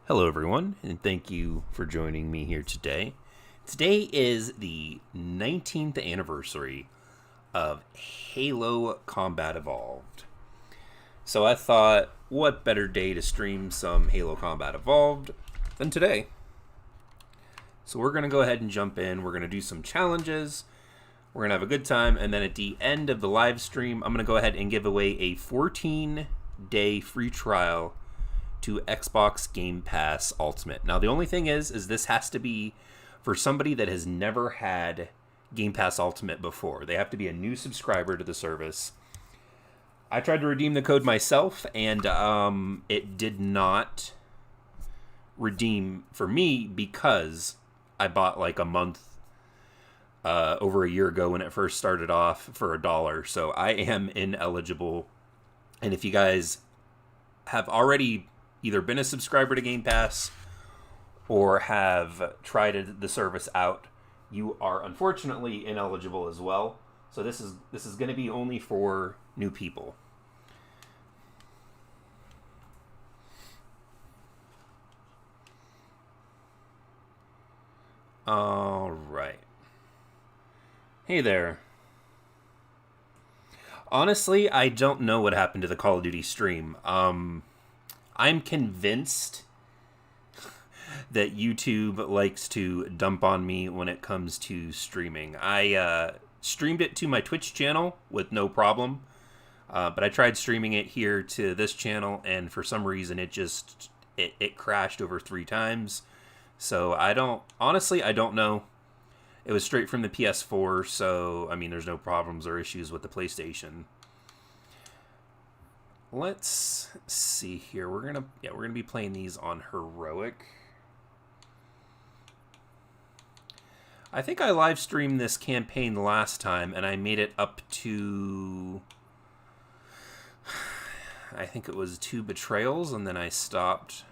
Hello, everyone, and thank you for joining me here today. Today is the 19th anniversary of Halo Combat Evolved. So I thought, what better day to stream some Halo Combat Evolved than today? So we're going to go ahead and jump in. We're going to do some challenges. We're going to have a good time. And then at the end of the live stream, I'm going to go ahead and give away a 14-day free trial to Xbox Game Pass Ultimate. Now, the only thing is this has to be for somebody that has never had Game Pass Ultimate before. They have to be a new subscriber to the service. I tried to redeem the code myself, and it did not redeem for me because I bought like a month over a year ago when it first started off for $1. So I am ineligible. And if you guys have already either been a subscriber to Game Pass or have tried the service out, you are unfortunately ineligible as well. So this is going to be only for new people. All right. Hey there. Honestly, I don't know what happened to the Call of Duty stream. I'm convinced that YouTube likes to dump on me when it comes to streaming. I streamed it to my Twitch channel with no problem, but I tried streaming it here to this channel, and for some reason it crashed over 3 times. So I don't know. It was straight from the PS4, so I mean there's no problems or issues with the PlayStation. Let's see here. We're gonna be playing these on heroic. I think I live streamed this campaign last time, and I made it up to, I think it was 2 betrayals, and then I stopped.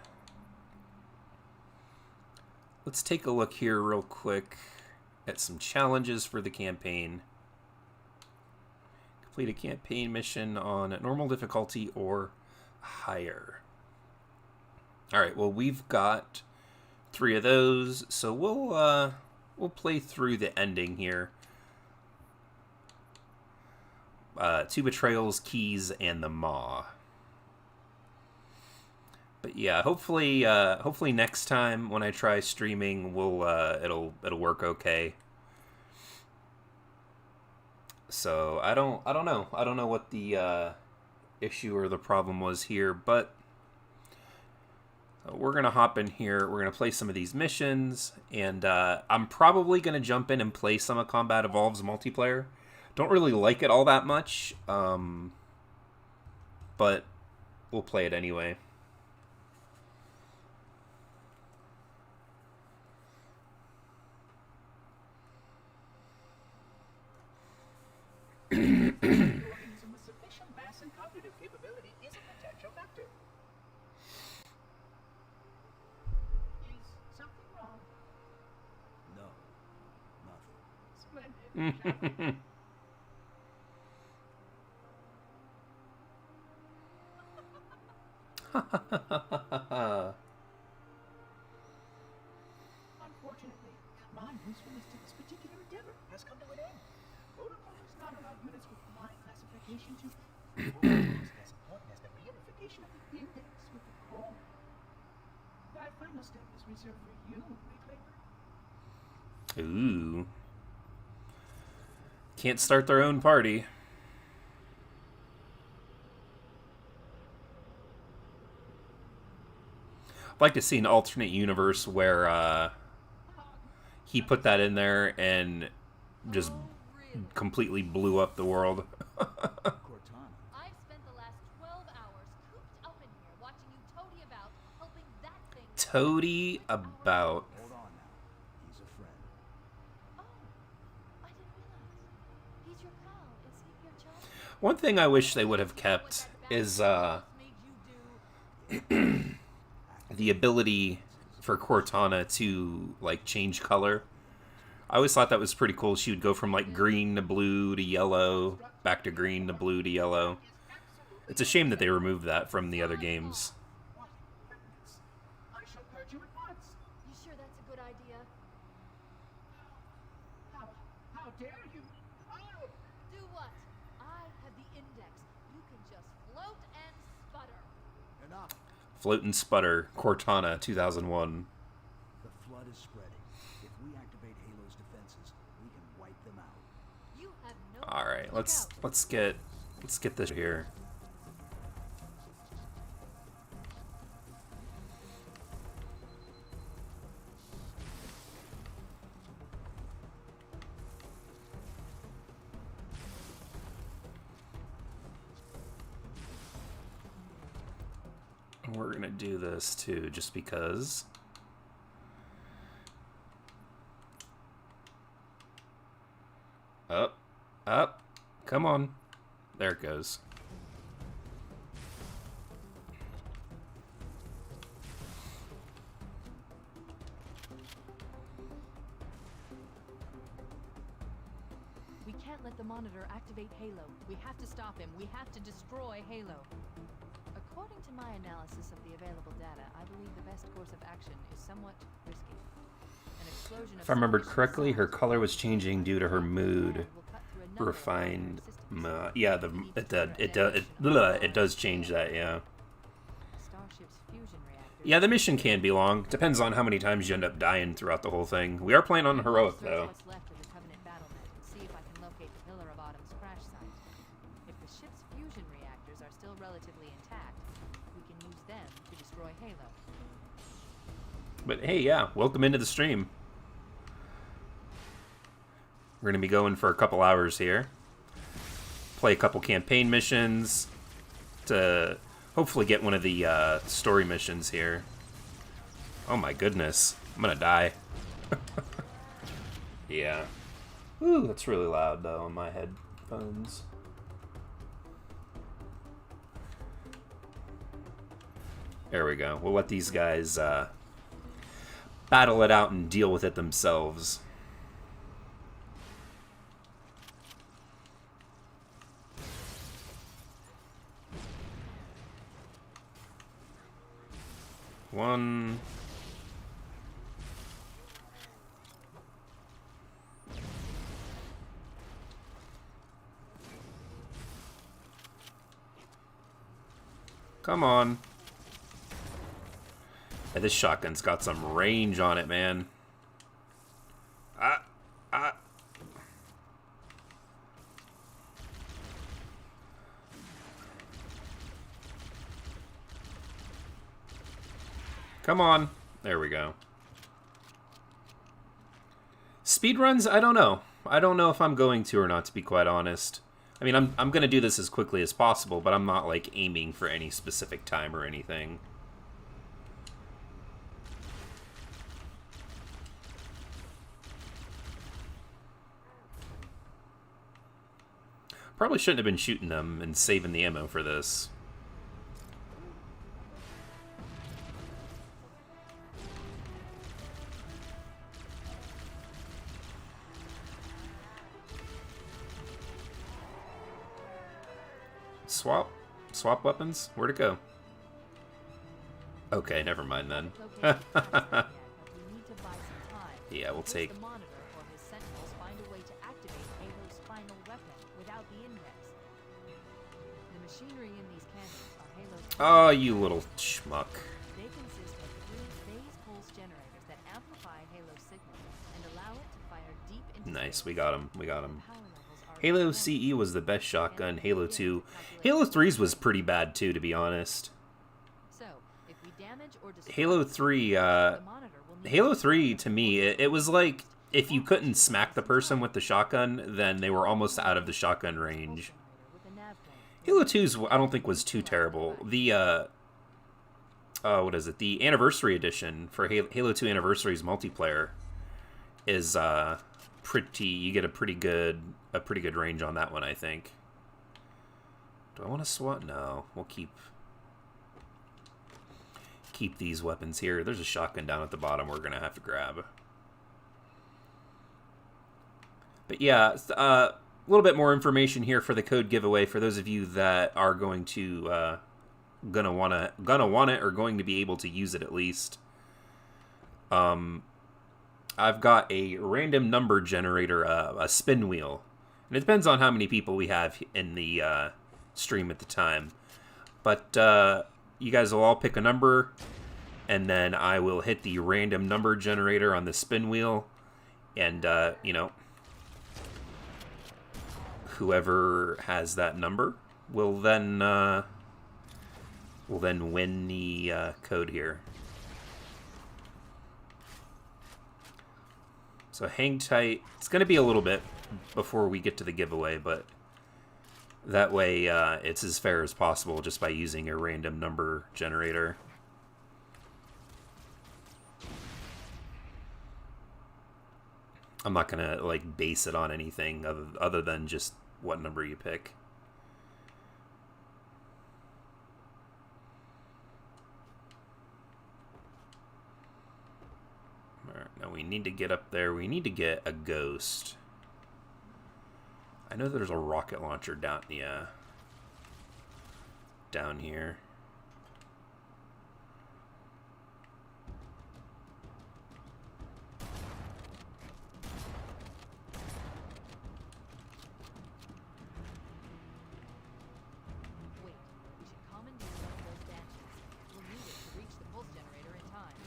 Let's take a look here real quick at some challenges for the campaign. Complete a campaign mission on normal difficulty or higher. Alright, well, we've got 3 of those, so we'll play through the ending here. 2 betrayals, keys, and the Maw. But yeah, hopefully next time when I try streaming, it'll work okay. So I don't know. I don't know what the issue or the problem was here, but we're gonna hop in here. We're gonna play some of these missions, and I'm probably gonna jump in and play some of Combat Evolved's multiplayer. Don't really like it all that much, but we'll play it anyway. Unfortunately, my usefulness to this particular endeavor has come to an end. Protocol is not allowed units with my classification to as important as the reunification of the index with the core. That final step is reserved for you, Reclaimer. Ooh. Can't start their own party. I'd like to see an alternate universe where he put that in there and just completely blew up the world. I've spent the last 12 hours cooped up in here watching you toady about, helping that thing. Toady about. Hold on now. He's a friend. Oh, I didn't realize. He's your pal. Is he your chum? One thing I wish they would have kept is Made you do. the ability for Cortana to like change color. I always thought that was pretty cool. She would go from like green to blue to yellow, back to green to blue to yellow. It's a shame that they removed that from the other games. I shall dare you? Oh! Do what? I have the index. You can just float and sputter. Enough. Float and Sputter, Cortana, 2001. The flood is spreading. If we activate Halo's defenses, we can wipe them out. You have no. All right, Look let's out. get this here. We're gonna do this too, just because. Up, up, come on. There it goes. We can't let the monitor activate Halo. We have to stop him. We have to destroy Halo. According to my analysis of the available data, I believe the best course of action is somewhat risky. An explosion of If I remembered starvation correctly, her cells color was changing due to her mood. will cut through a number of Refined. systems. Yeah, it does change that. Yeah. Starship's fusion reactor. Yeah, the mission can be long. Depends on how many times you end up dying throughout the whole thing. We are playing on heroic Search though. what's left of the Covenant battlement and see if I can locate the Pillar of Autumn's crash site. If the ship's fusion reactors are still relatively intact, we can use them to destroy Halo. But hey, yeah, welcome into the stream. We're gonna be going for a couple hours here. Play a couple campaign missions to hopefully get one of the story missions here. Oh my goodness, I'm gonna die. Yeah. Ooh, that's really loud though on my headphones. There we go. We'll let these guys battle it out and deal with it themselves. One. Come on. Yeah, this shotgun's got some range on it, man. Come on. There we go. Speedruns? I don't know. I don't know if I'm going to or not, to be quite honest. I mean, I'm going to do this as quickly as possible, but I'm not, like, aiming for any specific time or anything. Probably shouldn't have been shooting them and saving the ammo for this. Swap weapons? Where'd it go? Okay, never mind then. Yeah, we'll take... The monitor or his sentinels find a way to activate Halo's final weapon without the index. The machinery in these cannons are Halo's... Oh, you little schmuck. They consist of 3 phase pulse generators that amplify Halo's signal and allow it to fire deep into Nice, space. we got him. We got him. Power levels are Halo enormous. CE was the best shotgun. Halo 2. Halo 3's was pretty bad too, to be honest. So, if we damage or destroy Halo 3, the monitor will need Halo 3, to me, it was like, if you couldn't smack the person with the shotgun, then they were almost out of the shotgun range. with a nav point. Halo 2's, I don't think, was too terrible. The, what is it? The Anniversary Edition for Halo 2 Anniversary's multiplayer is, pretty, you get a pretty good range on that one, I think. Do I want to SWAT? No, we'll keep these weapons here. There's a shotgun down at the bottom we're gonna have to grab. But yeah, a little bit more information here for the code giveaway for those of you that are going to gonna want it or going to be able to use it at least. I've got a random number generator, a spin wheel. And it depends on how many people we have in the stream at the time. But you guys will all pick a number, and then I will hit the random number generator on the spin wheel. And, you know, whoever has that number will then win the code here. So hang tight. It's going to be a little bit before we get to the giveaway, but that way it's as fair as possible just by using a random number generator. I'm not going to like base it on anything other than just what number you pick. Alright, now we need to get up there. We need to get a ghost. I know there's a rocket launcher down down here. Wait, we should commandeer one of those banshees. We'll need it to reach the pulse generator in time.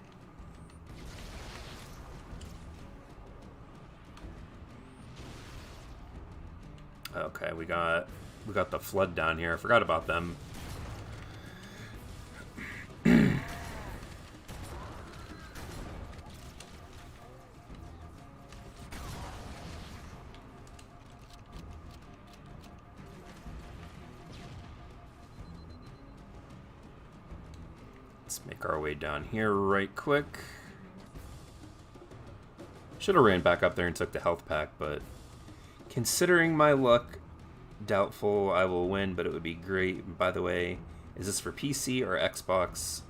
Okay, we got the flood down here. I forgot about them. Let's make our way down here right quick. Should have ran back up there and took the health pack, but considering my luck, doubtful I will win, but it would be great. By the way, is this for PC or Xbox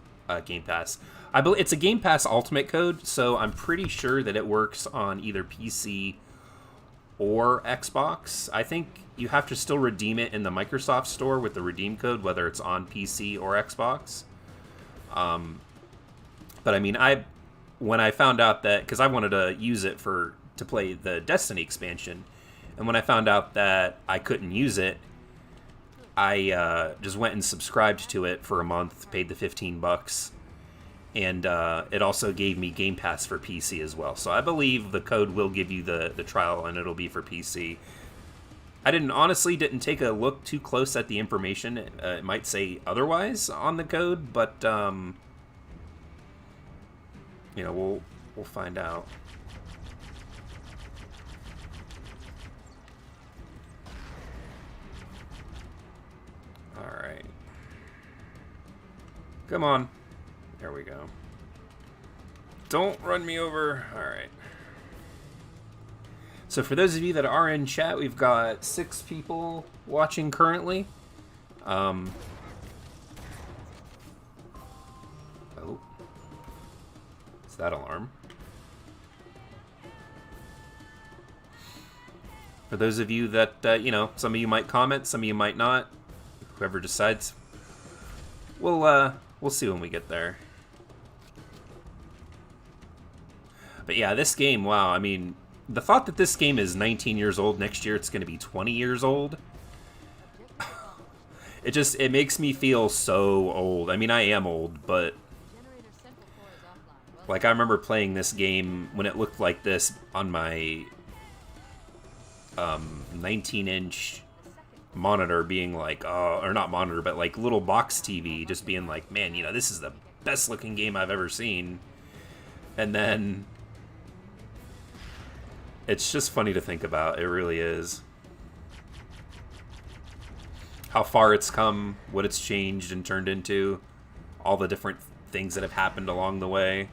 Game Pass? I believe it's a Game Pass Ultimate code, so I'm pretty sure that it works on either PC or Xbox. I think you have to still redeem it in the Microsoft Store with the redeem code, whether it's on PC or Xbox. But I mean, when I found out that, because I wanted to use it to play the Destiny expansion, and when I found out that I couldn't use it, I just went and subscribed to it for a month, paid the $15, and it also gave me Game Pass for PC as well. So I believe the code will give you the trial, and it'll be for PC. I honestly didn't take a look too close at the information. It might say otherwise on the code, but you know, we'll find out. All right. Come on. There we go. Don't run me over. All right. So for those of you that are in chat, we've got 6 people watching currently. Oh. It's that alarm. For those of you that, you know, some of you might comment, some of you might not. Whoever decides. We'll see when we get there. But yeah, this game, wow, I mean, the thought that this game is 19 years old, next year it's going to be 20 years old, it makes me feel so old. I mean, I am old, but like, I remember playing this game when it looked like this on my 19-inch monitor, being like, or not monitor, but like little box TV, just being like, man, you know, this is the best looking game I've ever seen. And then it's just funny to think about. It really is. How far it's come, what it's changed and turned into, all the different things that have happened along the way.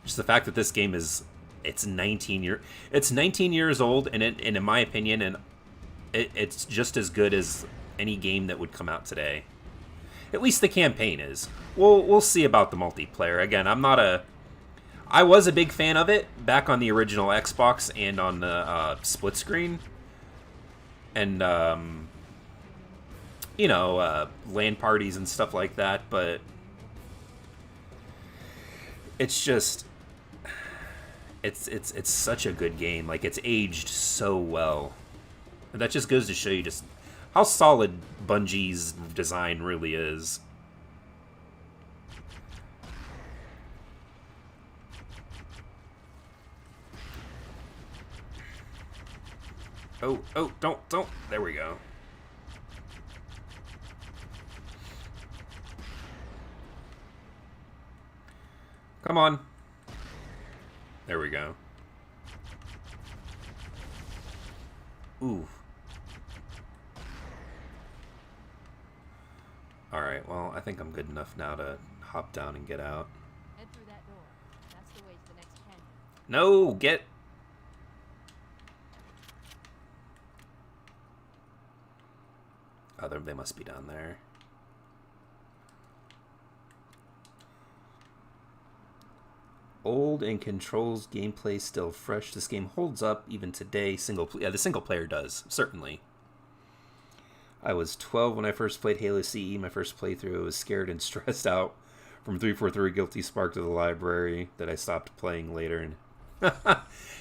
Just the fact that this game it's 19 years old, and in my opinion, and it's just as good as any game that would come out today. At least the campaign is. We'll see about the multiplayer. Again, I was a big fan of it back on the original Xbox and on the split screen. And you know, LAN parties and stuff like that, but it's just it's such a good game. Like, it's aged so well. And that just goes to show you just how solid Bungie's design really is. Oh, don't. There we go. Come on. There we go. Ooh. Alright, well, I think I'm good enough now to hop down and get out. Head through that door. That's the way to the next canyon. No, get... Oh, they must be down there. Old and Control's gameplay still fresh. This game holds up even today. The single player does, certainly. I was 12 when I first played Halo CE. My first playthrough, I was scared and stressed out from 343 Guilty Spark to the library that I stopped playing later. And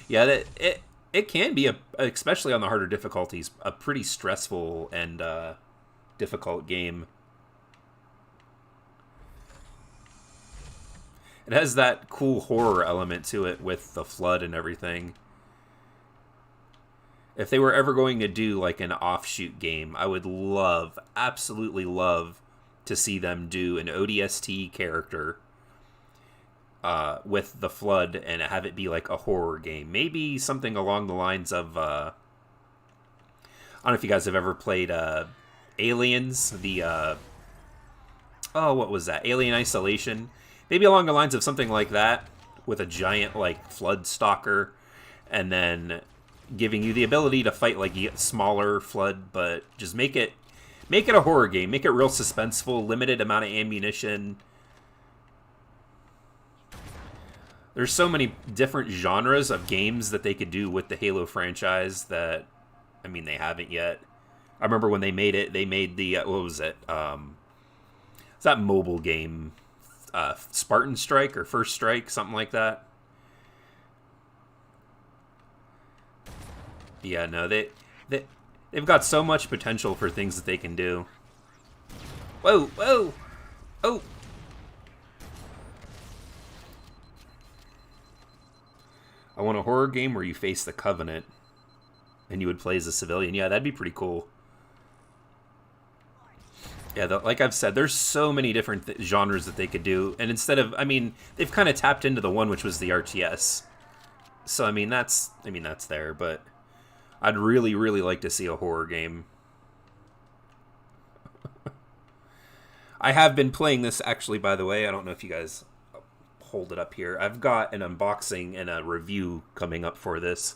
yeah, it can be, especially on the harder difficulties, a pretty stressful and difficult game. It has that cool horror element to it with the flood and everything. If they were ever going to do like an offshoot game, I would love, absolutely love, to see them do an ODST character with the flood and have it be like a horror game. Maybe something along the lines of, I don't know if you guys have ever played Aliens, what was that? Alien Isolation. Maybe along the lines of something like that, with a giant, like, flood stalker, and then giving you the ability to fight, like, smaller flood, but just make it a horror game. Make it real suspenseful, limited amount of ammunition. There's so many different genres of games that they could do with the Halo franchise that, I mean, they haven't yet. I remember when they made it, they made the, what was it? It's that mobile game, Spartan Strike or First Strike, something like that. Yeah, no, they've got so much potential for things that they can do. Whoa, oh. I want a horror game where you face the Covenant and you would play as a civilian. Yeah, that'd be pretty cool. Yeah, like I've said, there's so many different genres that they could do. And instead of, I mean, they've kind of tapped into the one which was the RTS. So, I mean, that's there. But I'd really, really like to see a horror game. I have been playing this, actually, by the way. I don't know if you guys hold it up here. I've got an unboxing and a review coming up for this.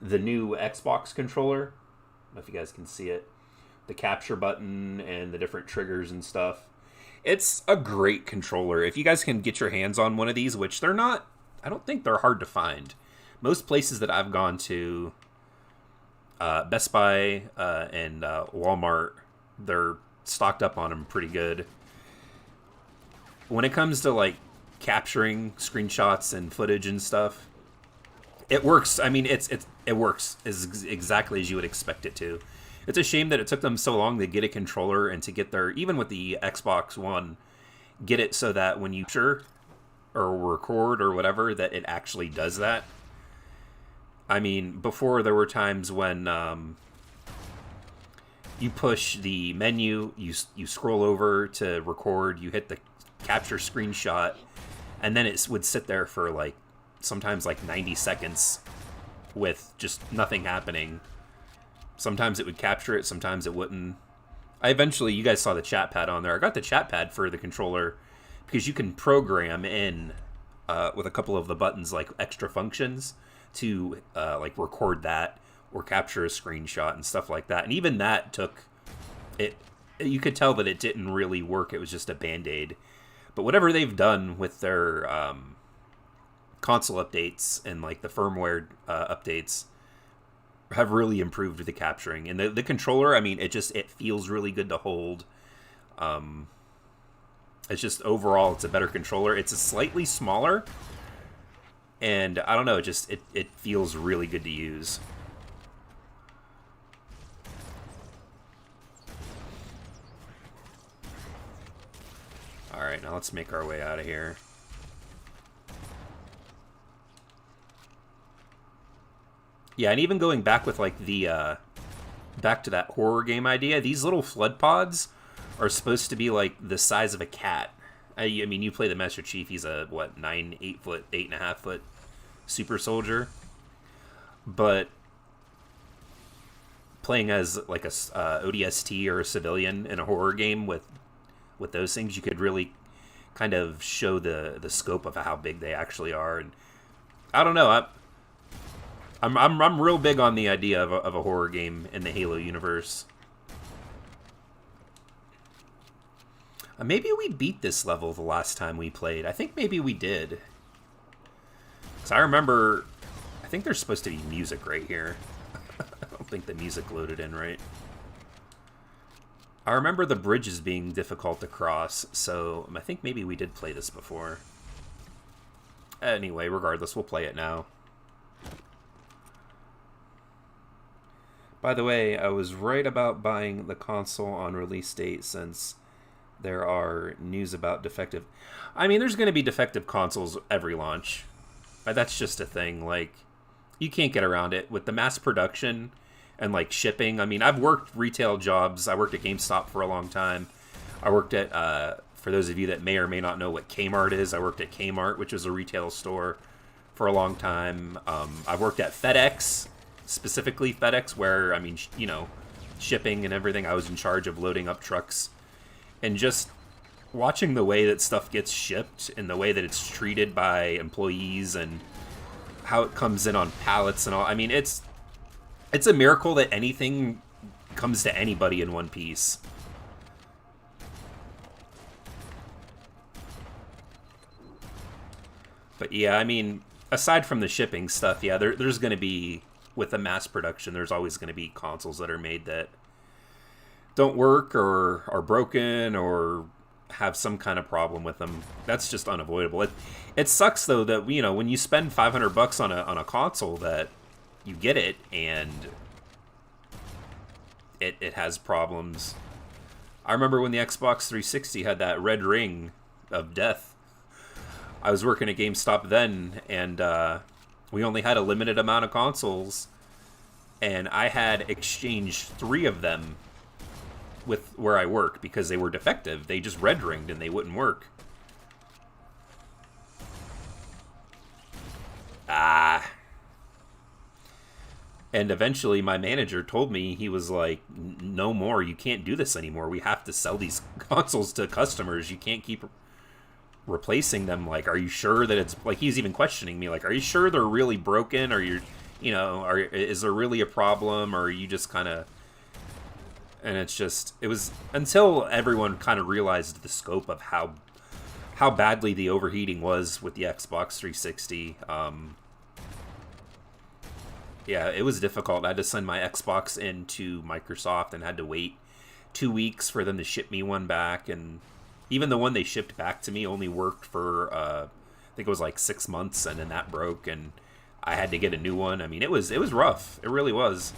The new Xbox controller. I don't know if you guys can see it. The capture button and the different triggers and stuff. It's a great controller. If you guys can get your hands on one of these, which they're not, I don't think they're hard to find. Most places that I've gone to, Best Buy and Walmart, they're stocked up on them pretty good. When it comes to like capturing screenshots and footage and stuff, it works. I mean, it works exactly as you would expect it to. It's a shame that it took them so long to get a controller and to get their, even with the Xbox One, get it so that when you capture or record or whatever, that it actually does that. I mean, before there were times when you push the menu, you scroll over to record, you hit the capture screenshot, and then it would sit there for like sometimes like 90 seconds with just nothing happening. Sometimes it would capture it, sometimes it wouldn't. You guys saw the chat pad on there. I got the chat pad for the controller because you can program in with a couple of the buttons like extra functions to like record that or capture a screenshot and stuff like that. And even that took it. You could tell that it didn't really work. It was just a band-aid. But whatever they've done with their console updates and like the firmware updates, have really improved with the capturing. And the controller, I mean, it feels really good to hold. It's just overall, it's a better controller. It's a slightly smaller, and I don't know, it feels really good to use. All right, now let's make our way out of here. Yeah, and even going back with like the back to that horror game idea, these little flood pods are supposed to be like the size of a cat. I mean, you play the Master Chief. He's a what, 8 foot, 8.5 foot super soldier. But playing as like a ODST or a civilian in a horror game with those things, you could really kind of show the scope of how big they actually are. And I don't know, I'm real big on the idea of a horror game in the Halo universe. Maybe we beat this level the last time we played. I think maybe we did. Because I remember, I think there's supposed to be music right here. I don't think the music loaded in right. I remember the bridges being difficult to cross, so I think maybe we did play this before. Anyway, regardless, we'll play it now. By the way, I was right about buying the console on release date, since there are news about defective... I mean, there's going to be defective consoles every launch. That's just a thing. Like, you can't get around it. With the mass production and, like, shipping. I mean, I've worked retail jobs. I worked at GameStop for a long time. I worked at, for those of you that may or may not know what Kmart is, I worked at Kmart, which was a retail store, for a long time. I've worked at FedEx, specifically FedEx, where, I mean, you know, shipping and everything. I was in charge of loading up trucks. And just watching the way that stuff gets shipped and the way that it's treated by employees and how it comes in on pallets and all. I mean, it's a miracle that anything comes to anybody in one piece. But yeah, I mean, aside from the shipping stuff, yeah, there's going to be, with the mass production, there's always going to be consoles that are made that don't work or are broken or have some kind of problem with them. That's just unavoidable. It sucks though that, you know, when you spend $500 on a console, that you get it and it has problems. I remember when the Xbox 360 had that red ring of death. I was working at GameStop then, and we only had a limited amount of consoles, and I had exchanged 3 of them with where I work because they were defective. They just red ringed and they wouldn't work. And eventually my manager told me, he was like, no more, you can't do this anymore. We have to sell these consoles to customers. You can't keep replacing them. Like, are you sure that it's, like, he's even questioning me, like, are you sure they're really broken? Or you know, is there really a problem? Or are you just kind of... And it's just, it was until everyone kind of realized the scope of how badly the overheating was with the Xbox 360. Yeah, it was difficult. I had to send my Xbox in to Microsoft and had to wait 2 weeks for them to ship me one back. And even the one they shipped back to me only worked for, I think it was like 6 months, and then that broke and I had to get a new one. I mean, it was rough. It really was.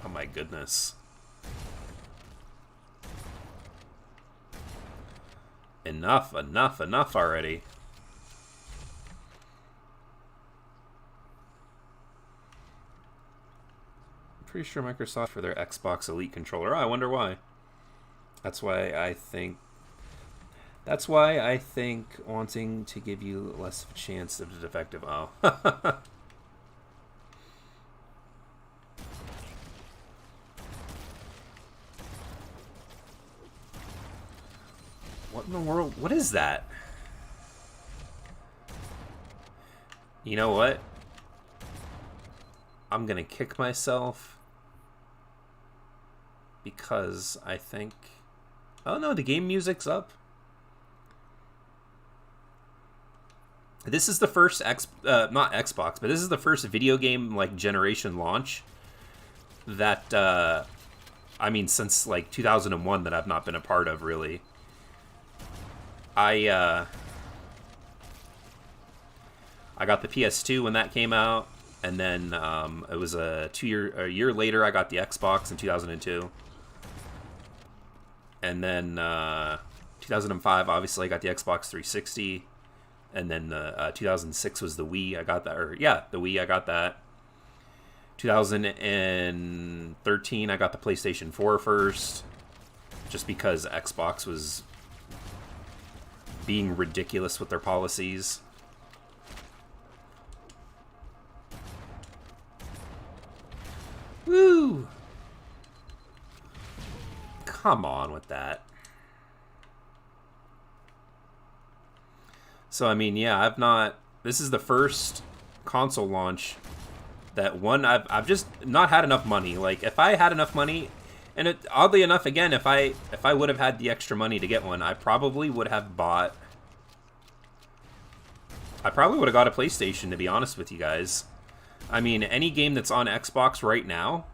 Oh my goodness. Enough already. I'm pretty sure Microsoft for their Xbox Elite controller. Oh, I wonder why. That's why I think wanting to give you less of a chance of the defective. Oh. What in the world? What is that? You know what? I'm gonna kick myself. because I think... Oh no, the game music's up. This is the first not Xbox, but this is the first video game like generation launch that I mean since like 2001 that I've not been a part of really. I got the PS2 when that came out, and then it was a year later I got the Xbox in 2002. And then 2005 obviously I got the Xbox 360. And then 2006 was the Wii. I got that. The Wii. I got that. 2013, I got the PlayStation 4 first, just because Xbox was being ridiculous with their policies. Woo! Come on with that. So, I mean, yeah, I've not... This is the first console launch that I've just not had enough money. Like, if I had enough money... And oddly enough, again, if I would have had the extra money to get one, I probably would have bought... I probably would have got a PlayStation, to be honest with you guys. I mean, any game that's on Xbox right now,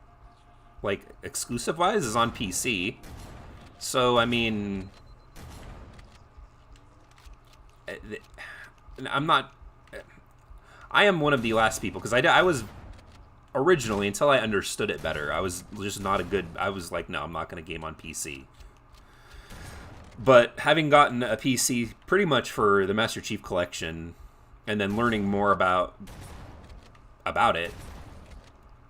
like, exclusive-wise, is on PC. So, I mean... I am one of the last people, because I was originally, until I understood it better, I was just not I was like, no, I'm not going to game on PC. But having gotten a PC pretty much for the Master Chief Collection, and then learning more about it,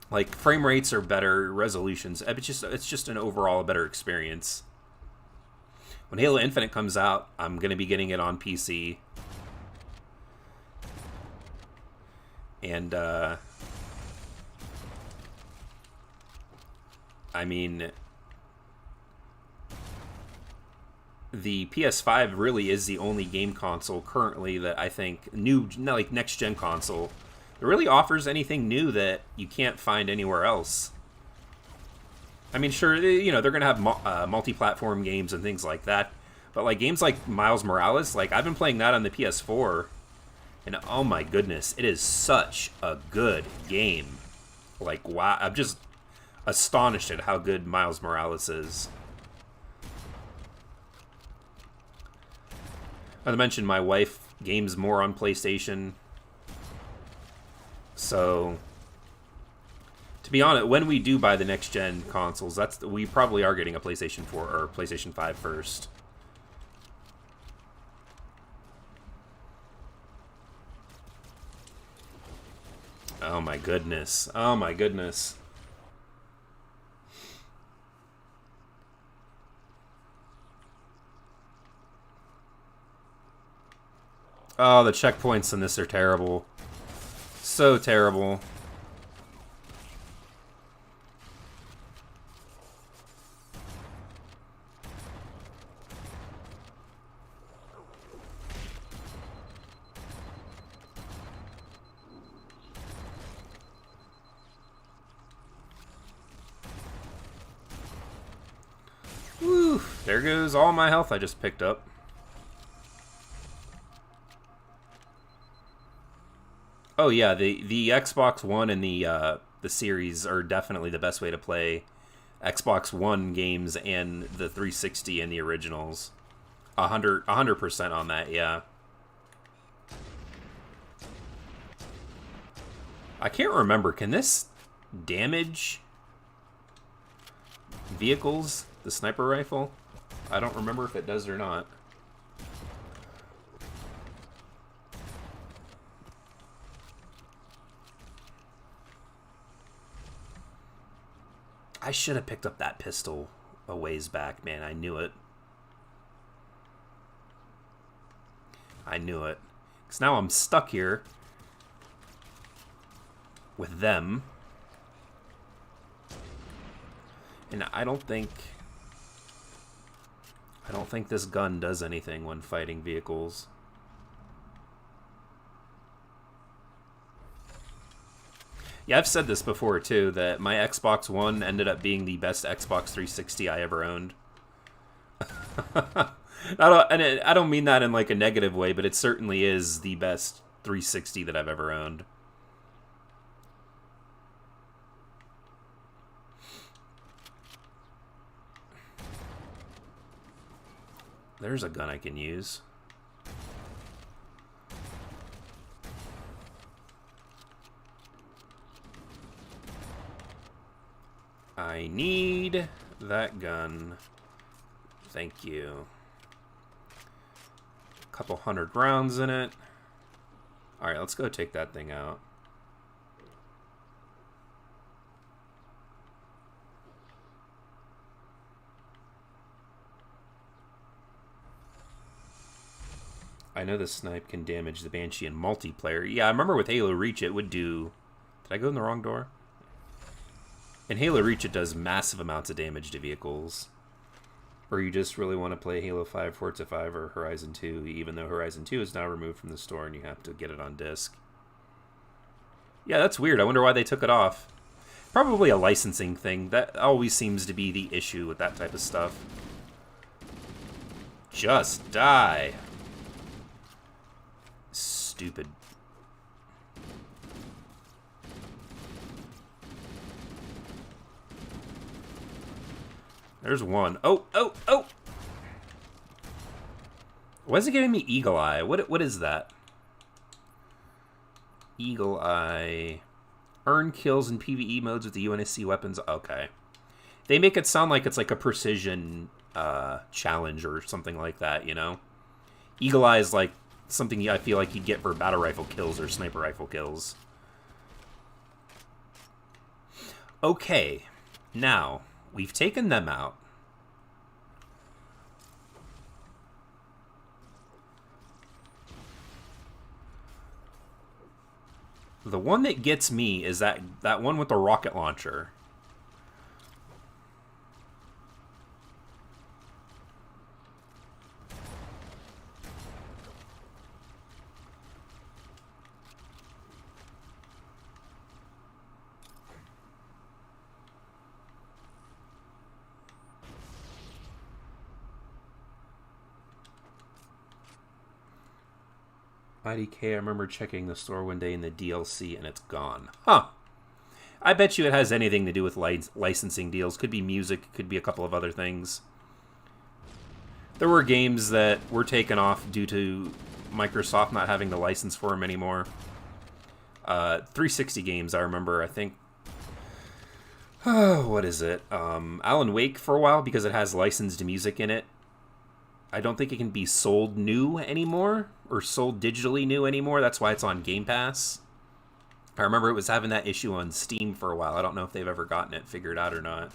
like, frame rates are better, resolutions, it's just an overall better experience. When Halo Infinite comes out, I'm going to be getting it on PC. And, I mean, the PS5 really is the only game console currently that I think, like next-gen console, that really offers anything new that you can't find anywhere else. I mean, sure, you know, they're going to have multi-platform games and things like that. But, like, games like Miles Morales, like, I've been playing that on the PS4. And, oh my goodness, it is such a good game. Like, wow, I'm just astonished at how good Miles Morales is. As I mentioned, my wife games more on PlayStation. So... To be honest, when we do buy the next-gen consoles, we probably are getting a PlayStation 4 or PlayStation 5 first. Oh my goodness. Oh my goodness. Oh, the checkpoints in this are terrible. So terrible. Woo, there goes all my health I just picked up. Oh yeah, the Xbox One and the Series are definitely the best way to play Xbox One games and the 360 and the originals. 100% on that, yeah. I can't remember, can this damage vehicles, the sniper rifle? I don't remember if it does or not. I should have picked up that pistol a ways back, man. I knew it. I knew it. Because now I'm stuck here with them. And I don't think this gun does anything when fighting vehicles. Yeah, I've said this before too, that my Xbox One ended up being the best Xbox 360 I ever owned. I don't mean that in like a negative way, but it certainly is the best 360 that I've ever owned. There's a gun I can use. I need that gun. Thank you. Couple 100 rounds in it. Alright, let's go take that thing out. I know the snipe can damage the Banshee in multiplayer. Yeah, I remember with Halo Reach it would do... Did I go in the wrong door? In Halo Reach it does massive amounts of damage to vehicles. Or you just really want to play Halo 5, Forza 5, or Horizon 2, even though Horizon 2 is now removed from the store and you have to get it on disc. Yeah, that's weird. I wonder why they took it off. Probably a licensing thing. That always seems to be the issue with that type of stuff. Just die. Stupid. There's one. Oh, oh, oh! Why is it giving me Eagle Eye? What is that? Eagle Eye. Earn kills in PvE modes with the UNSC weapons. Okay. They make it sound like it's like a precision challenge or something like that, you know? Eagle Eye is like something I feel like you'd get for battle rifle kills or sniper rifle kills. Okay. Now, we've taken them out. The one that gets me is that one with the rocket launcher. IDK, I remember checking the store one day in the DLC and it's gone. Huh. I bet you it has anything to do with licensing deals. Could be music, could be a couple of other things. There were games that were taken off due to Microsoft not having the license for them anymore. 360 games, I remember, I think. What is it? Alan Wake for a while because it has licensed music in it. I don't think it can be sold new anymore, or sold digitally new anymore. That's why it's on Game Pass. I remember it was having that issue on Steam for a while. I don't know if they've ever gotten it figured out or not.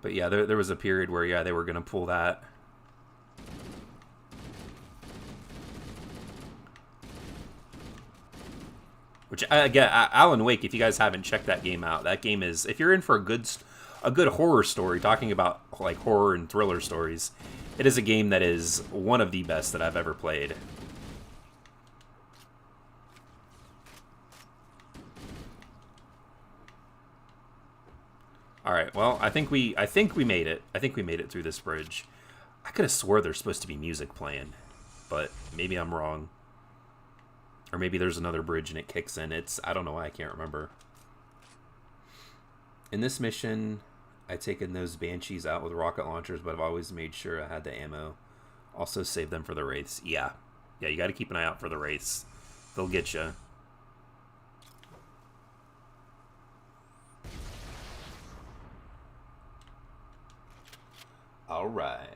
But yeah, there was a period where, yeah, they were going to pull that. Which, again, Alan Wake, if you guys haven't checked that game out, that game is, if you're in for a good horror story, talking about like horror and thriller stories, it is a game that is one of the best that I've ever played. All right, well, I think we made it. I think we made it through this bridge. I could have swore there's supposed to be music playing, but maybe I'm wrong. Or maybe there's another bridge and it kicks in. I don't know why, I can't remember. In this mission, I've taken those Banshees out with rocket launchers, but I've always made sure I had the ammo. Also save them for the wraiths. Yeah, you got to keep an eye out for the wraiths. They'll get you. All right.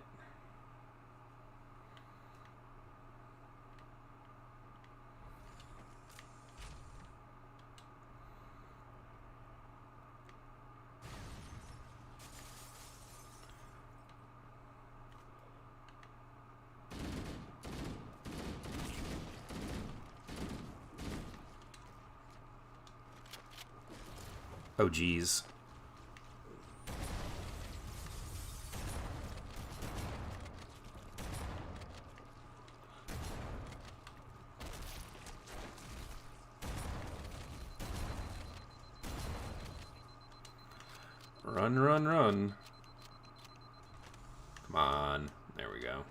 Oh, geez. Run, run, run. Come on. There we go.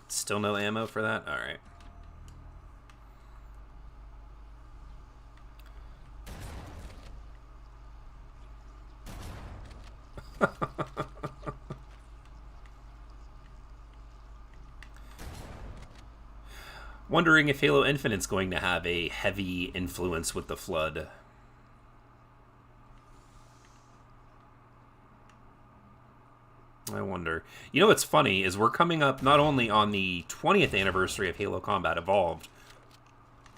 Still no ammo for that? Alright. Wondering if Halo Infinite's going to have a heavy influence with the Flood. I wonder. You know what's funny is we're coming up not only on the 20th anniversary of Halo Combat Evolved.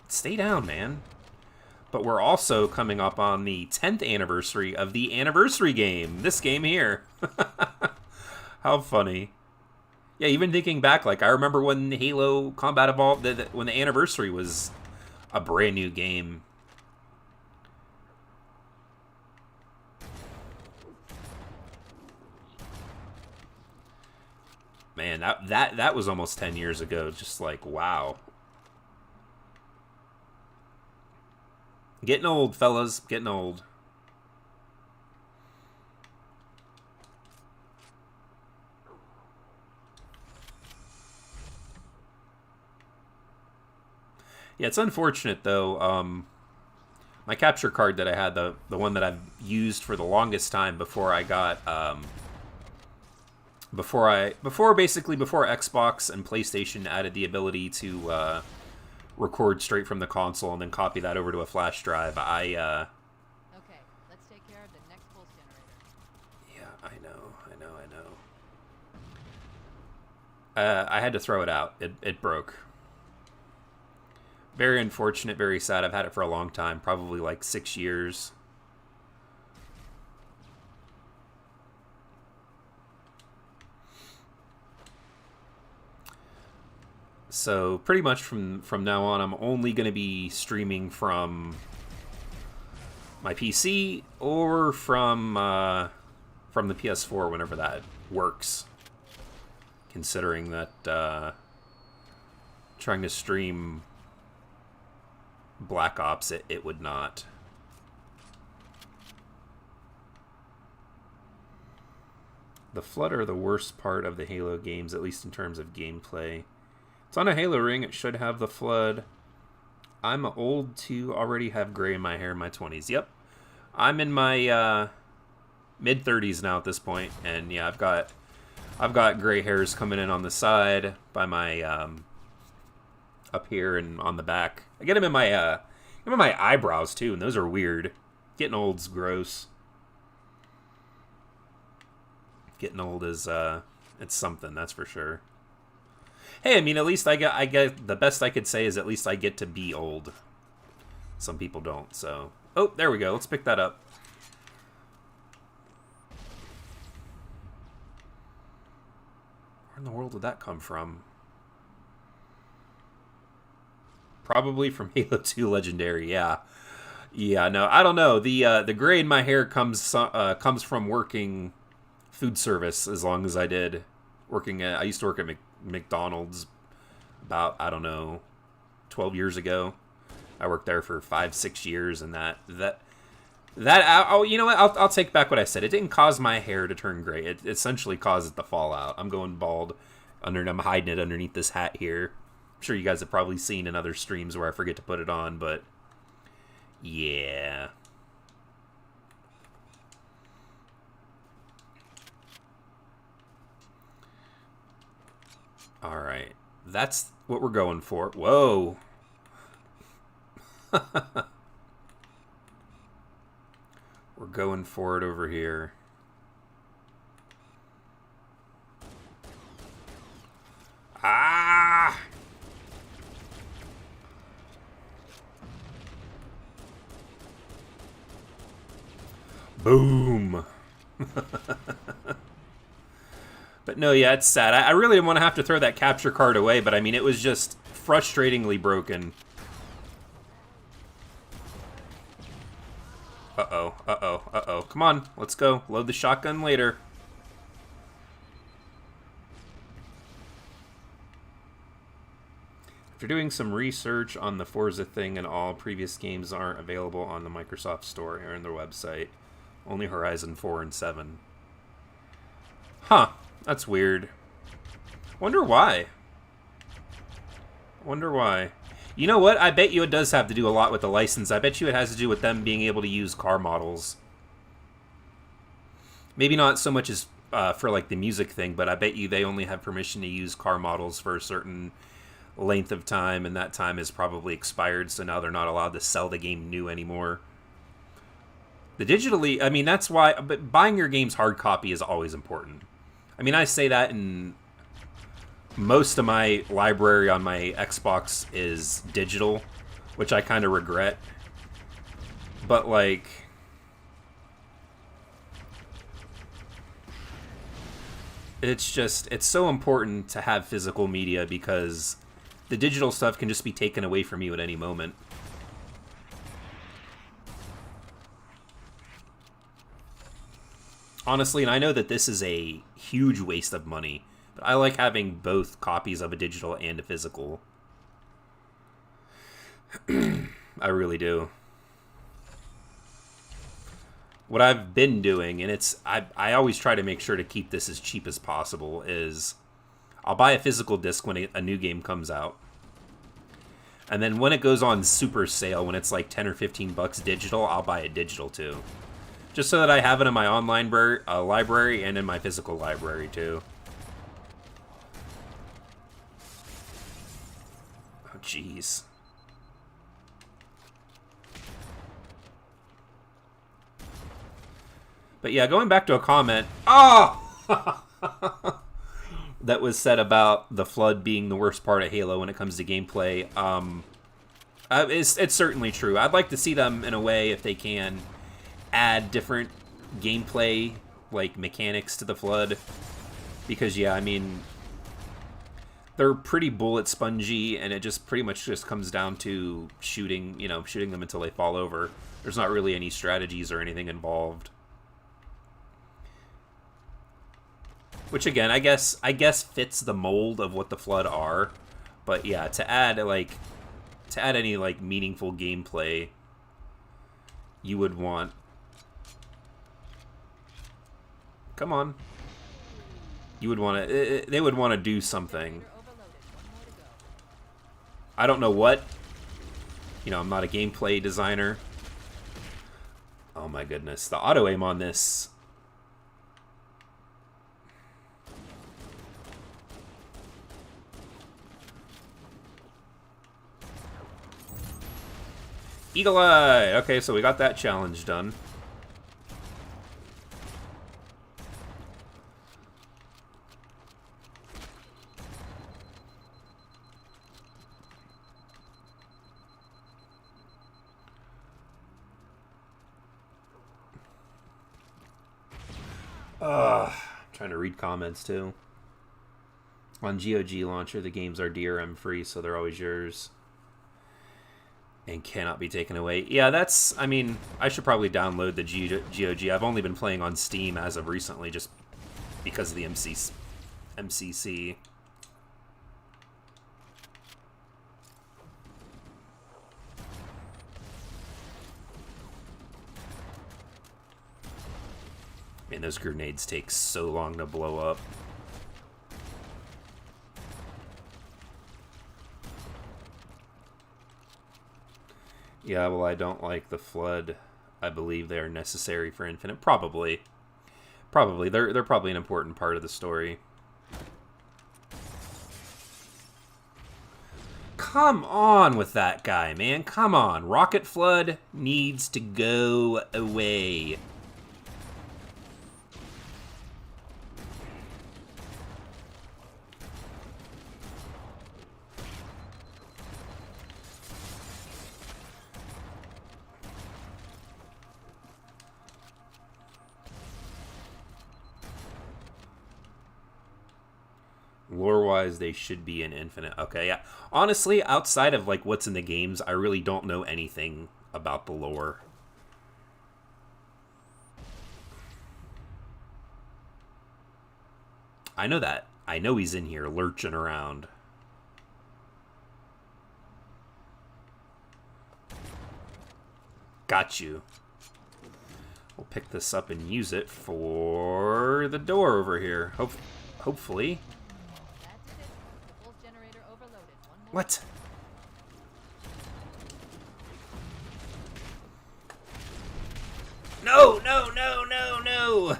Stay down, man. But we're also coming up on the 10th anniversary of the anniversary game. This game here. How funny. Yeah, even thinking back, like, I remember when Halo Combat Evolved, when the anniversary was a brand new game. Man, that was almost 10 years ago. Just like, wow. Getting old, fellas. Getting old. Yeah, it's unfortunate, though. My capture card that I had, the one that I've used for the longest time before I got... Before Xbox and PlayStation added the ability to record straight from the console and then copy that over to a flash drive, Okay, let's take care of the next pulse generator. Yeah, I know. I had to throw it out. It broke. Very unfortunate, very sad. I've had it for a long time, probably like 6 years. So pretty much from now on, I'm only going to be streaming from my PC or from the PS4 whenever that works. Considering that trying to stream Black Ops, it would not. The Flood are the worst part of the Halo games, at least in terms of gameplay. It's on a Halo ring. It should have the Flood. I'm old to already have gray in my hair in my 20s. Yep. I'm in my mid-30s now at this point. And yeah, I've got gray hairs coming in on the side by my up here and on the back. I get them in my eyebrows too, and those are weird. Getting old's gross. Getting old is it's something, that's for sure. Hey, I mean, at least I get the best I could say is at least I get to be old. Some people don't, so. Oh, there we go. Let's pick that up. Where in the world did that come from? Probably from Halo 2 Legendary, yeah. Yeah, no, I don't know. The gray in my hair comes from working food service as long as I did. I used to work at McDonald's about, I don't know, 12 years ago. I worked there for 5-6 years, and you know what? I'll take back what I said. It didn't cause my hair to turn gray. It essentially caused it to fall out. I'm going bald. I'm hiding it underneath this hat here. I'm sure you guys have probably seen in other streams where I forget to put it on, but yeah. All right. That's what we're going for. Whoa. We're going for it over here. Ah! Boom. But no, yeah, it's sad. I really want to have to throw that capture card away, but I mean, it was just frustratingly broken. Uh-oh, uh-oh, uh-oh. Come on, let's go. Load the shotgun later. After doing some research on the Forza thing and all, previous games aren't available on the Microsoft Store or on their website. Only Horizon 4 and 7. Huh. That's weird. Wonder why. Wonder why. You know what? I bet you it does have to do a lot with the license. I bet you it has to do with them being able to use car models. Maybe not so much as for like the music thing, but I bet you they only have permission to use car models for a certain length of time, and that time is probably expired, so now they're not allowed to sell the game new anymore. The digitally, I mean, that's why, but buying your game's hard copy is always important. I mean, I say that in most of my library on my Xbox is digital, which I kind of regret. But, like, it's just, it's so important to have physical media because the digital stuff can just be taken away from you at any moment. Honestly, and I know that this is a huge waste of money, but I like having both copies of a digital and a physical. I really do. What I've been doing, and it's I always try to make sure to keep this as cheap as possible, is I'll buy a physical disc when a new game comes out. And then when it goes on super sale, when it's like 10 or 15 bucks digital, I'll buy a digital too. Just so that I have it in my online library and in my physical library too. Oh, jeez. But yeah, going back to a comment. Oh! That was said about the Flood being the worst part of Halo when it comes to gameplay. It's certainly true. I'd like to see them, in a way, if they can, add different gameplay, like, mechanics to the Flood. Because, yeah, I mean, they're pretty bullet spongy, and it just pretty much just comes down to shooting them until they fall over. There's not really any strategies or anything involved. Which, again, I guess fits the mold of what the Flood are. But, yeah, to add any, like, meaningful gameplay, you would want... Come on. You would want to... They would want to do something. I don't know what. You know, I'm not a gameplay designer. Oh, my goodness. The auto-aim on this... Eagle Eye! Okay, so we got that challenge done. Trying to read comments too. On GOG Launcher, the games are DRM free, so they're always yours. And cannot be taken away. Yeah, that's... I mean, I should probably download the GOG. I've only been playing on Steam as of recently, just because of the MCC. Man, those grenades take so long to blow up. Yeah, well, I don't like the Flood. I believe they are necessary for Infinite. Probably. They're probably an important part of the story. Come on with that guy, man. Come on. Rocket Flood needs to go away. Lore-wise, they should be in Infinite. Okay, yeah. Honestly, outside of like what's in the games, I really don't know anything about the lore. I know that. I know he's in here lurching around. Got you. We'll pick this up and use it for the door over here. Hopefully. That did it. The pulse generator overloaded. One more. What? No, no, no, no, no.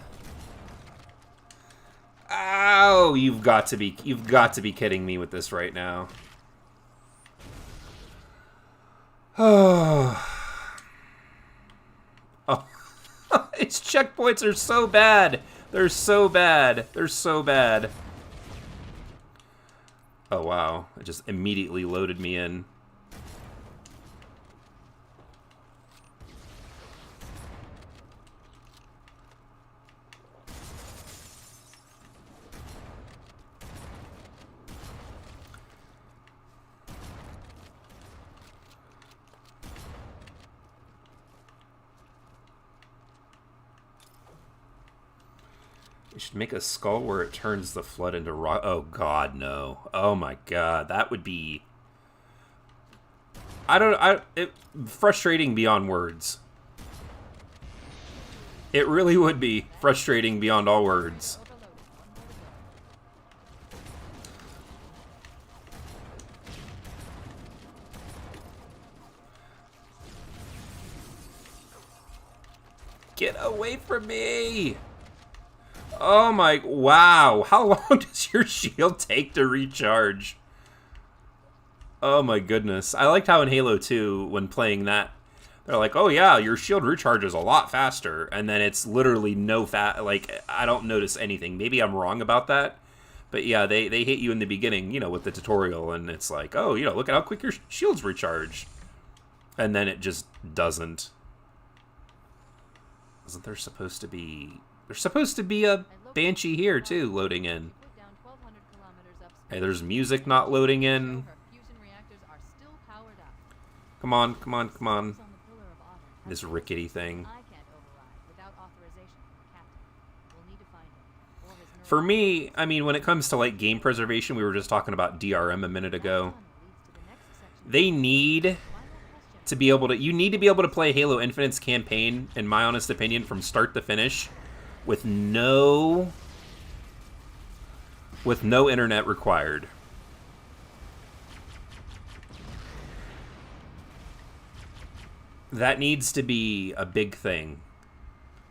Ow, you've got to be kidding me with this right now. Oh. Oh. Its checkpoints are so bad. They're so bad. They're so bad. Oh wow, it just immediately loaded me in. You should make a skull where it turns the flood into rock. Oh god, no. Oh my god, that would be... frustrating beyond words. It really would be frustrating beyond all words. Overloaded. One more to go. Get away from me! Oh my... Wow. How long does your shield take to recharge? Oh my goodness. I liked how in Halo 2, when playing that, they're like, oh yeah, your shield recharges a lot faster. And then it's literally no like, I don't notice anything. Maybe I'm wrong about that. But yeah, they hit you in the beginning, you know, with the tutorial. And it's like, oh, you know, look at how quick your shield's recharge. And then it just doesn't. Isn't there supposed to be... There's supposed to be a Banshee here, too, loading in. Put down 1,200 kilometers upstream. Hey, there's music not loading in. Her fusion reactors are still powered up. Come on, come on, come on. On the Pillar of Autumn has This a rickety thing. I can't override without authorization from the captain. We'll need to find him. Or his For me, I mean, when it comes to, like, game preservation, we were just talking about DRM a minute ago. They need to be able to... You need to be able to play Halo Infinite's campaign, in my honest opinion, from start to finish, with no internet required. That needs to be a big thing.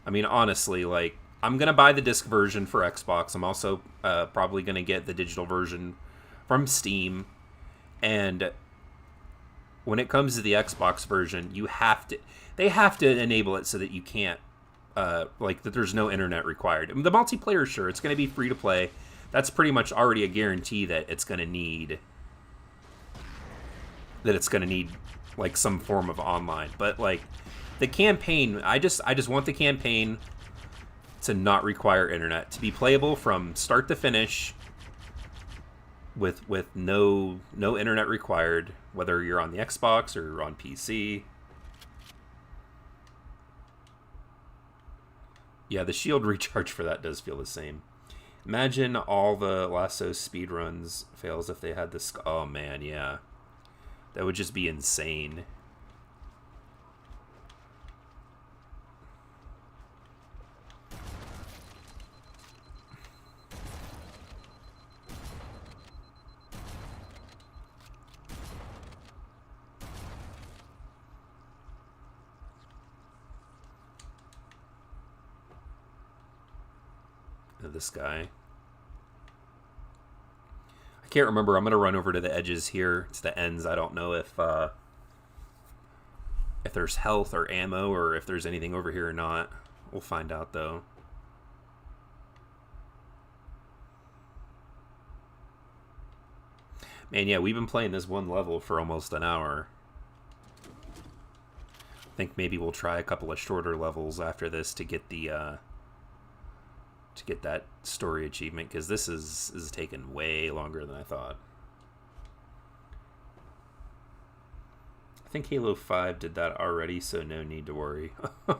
I mean, honestly, like, I'm gonna buy the disc version for Xbox. I'm also probably gonna get the digital version from Steam. And when it comes to the Xbox version, they have to enable it so that you can't, like, that there's no internet required. The multiplayer, sure, it's going to be free to play. That's pretty much already a guarantee that it's going to need, like, some form of online. But, like, the campaign, I just want the campaign to not require internet, to be playable from start to finish with no internet required, whether you're on the Xbox or on PC. Yeah, the shield recharge for that does feel the same. Imagine all the Lasso speedruns fails if they had this. Oh man, yeah. That would just be insane. This guy. I can't remember. I'm going to run over to the edges here. It's the ends. I don't know if there's health or ammo or if there's anything over here or not. We'll find out, though. Man, yeah, we've been playing this one level for almost an hour. I think maybe we'll try a couple of shorter levels after this to get the... to get that story achievement, because this is taking way longer than I thought. I think Halo 5 did that already, so no need to worry. I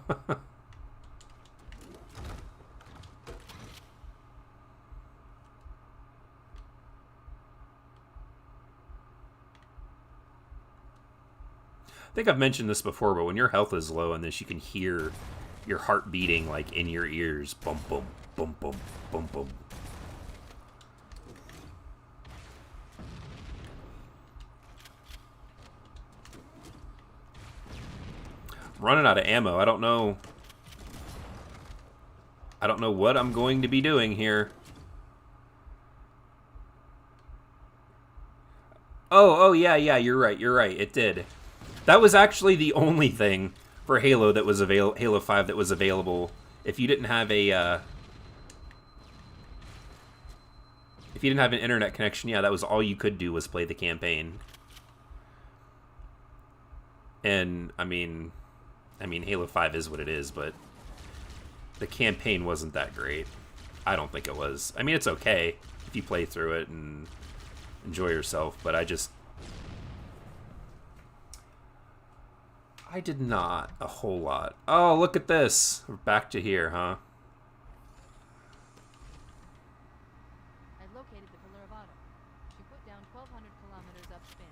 think I've mentioned this before, but when your health is low on this, you can hear your heart beating like in your ears. Boom, boom, boom, boom, boom, boom. I'm running out of ammo. I don't know what I'm going to be doing here. Oh, yeah, you're right. It did. That was actually the only thing for Halo that was Halo 5 that was available. If you didn't have a if you didn't have an internet connection, yeah, that was all you could do was play the campaign. And I mean Halo 5 is what it is, but the campaign wasn't that great. I don't think it was. I mean, it's okay if you play through it and enjoy yourself, but I did not a whole lot. Oh, look at this. We're back to here, huh? I've located the Pillar of Autumn. She put down 1,200 kilometers upspin.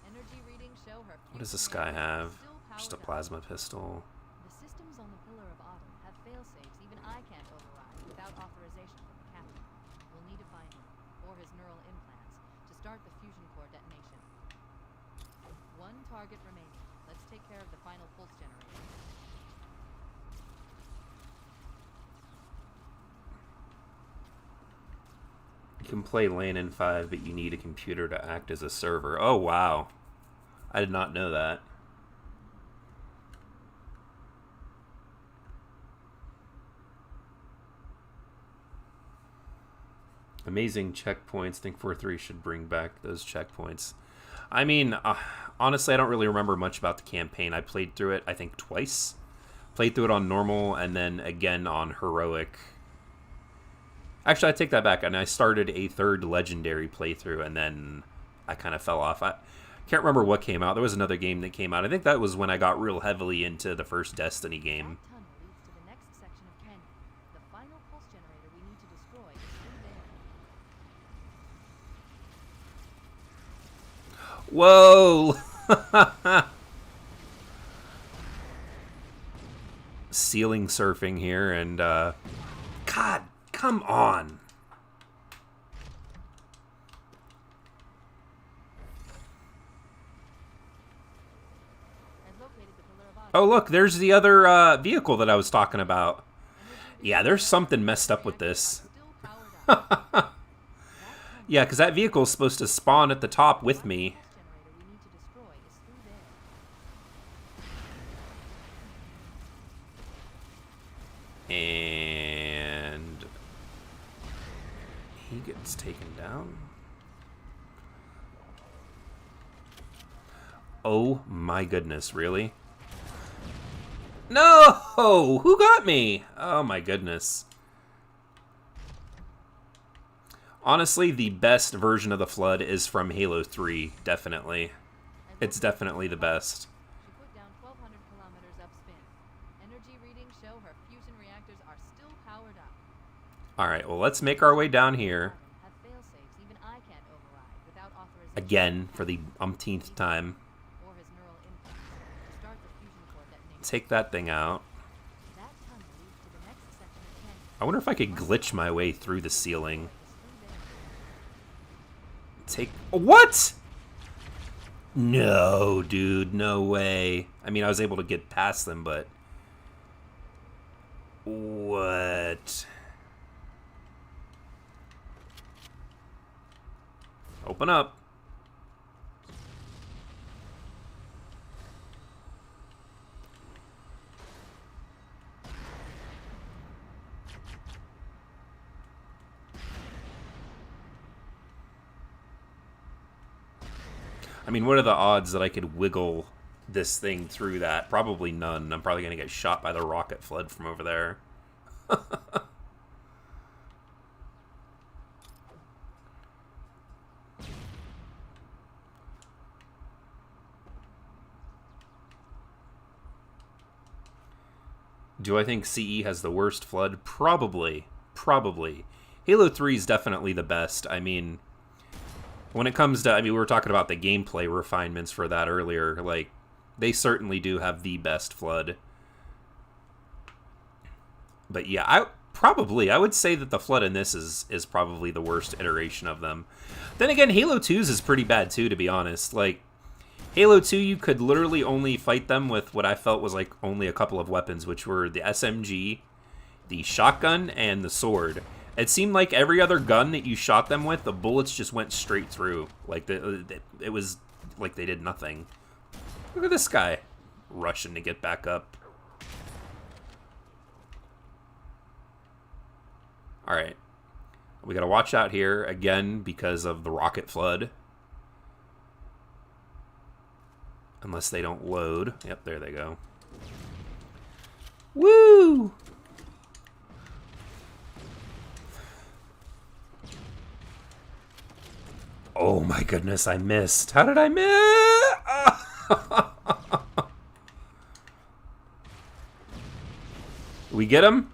Energy readings show her. What does this guy have? Just a plasma pistol. The systems on the Pillar of Autumn have failsafes even I can't override without authorization from the captain. We'll need to find him, or his neural implants, to start the fusion core detonation. One target remaining. Let's take care of the final pulse generator. You can play LAN in 5, but you need a computer to act as a server. Oh, wow. I did not know that. Amazing checkpoints. Think 4.3 should bring back those checkpoints. I mean, honestly, I don't really remember much about the campaign. I played through it, I think, twice. Played through it on normal, and then again on heroic. Actually, I take that back, and I started a third legendary playthrough, and then I kind of fell off. I can't remember what came out. There was another game that came out. I think that was when I got real heavily into the first Destiny game. That tunnel leads to the next section of canyon. The final pulse generator we need to destroy is through there. Whoa! Ceiling surfing here, and God, come on! I've located the Pillar of Autumn. Oh, look, there's the other vehicle that I was talking about. Yeah, there's something messed up with this. Still powered up. Yeah, because that vehicle is supposed to spawn at the top with me. Pulse generator we need to destroy is through there. And he gets taken down. Oh my goodness, really? No! Who got me? Oh my goodness. Honestly, the best version of the Flood is from Halo 3, definitely. It's definitely the best. She put down 1,200 kilometers upspin. Energy readings show her fusion reactors are still powered up. Alright, well, let's make our way down here. Have failsafes even I can't override without authorization. Again, for the umpteenth time. Or his neural implants to start the fusion core detonation. Take that thing out. That tunnel leads to the next section of canyon. I wonder if I could glitch my way through the ceiling. It's through there. Take... What?! No, dude, no way. I mean, I was able to get past them, but... What? Open up. I mean, what are the odds that I could wiggle this thing through that? Probably none. I'm probably going to get shot by the rocket flood from over there. Do I think CE has the worst flood? Probably. Probably. Halo 3 is definitely the best. I mean... When it comes to, I mean, we were talking about the gameplay refinements for that earlier. Like, they certainly do have the best Flood. But yeah, I would say that the Flood in this is probably the worst iteration of them. Then again, Halo 2's is pretty bad too, to be honest. Like, Halo 2, you could literally only fight them with what I felt was like only a couple of weapons, which were the SMG, the shotgun, and the sword. It seemed like every other gun that you shot them with, the bullets just went straight through. Like, it was like they did nothing. Look at this guy rushing to get back up. Alright. We gotta watch out here, again, because of the rocket flood. Unless they don't load. Yep, there they go. Woo! Oh my goodness, I missed. How did I miss? We get him?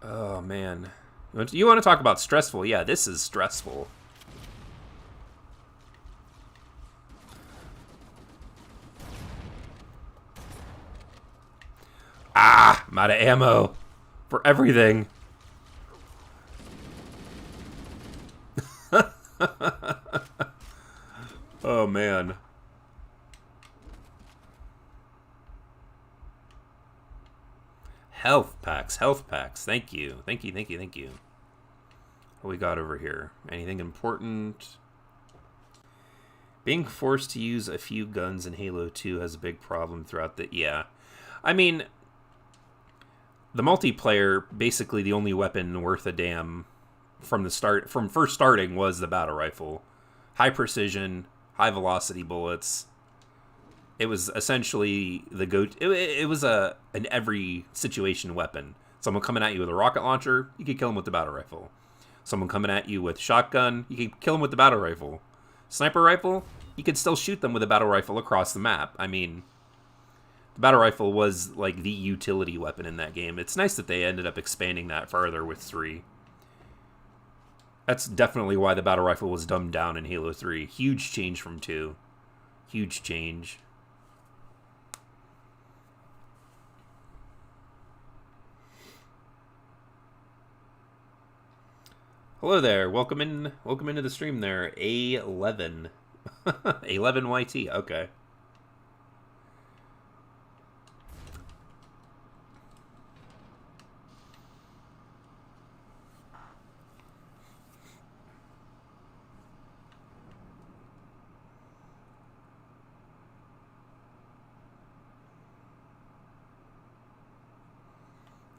Oh man. You want to talk about stressful? Yeah, this is stressful. Ah, I'm out of ammo for everything. Oh man. Health packs, health packs. Thank you. Thank you, thank you, thank you. What we got over here? Anything important? Being forced to use a few guns in Halo 2 has a big problem throughout the... Yeah. I mean, the multiplayer, basically the only weapon worth a damn from first starting was the battle rifle. High precision, high velocity bullets. It was essentially the it was an every situation weapon. Someone coming at you with a rocket launcher, you could kill them with the battle rifle. Someone coming at you with shotgun, you could kill them with the battle rifle. Sniper rifle, you could still shoot them with a battle rifle across the map. I mean, the battle rifle was like the utility weapon in that game. It's nice that they ended up expanding that further with 3. That's definitely why the battle rifle was dumbed down in Halo 3. Huge change from 2. Huge change. Hello there. Welcome into the stream there. A11. A11YT. Okay.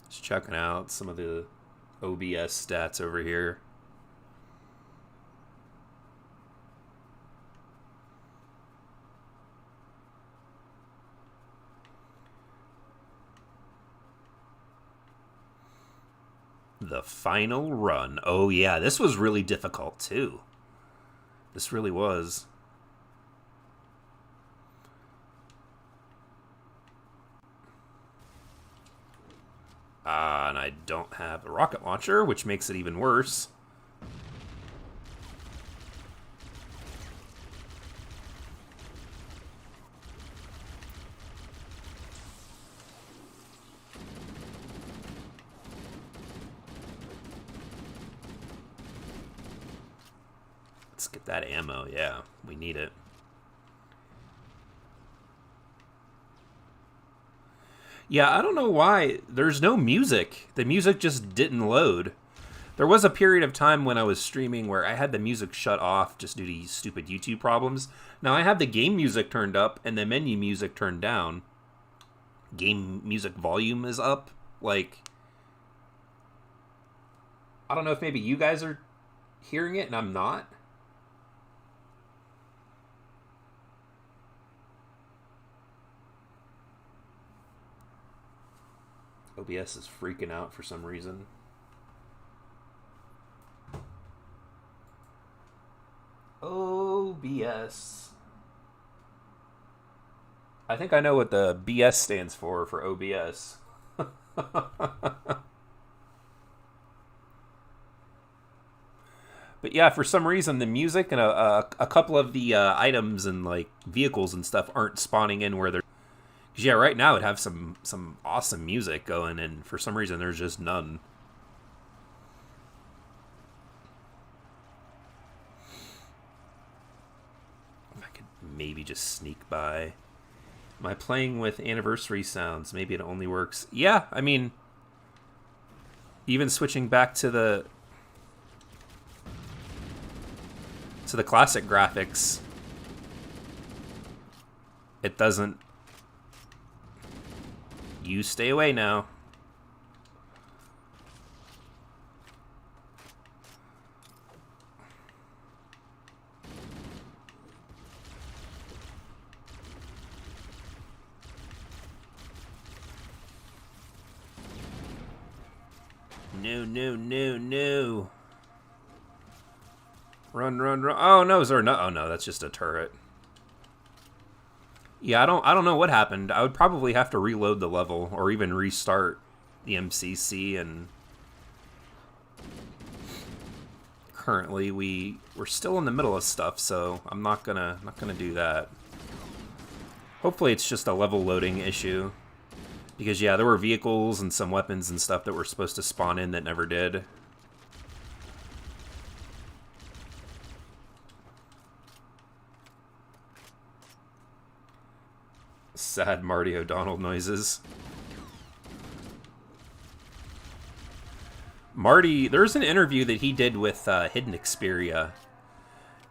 Just checking out some of the OBS stats over here. The final run. Oh yeah, this was really difficult too. This really was. And I don't have a rocket launcher, which makes it even worse. Let's get that ammo. Yeah, we need it. Yeah, I don't know why. There's no music. The music just didn't load. There was a period of time when I was streaming where I had the music shut off just due to these stupid YouTube problems. Now I have the game music turned up and the menu music turned down. Game music volume is up. Like, I don't know if maybe you guys are hearing it and I'm not. OBS is freaking out for some reason. OBS. I think I know what the BS stands for OBS. But yeah, for some reason, the music and a couple of the items and like vehicles and stuff aren't spawning in where they're... Yeah, right now it'd have some awesome music going, and for some reason there's just none. If I could maybe just sneak by. Am I playing with anniversary sounds? Maybe it only works. Yeah, I mean, even switching back to the classic graphics, it doesn't. You stay away now. No, no, no, no. Run, run, run. Oh, no, is there no? Oh, no, that's just a turret. Yeah, I don't know what happened. I would probably have to reload the level or even restart the MCC, and currently we're still in the middle of stuff, so I'm not gonna do that. Hopefully it's just a level loading issue. Because yeah, there were vehicles and some weapons and stuff that were supposed to spawn in that never did. Sad Marty O'Donnell noises. Marty, there's an interview that he did with Hidden Xperia,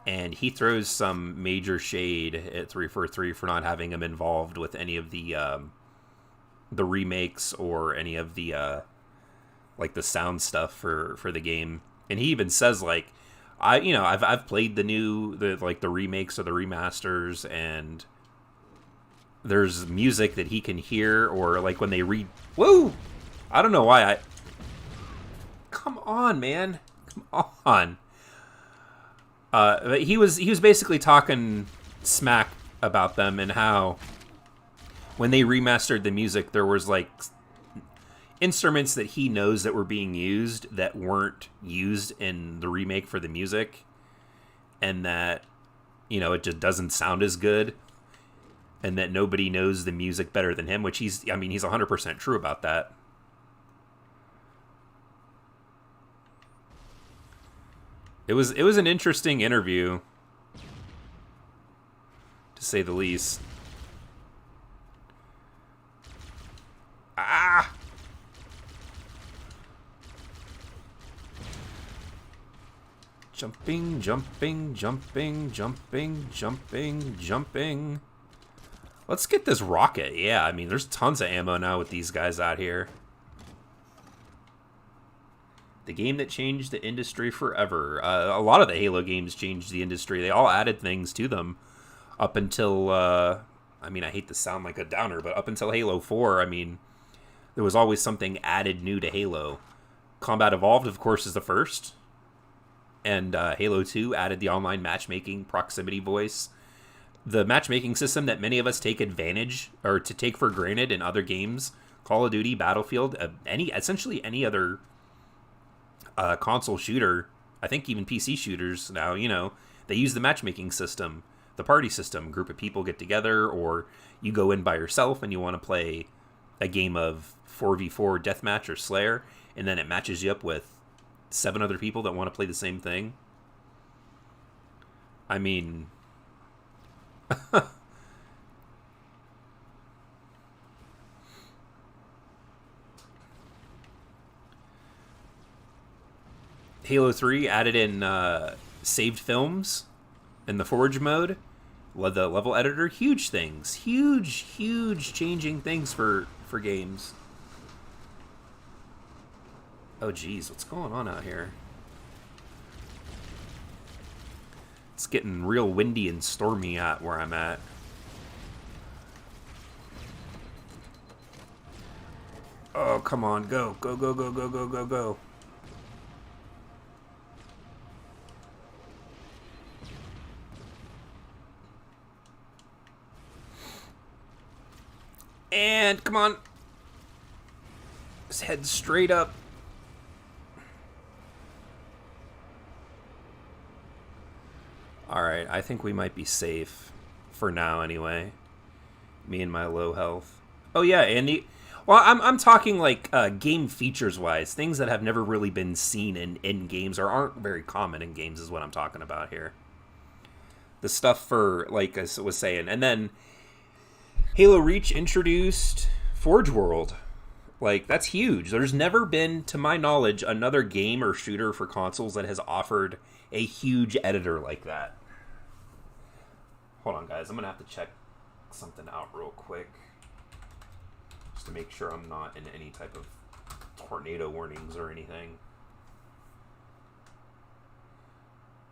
and he throws some major shade at 343 for not having him involved with any of the remakes or any of the like the sound stuff for the game. And he even says, like, I've played the remakes or the remasters, and there's music that he can hear, or like when they read. Whoa! I don't know why I. Come on, man! Come on. But he was basically talking smack about them and how when they remastered the music, there was like instruments that he knows that were being used that weren't used in the remake for the music, and that it just doesn't sound as good. And that nobody knows the music better than him, which he's 100% true about that. It was an interesting interview, to say the least. Ah! Jumping, jumping, jumping, jumping, jumping, jumping. Let's get this rocket. Yeah, I mean, there's tons of ammo now with these guys out here. The game that changed the industry forever. A lot of the Halo games changed the industry. They all added things to them up until, I hate to sound like a downer, but up until Halo 4, there was always something added new to Halo. Combat Evolved, of course, is the first. And Halo 2 added the online matchmaking proximity voice. The matchmaking system that many of us take advantage or to take for granted in other games, Call of Duty, Battlefield, essentially any other console shooter, I think even PC shooters now, they use the matchmaking system, the party system. Group of people get together, or you go in by yourself and you want to play a game of 4v4 deathmatch or Slayer, and then it matches you up with 7 other people that want to play the same thing. I mean... Halo 3 added in saved films in the Forge mode, the level editor. Huge things. Huge changing things for games. Oh geez, what's going on out here? It's getting real windy and stormy out where I'm at. Oh, come on, go. Go, go, go, go, go, go, go. And, come on. Just head straight up. Alright, I think we might be safe. For now, anyway. Me and my low health. Oh yeah, and I'm talking like game features wise, things that have never really been seen in games or aren't very common in games is what I'm talking about here. The stuff for, like I was saying, and then Halo Reach introduced Forge World. Like, that's huge. There's never been, to my knowledge, another game or shooter for consoles that has offered a huge editor like that. Hold on, guys. I'm going to have to check something out real quick. Just to make sure I'm not in any type of tornado warnings or anything.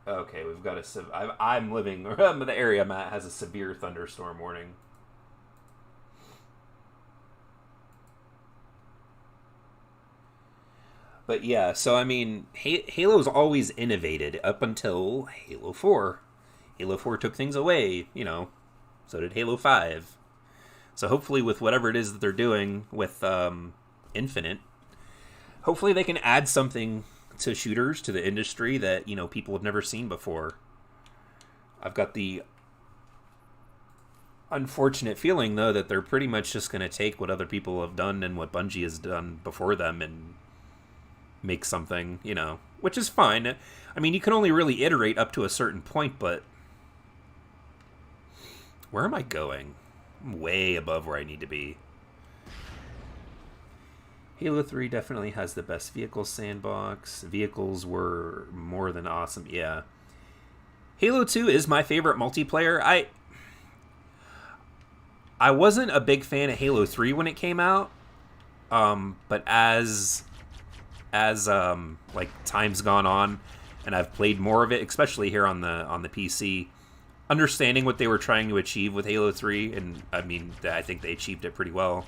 Okay, we've got I'm living... the area I'm at has a severe thunderstorm warning. But yeah, so I mean, Halo's always innovated up until Halo 4. Halo 4 took things away, you know, so did Halo 5. So hopefully with whatever it is that they're doing with Infinite, hopefully they can add something to shooters, to the industry that, you know, people have never seen before. I've got the unfortunate feeling, though, that they're pretty much just going to take what other people have done and what Bungie has done before them and make something, you know, which is fine. I mean, you can only really iterate up to a certain point, but where am I going? I'm way above where I need to be. Halo 3 definitely has the best vehicle sandbox. Vehicles were more than awesome. Yeah. Halo 2 is my favorite multiplayer. I wasn't a big fan of Halo 3 when it came out. But as like time's gone on and I've played more of it, especially here on the PC, understanding what they were trying to achieve with Halo 3, and I mean, I think they achieved it pretty well.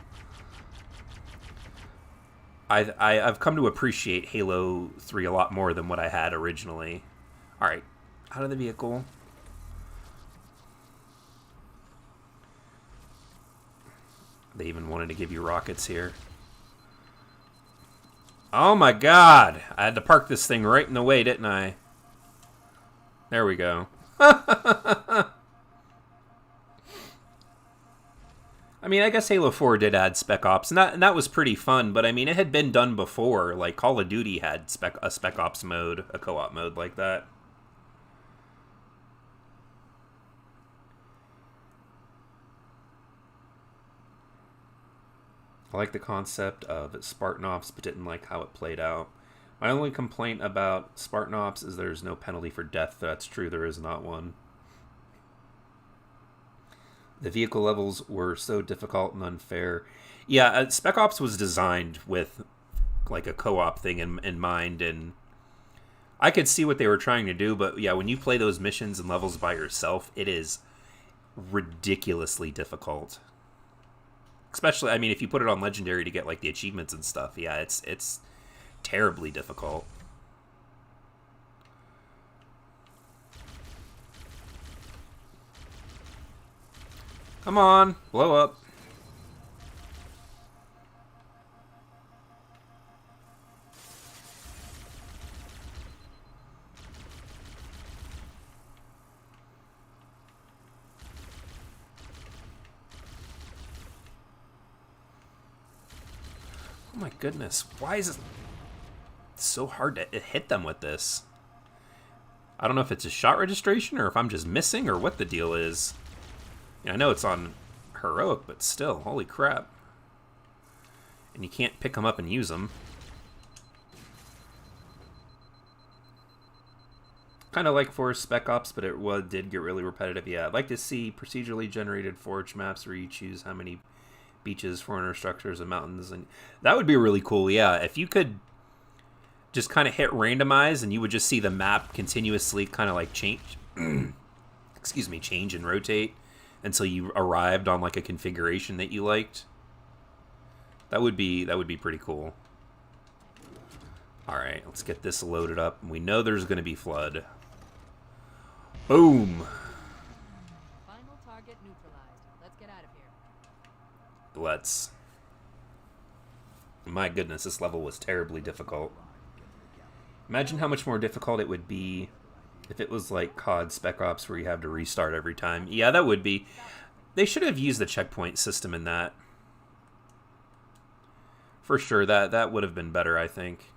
I've come to appreciate Halo 3 a lot more than what I had originally. Alright, out of the vehicle. They even wanted to give you rockets here. Oh my god! I had to park this thing right in the way, didn't I? There we go. I mean, I guess Halo 4 did add Spec Ops, and that was pretty fun, but I mean, it had been done before. Like, Call of Duty had a Spec Ops mode, a co-op mode like that. I like the concept of Spartan Ops, but didn't like how it played out. My only complaint about Spartan Ops is there's no penalty for death. That's true, there is not one. The vehicle levels were so difficult and unfair. Yeah, Spec Ops was designed with like a co-op thing in mind, and I could see what they were trying to do, but yeah, when you play those missions and levels by yourself, it is ridiculously difficult. Especially, I mean, if you put it on Legendary to get, like, the achievements and stuff, yeah, it's terribly difficult. Come on, blow up. Oh my goodness, why is it so hard to hit them with this? I don't know if it's a shot registration or if I'm just missing or what the deal is. Yeah, I know it's on heroic, but still, holy crap. And you can't pick them up and use them. Kind of like for Spec Ops, but it did get really repetitive. Yeah, I'd like to see procedurally generated forge maps where you choose how many beaches, foreigner structures, and mountains, and that would be really cool. Yeah, if you could just kind of hit randomize and you would just see the map continuously kind of like change change and rotate until you arrived on like a configuration that you liked. That would be pretty cool. All right, let's get this loaded up. We know there's going to be flood. Boom. Final target neutralized. Let's get out of here. Let's. My goodness, this level was terribly difficult. Imagine how much more difficult it would be if it was like COD Spec Ops where you have to restart every time. Yeah, that would be. They should have used the checkpoint system in that. For sure, that would have been better, I think.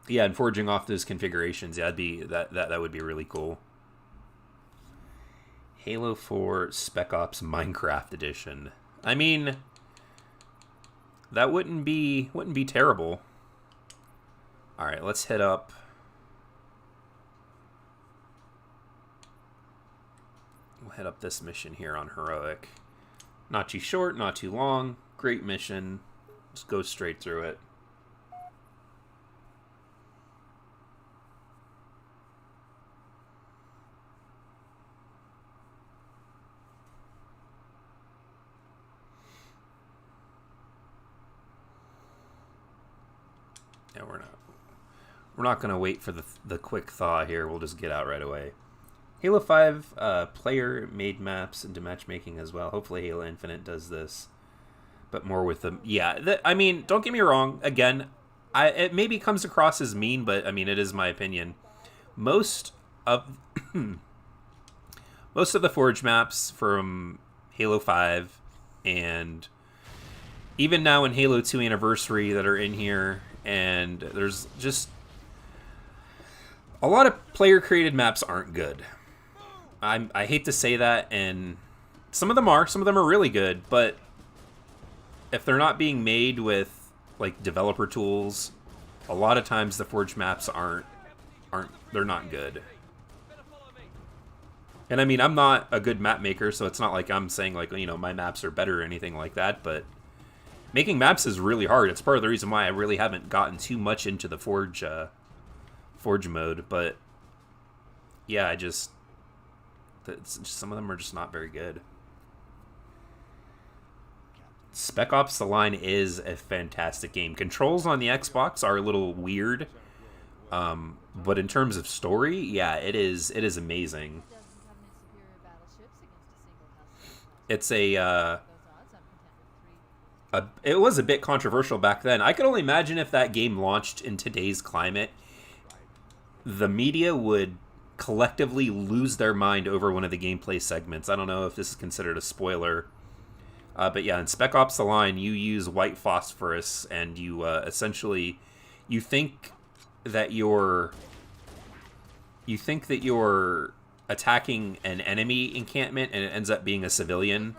Yeah, and forging off those configurations, yeah, that would be really cool. Halo 4 Spec Ops Minecraft Edition. I mean, that wouldn't be terrible. All right, let's hit up. We'll hit up this mission here on Heroic. Not too short, not too long. Great mission. Just go straight through it. Yeah, we're not going to wait for the quick thaw here. We'll just get out right away. Halo 5 player-made maps into matchmaking as well. Hopefully Halo Infinite does this. But more with them. Yeah, I mean, don't get me wrong. Again, it maybe comes across as mean, but I mean, it is my opinion. Most of the Forge maps from Halo 5 and even now in Halo 2 Anniversary that are in here, and there's just a lot of player-created maps aren't good. I hate to say that, and some of them are really good, but if they're not being made with like developer tools, a lot of times the Forge maps they're not good. And I mean, I'm not a good map maker, so it's not like I'm saying like, you know, my maps are better or anything like that, but making maps is really hard. It's part of the reason why I really haven't gotten too much into the Forge mode, but yeah, some of them are just not very good. Spec Ops The Line is a fantastic game. Controls on the Xbox are a little weird, but in terms of story, yeah, it is amazing. It's it was a bit controversial back then. I could only imagine if that game launched in today's climate, the media would collectively lose their mind over one of the gameplay segments. I don't know if this is considered a spoiler. But yeah, in Spec Ops The Line, you use white phosphorus, and you essentially, you think that you're attacking an enemy encampment, and it ends up being a civilian.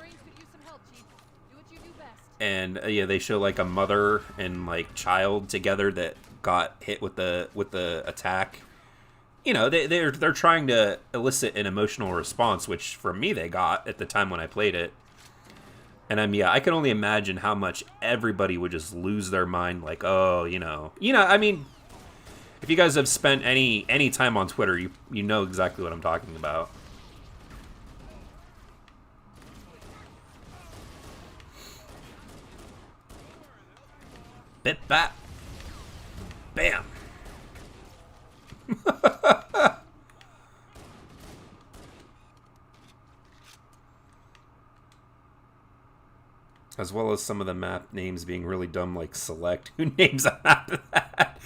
And yeah, they show like a mother and like child together that got hit with the attack. You know, they're trying to elicit an emotional response, which for me they got at the time when I played it. And I can only imagine how much everybody would just lose their mind, like, oh, you know, I mean, if you guys have spent any time on Twitter, you know exactly what I'm talking about. Bit bat. Bam. As well as some of the map names being really dumb, like Select. Who names a map that?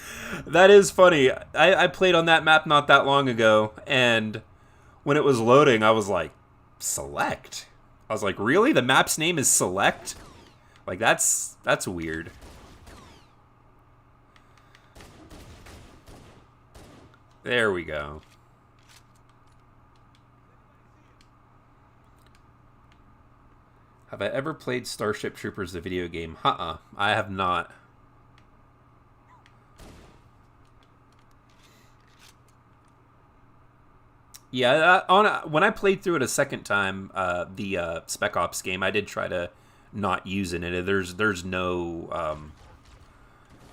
That is funny. I played on that map not that long ago, and when it was loading, I was like, Select? I was like, really? The map's name is Select? Like, that's weird. There we go. Have I ever played Starship Troopers, the video game? I have not. Yeah, when I played through it a second time, the Spec Ops game, I did try to not use it. And there's no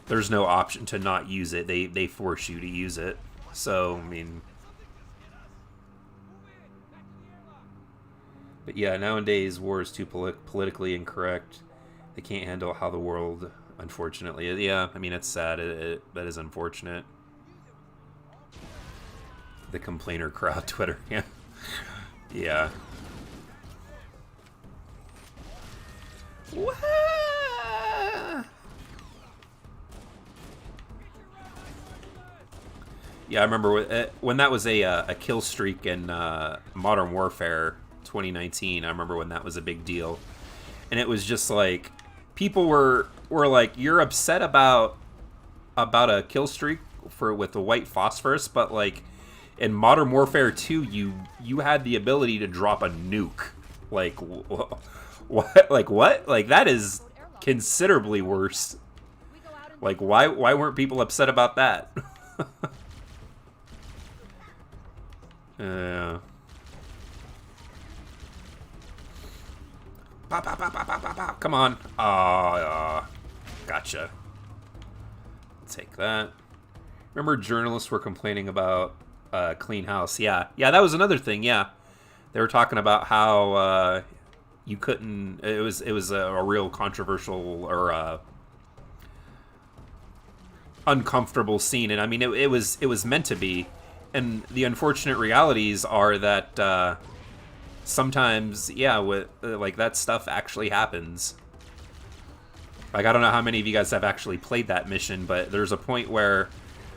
option to not use it. They force you to use it. So I mean. But yeah, nowadays war is too politically incorrect. They can't handle how the world, unfortunately. Yeah, I mean, it's sad. That is unfortunate. The complainer crowd, Twitter. Yeah. Yeah. What? Yeah, I remember when that was a kill streak in Modern Warfare 2019. I remember when that was a big deal, and it was just like people were like, "You're upset about a kill streak with the white phosphorus," but like in Modern Warfare 2, you had the ability to drop a nuke. Like what? Like what? Like that is considerably worse. Like why weren't people upset about that? Pop, pop, pop, pop, pop, pop, pop. Come on. Gotcha. Take that. Remember journalists were complaining about Clean House. Yeah, that was another thing. Yeah, they were talking about how you couldn't. It was a real controversial or uncomfortable scene, and I mean it was meant to be. And the unfortunate realities are that sometimes, yeah, with like that stuff actually happens. Like I don't know how many of you guys have actually played that mission, but there's a point where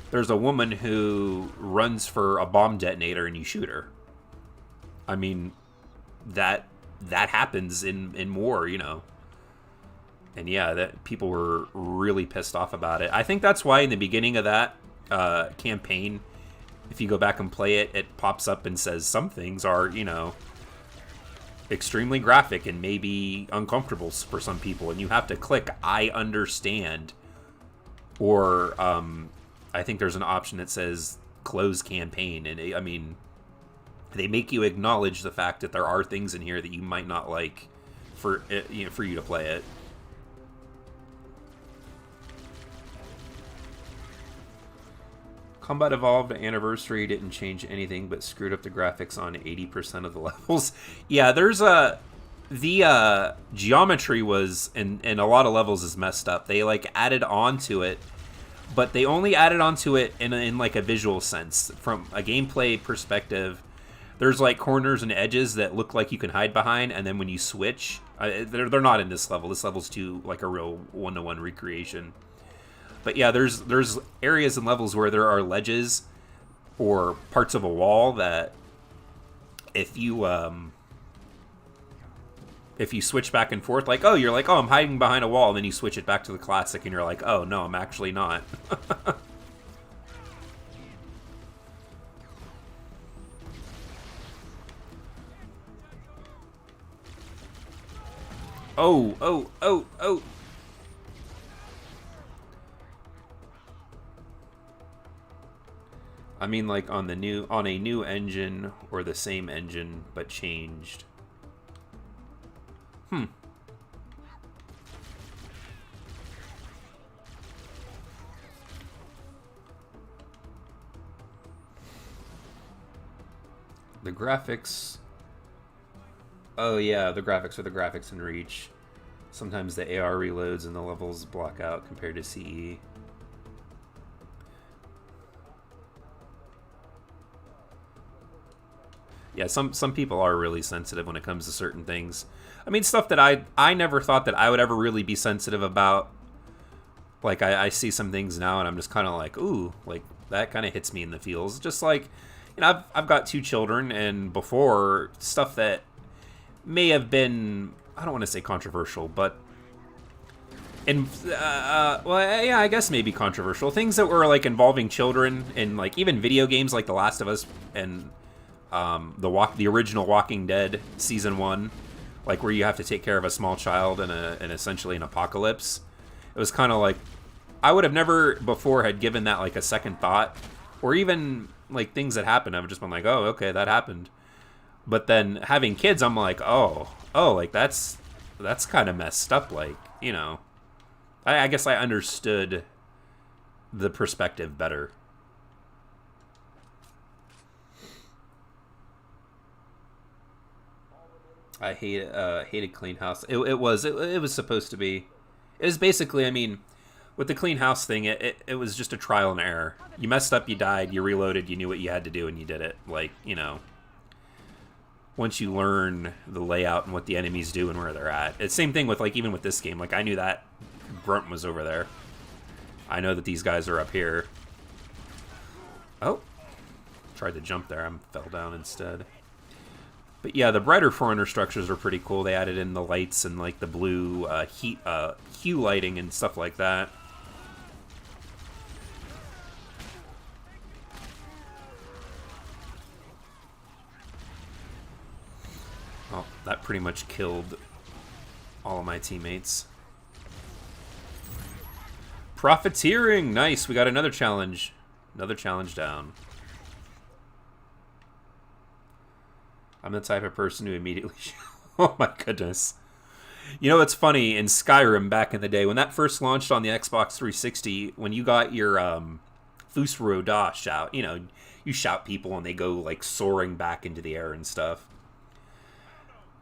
there's a woman who runs for a bomb detonator and you shoot her. I mean, that happens in war, you know. And yeah, that people were really pissed off about it. I think that's why in the beginning of that campaign, if you go back and play it, it pops up and says some things are, you know, extremely graphic and maybe uncomfortable for some people, and you have to click I understand, or I think there's an option that says close campaign, and I mean they make you acknowledge the fact that there are things in here that you might not like for you to play it. Combat Evolved Anniversary didn't change anything but screwed up the graphics on 80% of the levels. Yeah, there's the geometry was in a lot of levels is messed up. They like added on to it, but they only added onto it in like a visual sense. From a gameplay perspective, there's like corners and edges that look like you can hide behind, and then when you switch, they're not in this level. This level's too like a real one-to-one recreation. But yeah, there's areas and levels where there are ledges or parts of a wall that if you switch back and forth, like, oh, you're like, oh, I'm hiding behind a wall, and then you switch it back to the classic, and you're like, oh, no, I'm actually not. Oh. I mean, like on a new engine or the same engine but changed. The graphics. Oh yeah, the graphics are the graphics in Reach. Sometimes the AR reloads and the levels block out compared to CE. Yeah, some people are really sensitive when it comes to certain things. I mean, stuff that I never thought that I would ever really be sensitive about. Like, I see some things now, and I'm just kind of like, ooh, like, that kind of hits me in the feels. Just like, you know, I've got 2 children, and before, stuff that may have been, I don't want to say controversial, but, well, yeah, I guess maybe controversial. Things that were, like, involving children, and, like, even video games like The Last of Us, and the original Walking Dead season 1, like where you have to take care of a small child in essentially an apocalypse. It was kind of like I would have never before had given that like a second thought, or even like things that happened. I've just been like, oh, okay, that happened. But then having kids, I'm like, oh, like that's kind of messed up. Like, you know, I guess I understood the perspective better. I hated Clean House. It was supposed to be. It was basically, I mean, with the Clean House thing, it was just a trial and error. You messed up, you died, you reloaded, you knew what you had to do, and you did it. Like, you know, once you learn the layout and what the enemies do and where they're at. It's same thing with, like, even with this game. Like, I knew that Grunt was over there. I know that these guys are up here. Oh, tried to jump there. I fell down instead. But yeah, the brighter Forerunner structures are pretty cool. They added in the lights and like the blue hue lighting and stuff like that. Oh, that pretty much killed all of my teammates. Profiteering! Nice, we got another challenge. Another challenge down. I'm the type of person who immediately... Oh my goodness. You know, it's funny, in Skyrim back in the day, when that first launched on the Xbox 360, when you got your Fusro Da shout, you know, you shout people and they go like soaring back into the air and stuff.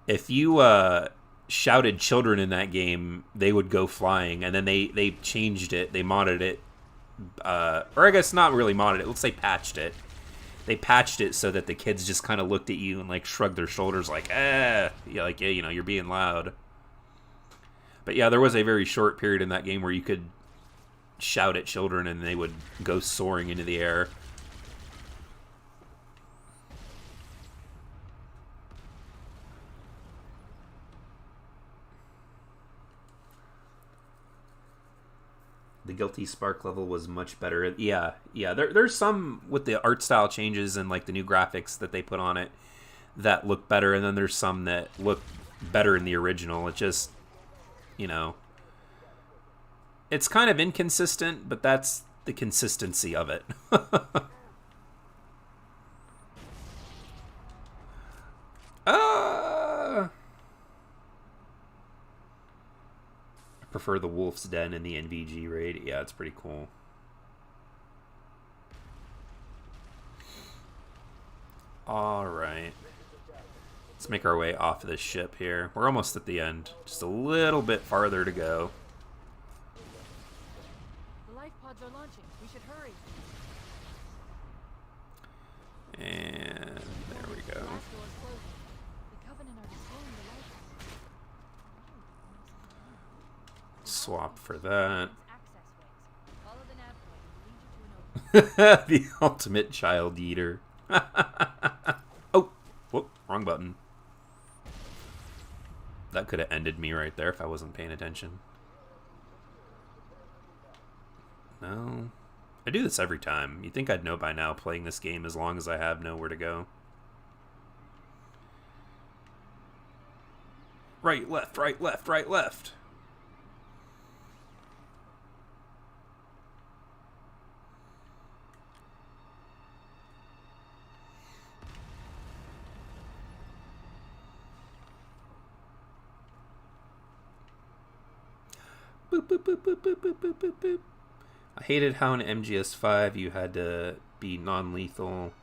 If you shouted children in that game, they would go flying, and then they changed it, they modded it, or I guess not really modded it, let's say patched it. They patched it so that the kids just kind of looked at you and like shrugged their shoulders like, yeah, like, yeah, you know, you're being loud. But yeah, there was a very short period in that game where you could shout at children and they would go soaring into the air. The Guilty Spark level was much better. Yeah. There's some with the art style changes and like the new graphics that they put on it that look better, and then there's some that look better in the original. It just, you know, it's kind of inconsistent, but that's the consistency of it. I prefer the Wolf's Den in the NVG raid. Yeah, it's pretty cool. Alright. Let's make our way off of this ship here. We're almost at the end. Just a little bit farther to go. The life pods are launching. We should hurry. And there we go. The last door is closing. The Covenant are destroying the life pods. Swap for that. Access ways. Follow the nav point. It'll lead you to an open. The ultimate child eater. Oh, whoop, wrong button. That could have ended me right there if I wasn't paying attention. No. I do this every time. You'd think I'd know by now playing this game as long as I have nowhere to go. Right, left, right, left, right, left. Boop, boop, boop, boop, boop, boop, boop, boop, boop. I hated how in MGS5 you had to be non-lethal.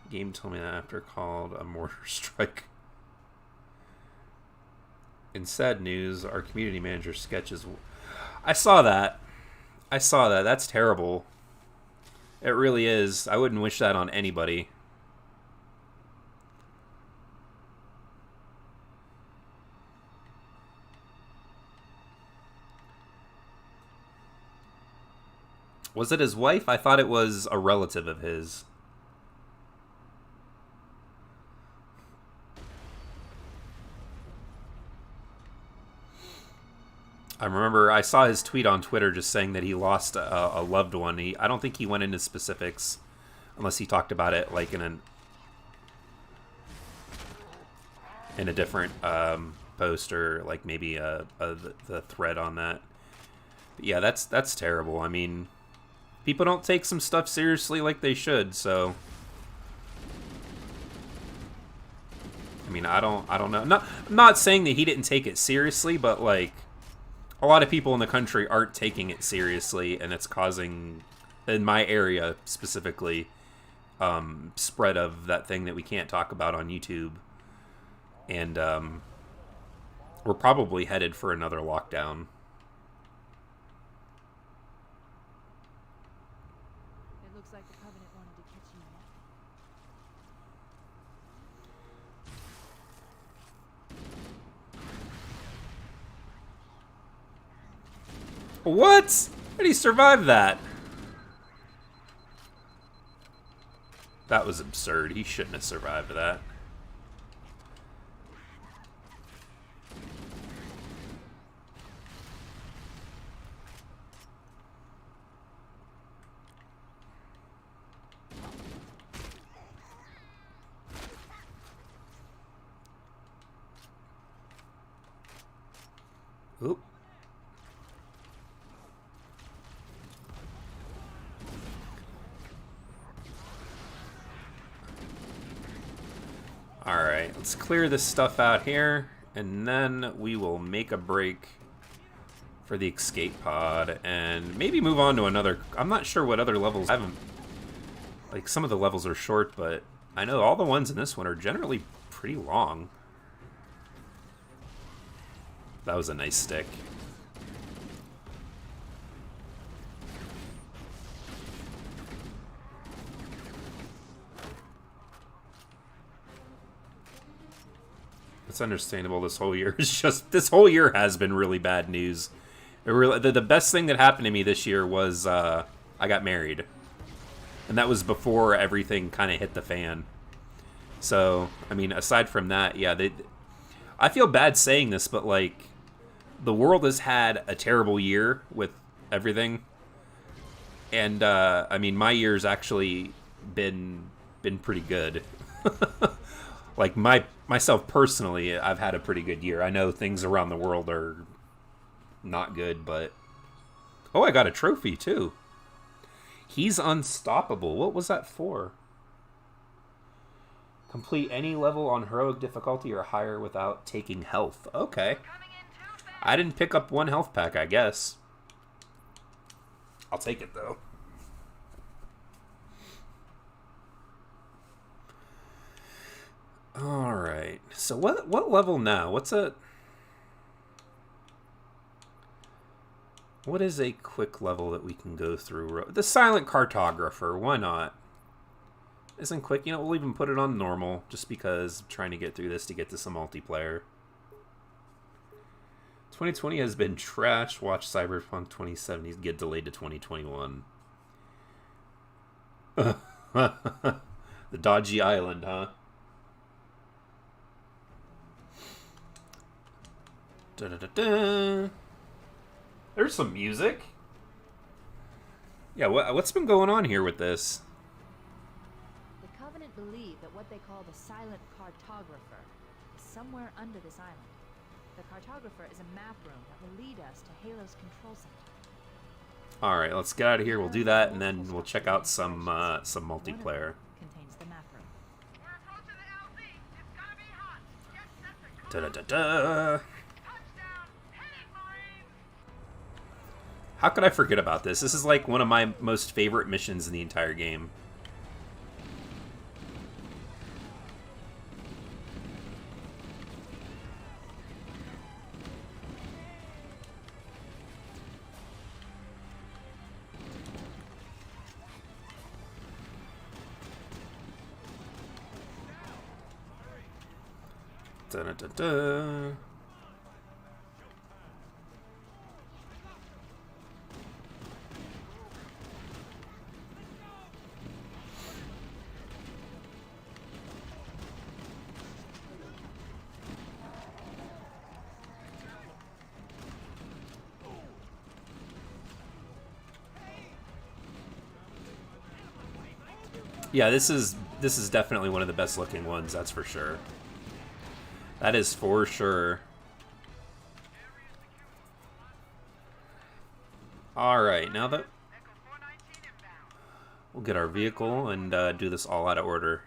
The game told me that after called a mortar strike. In sad news, our community manager sketches... I saw that. That's terrible. It really is. I wouldn't wish that on anybody. Was it his wife? I thought it was a relative of his. I remember I saw his tweet on Twitter just saying that he lost a loved one. I don't think he went into specifics unless he talked about it like in a different post or like maybe the thread on that. But yeah, that's terrible. I mean, people don't take some stuff seriously like they should, so I mean, I don't know. I'm not saying that he didn't take it seriously, but like a lot of people in the country aren't taking it seriously, and it's causing, in my area specifically, spread of that thing that we can't talk about on YouTube. And we're probably headed for another lockdown. It looks like the Covenant wanted to catch you now. What? How did he survive that? That was absurd. He shouldn't have survived that. Oop. Alright, let's clear this stuff out here, and then we will make a break for the escape pod, and maybe move on to another... I'm not sure what other levels... I haven't... Like, some of the levels are short, but I know all the ones in this one are generally pretty long. That was a nice stick. It's understandable. This whole year is just... This whole year has been really bad news. The best thing that happened to me this year was I got married. And that was before everything kind of hit the fan. So, I mean, aside from that, yeah, I feel bad saying this, but, like, the world has had a terrible year with everything. And, I mean, my year's actually been pretty good. Like, myself personally, I've had a pretty good year. I know things around the world are not good, but... Oh, I got a trophy, too. He's unstoppable. What was that for? Complete any level on heroic difficulty or higher without taking health. Okay. I didn't pick up one health pack, I guess. I'll take it, though. Alright. So what level now? What is a quick level that we can go through? The Silent Cartographer. Why not? Isn't quick. You know, we'll even put it on normal just because I'm trying to get through this to get to some multiplayer. 2020 has been trash. Watch Cyberpunk 2070 get delayed to 2021. The dodgy island, huh? Da-da-da-da. There's some music. Yeah, what's been going on here with this? The Covenant believe that what they call the Silent Cartographer is somewhere under this island. The Cartographer is a map room that will lead us to Halo's control center. All right, let's get out of here. We'll do that, and then we'll check out some multiplayer. Contains the map room. Da-da-da-da. How could I forget about this? This is like one of my most favorite missions in the entire game. Da-da-da-da. Yeah, this is definitely one of the best looking ones, that's for sure. That is for sure. Alright, now that we'll get our vehicle and do this all out of order.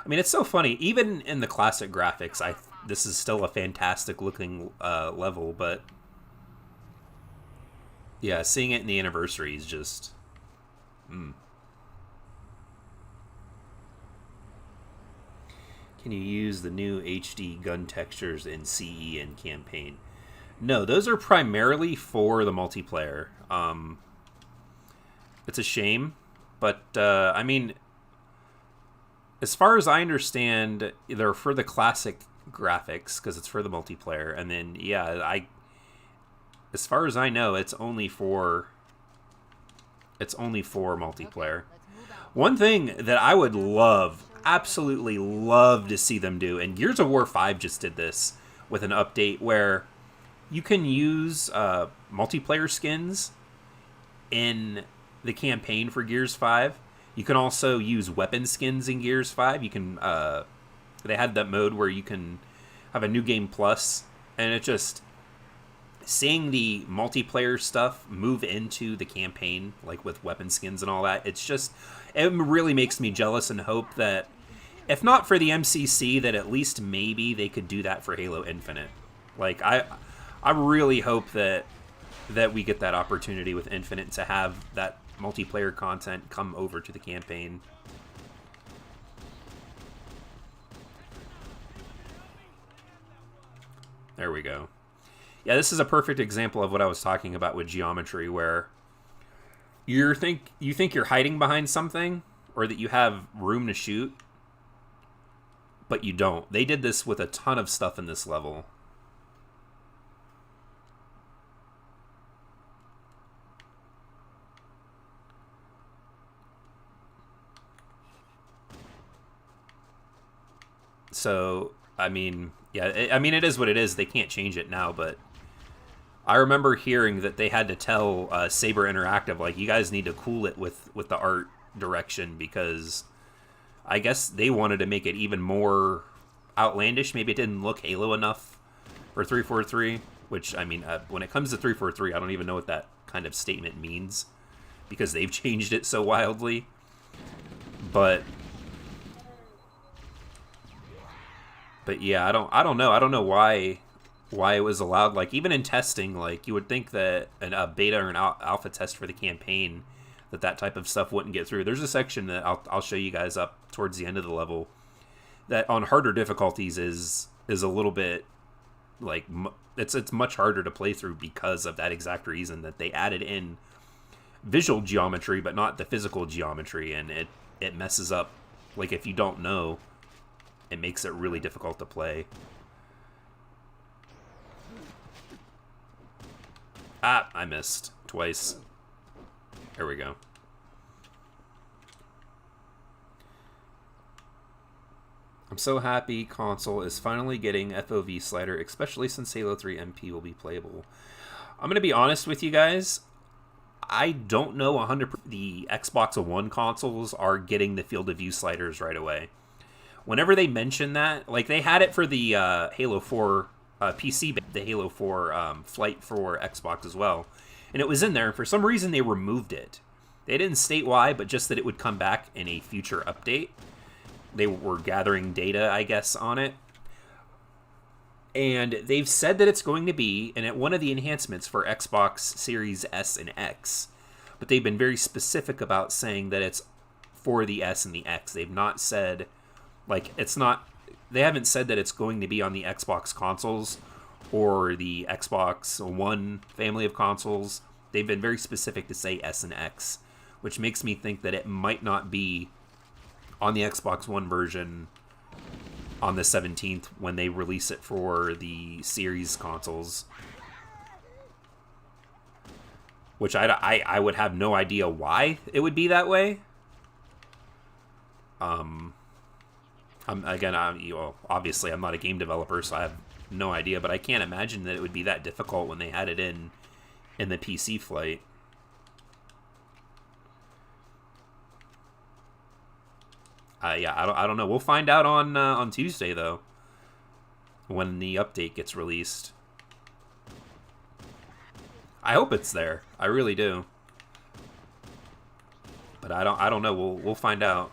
I mean, it's so funny. Even in the classic graphics, this is still a fantastic looking level, but yeah, seeing it in the anniversary is just... Can you use the new HD gun textures in CE and campaign? No, those are primarily for the multiplayer. It's a shame, but I mean, as far as I understand, they're for the classic graphics because it's for the multiplayer, and then yeah, as far as I know, it's only for multiplayer. One thing that I would love, absolutely love to see them do, and Gears of War 5 just did this with an update where you can use multiplayer skins in the campaign for Gears 5. You can also use weapon skins in Gears 5. You can, they had that mode where you can have a new game plus, and it just, seeing the multiplayer stuff move into the campaign, like with weapon skins and all that, it's just, it really makes me jealous and hope that, if not for the MCC, that at least maybe they could do that for Halo Infinite. Like, I really hope that we get that opportunity with Infinite to have that multiplayer content come over to the campaign. There we go. Yeah, this is a perfect example of what I was talking about with geometry, where you think you're hiding behind something, or that you have room to shoot, but you don't. They did this with a ton of stuff in this level. So, I mean, yeah, it is what it is. They can't change it now, but I remember hearing that they had to tell Saber Interactive, like, you guys need to cool it with the art direction, because I guess they wanted to make it even more outlandish. Maybe it didn't look Halo enough for 343, which, I mean, when it comes to 343, I don't even know what that kind of statement means, because they've changed it so wildly. But yeah, I don't know why it was allowed. Like, even in testing, like, you would think that a beta or an alpha test for the campaign, that type of stuff wouldn't get through. There's a section that I'll show you guys up towards the end of the level that on harder difficulties is a little bit, like, it's much harder to play through because of that exact reason, that they added in visual geometry but not the physical geometry, and it messes up. Like, if you don't know, it makes it really difficult to play. Ah, I missed twice. There we go. I'm so happy console is finally getting FOV slider, especially since Halo 3 MP will be playable. I'm going to be honest with you guys. I don't know 100%. The Xbox One consoles are getting the field of view sliders right away. Whenever they mention that, like, they had it for the Halo 4 PC, the Halo 4 flight for Xbox as well. And it was in there, and for some reason they removed it. They didn't state why, but just that it would come back in a future update. They were gathering data, I guess, on it. And they've said that it's going to be one of the enhancements for Xbox Series S and X. But they've been very specific about saying that it's for the S and the X. They've not said, like, it's not... They haven't said that it's going to be on the Xbox consoles or the Xbox One family of consoles. They've been very specific to say S and X, which makes me think that it might not be on the Xbox One version on the 17th when they release it for the Series consoles. Which I would have no idea why it would be that way. Obviously I'm not a game developer, so I have no idea, but I can't imagine that it would be that difficult when they had it in the PC flight. Yeah, I don't know. We'll find out on Tuesday, though, when the update gets released. I hope it's there. I really do. But I don't know. We'll find out.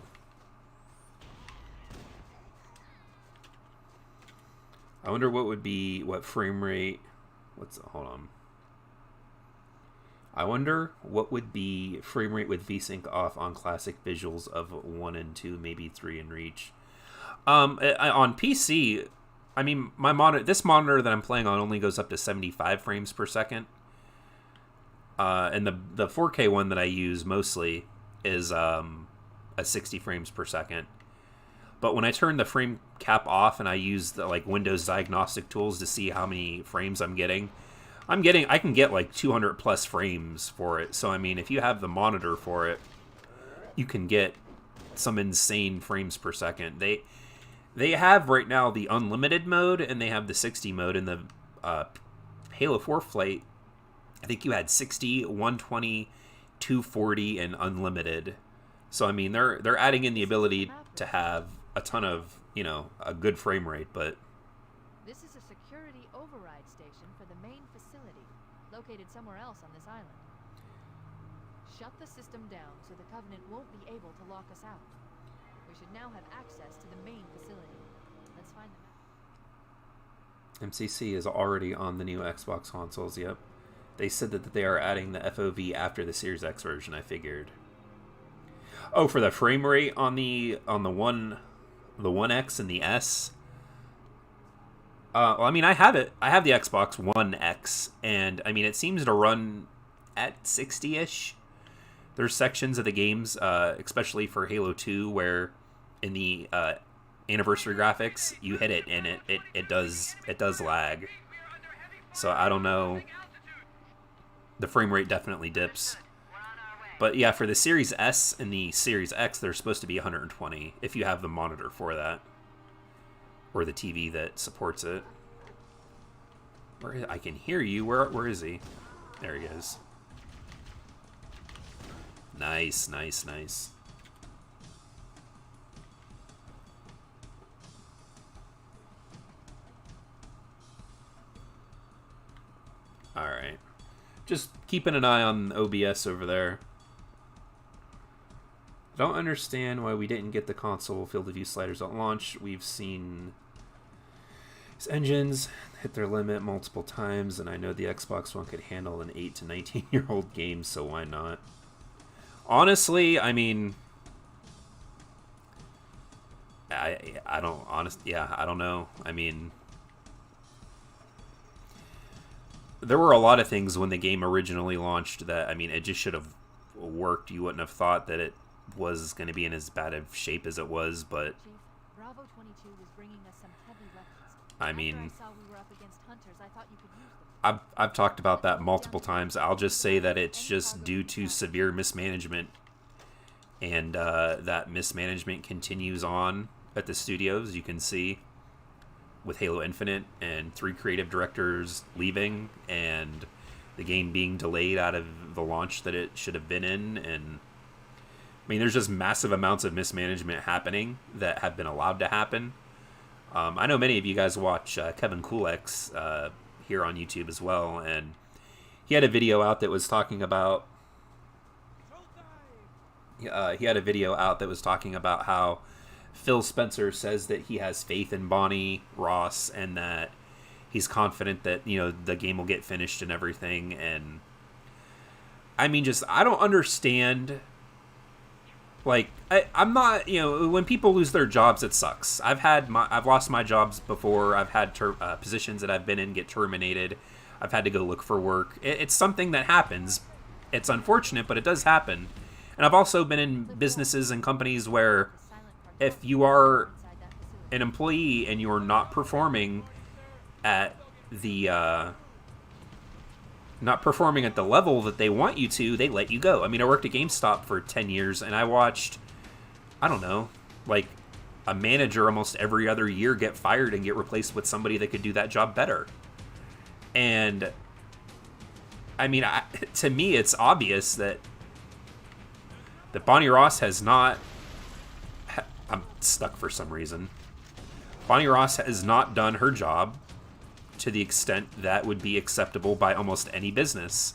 I wonder what frame rate. Hold on. I wonder what would be frame rate with VSync off on classic visuals of 1 and 2, maybe 3 in Reach. On PC, I mean, this monitor that I'm playing on only goes up to 75 frames per second. And the 4K one that I use mostly is a 60 frames per second. But when I turn the frame cap off and I use the Windows diagnostic tools to see how many frames I can get like 200 plus frames for it. So I mean, if you have the monitor for it, you can get some insane frames per second. They have right now the unlimited mode, and they have the 60 mode in the Halo 4 flight. I think you had 60, 120, 240, and unlimited. So I mean, they're adding in the ability to have a ton of, a good frame rate, but This is a security override station for the main facility, located somewhere else on this island. Shut the system down so the Covenant won't be able to lock us out. We should now have access to the main facility. Let's find the map. MCC is already on the new Xbox consoles. Yep, they said that they are adding the FOV after the Series X version. I figured. Oh, for the frame rate on the One X and the S. Well, I mean, I have it. I have the Xbox One X, and I mean, it seems to run at 60-ish. There's sections of the games, especially for Halo 2, where in the anniversary graphics, you hit it and it does lag. So I don't know. The frame rate definitely dips. But yeah, for the Series S and the Series X, they're supposed to be 120 if you have the monitor for that. Or the TV that supports it. I can hear you. Where is he? There he is. Nice, nice, nice. Alright. Just keeping an eye on OBS over there. I don't understand why we didn't get the console field of view sliders at launch. We've seen these engines hit their limit multiple times, and I know the Xbox One could handle an 8 to 19-year-old game, so why not? Honestly, I mean, I don't know. I mean, there were a lot of things when the game originally launched that, I mean, it just should have worked. You wouldn't have thought that it was going to be in as bad of shape as it was, but Chief, Bravo 22 was bringing us some heavy weapons. I mean, After I saw we were up against hunters, I thought you could use them. I've talked about that multiple times. I'll just say that it's just due to severe mismanagement, and that mismanagement continues on at the studios. You can see with Halo Infinite and 3 creative directors leaving, and the game being delayed out of the launch that it should have been in. And I mean, there's just massive amounts of mismanagement happening that have been allowed to happen. I know many of you guys watch Kevin Kulex here on YouTube as well, and he had a video out that was talking about how Phil Spencer says that he has faith in Bonnie Ross, and that he's confident that, the game will get finished and everything. And I mean, just, I don't understand. Like, I'm not, when people lose their jobs, it sucks. I've lost my jobs before. I've had positions that I've been in get terminated. I've had to go look for work. It's something that happens. It's unfortunate, but it does happen. And I've also been in businesses and companies where if you are an employee and you're not performing at the level that they want you to, they let you go. I mean, I worked at GameStop for 10 years, and I watched, I don't know, like a manager almost every other year get fired and get replaced with somebody that could do that job better. And I mean, to me, it's obvious that Bonnie Ross has not... I'm stuck for some reason. Bonnie Ross has not done her job to the extent that would be acceptable by almost any business.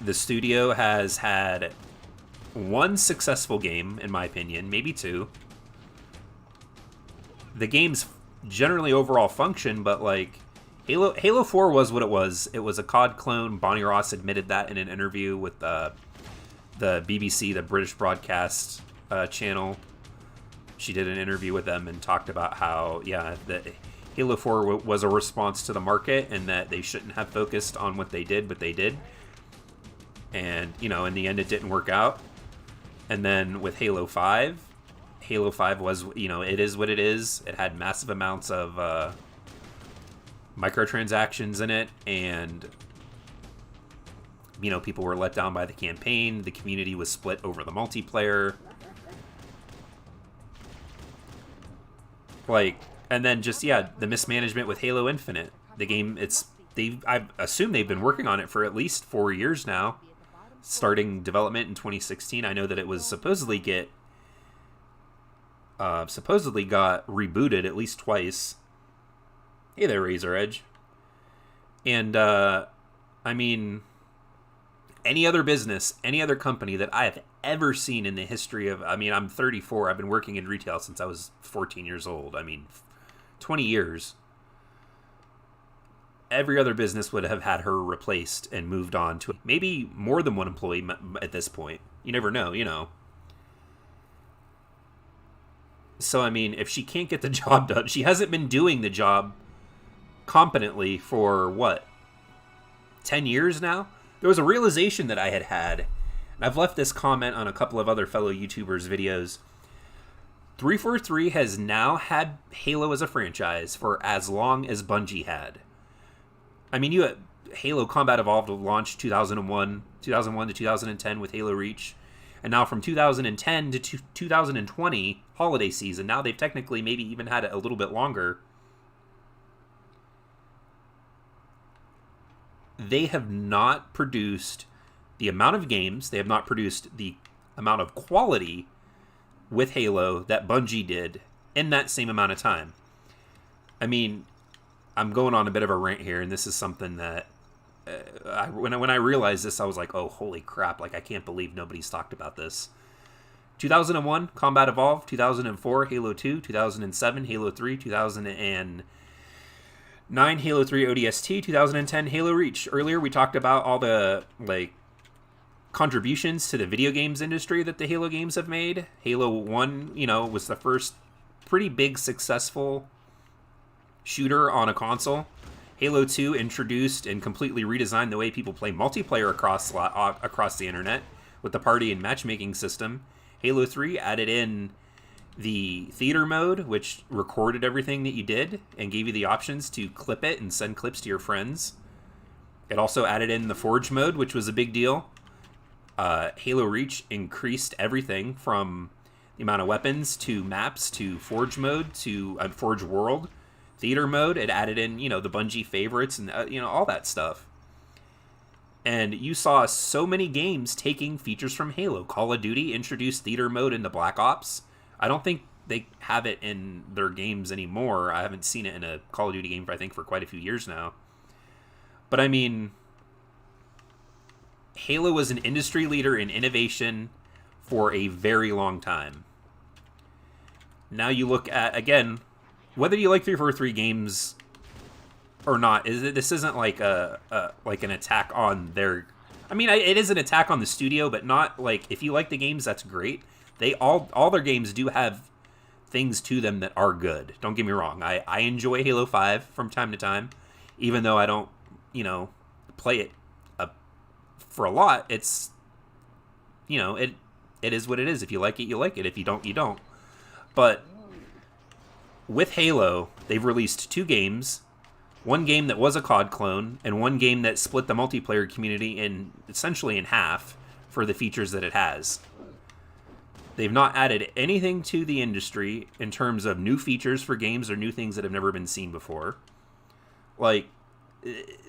The studio has had one successful game, in my opinion, maybe 2. The games generally overall function, but like Halo 4 was what it was. It was a COD clone. Bonnie Ross admitted that in an interview with the BBC, the British broadcast channel. She did an interview with them and talked about how, that Halo 4 was a response to the market, and that they shouldn't have focused on what they did, but they did. And, in the end, it didn't work out. And then with Halo 5 was, it is what it is. It had massive amounts of microtransactions in it, and you know, people were let down by the campaign. The community was split over the multiplayer. Like, and then just, yeah, the mismanagement with Halo Infinite. The game, I assume they've been working on it for at least 4 years now, starting development in 2016. I know that it was supposedly got rebooted at least twice. Hey there, Razor Edge. And, I mean, any other business, any other company that I have ever seen in the history of, I mean, I'm 34. I've been working in retail since I was 14 years old. I mean, 20 years. Every other business would have had her replaced and moved on to maybe more than one employee at this point. You never know, you know. So, I mean, if she can't get the job done, she hasn't been doing the job competently for, what, 10 years now? There was a realization that I had, and I've left this comment on a couple of other fellow YouTubers' videos. 343 has now had Halo as a franchise for as long as Bungie had. I mean, Halo Combat Evolved launched 2001 to 2010 with Halo Reach. And now from 2010 to 2020 holiday season, now they've technically maybe even had it a little bit longer. They have not produced the amount of games, they have not produced the amount of quality with Halo that Bungie did in that same amount of time. I mean, I'm going on a bit of a rant here, and this is something that when I realized this, I was like, oh, holy crap, like, I can't believe nobody's talked about this. 2001, Combat Evolved. 2004, Halo 2. 2007, Halo 3. 2009, Halo 3 ODST. 2010, Halo Reach. Earlier, we talked about all the, like, contributions to the video games industry that the Halo games have made. Halo 1, you know, was the first pretty big successful shooter on a console. Halo 2 introduced and completely redesigned the way people play multiplayer across the internet with the party and matchmaking system. Halo 3 added in the theater mode, which recorded everything that you did and gave you the options to clip it and send clips to your friends. It also added in the Forge mode, which was a big deal. Halo Reach increased everything from the amount of weapons to maps to Forge mode to Forge World. Theater mode, it added in, you know, the Bungie favorites and, you know, all that stuff. And you saw so many games taking features from Halo. Call of Duty introduced theater mode into Black Ops. I don't think they have it in their games anymore. I haven't seen it in a Call of Duty game, I think, for quite a few years now. But, I mean, Halo was an industry leader in innovation for a very long time. Now you look at, again, whether you like 343 games or not, this isn't like like an attack on their. I mean, it is an attack on the studio, but not like, if you like the games, that's great. They all their games do have things to them that are good. Don't get me wrong. I enjoy Halo 5 from time to time, even though I don't, you know, play it for a lot. It's, you know, it is what it is. If you like it, you like it. If you don't, you don't. But with Halo, they've released 2 games, one game that was a COD clone, and one game that split the multiplayer community essentially in half for the features that it has. They've not added anything to the industry in terms of new features for games or new things that have never been seen before. Like,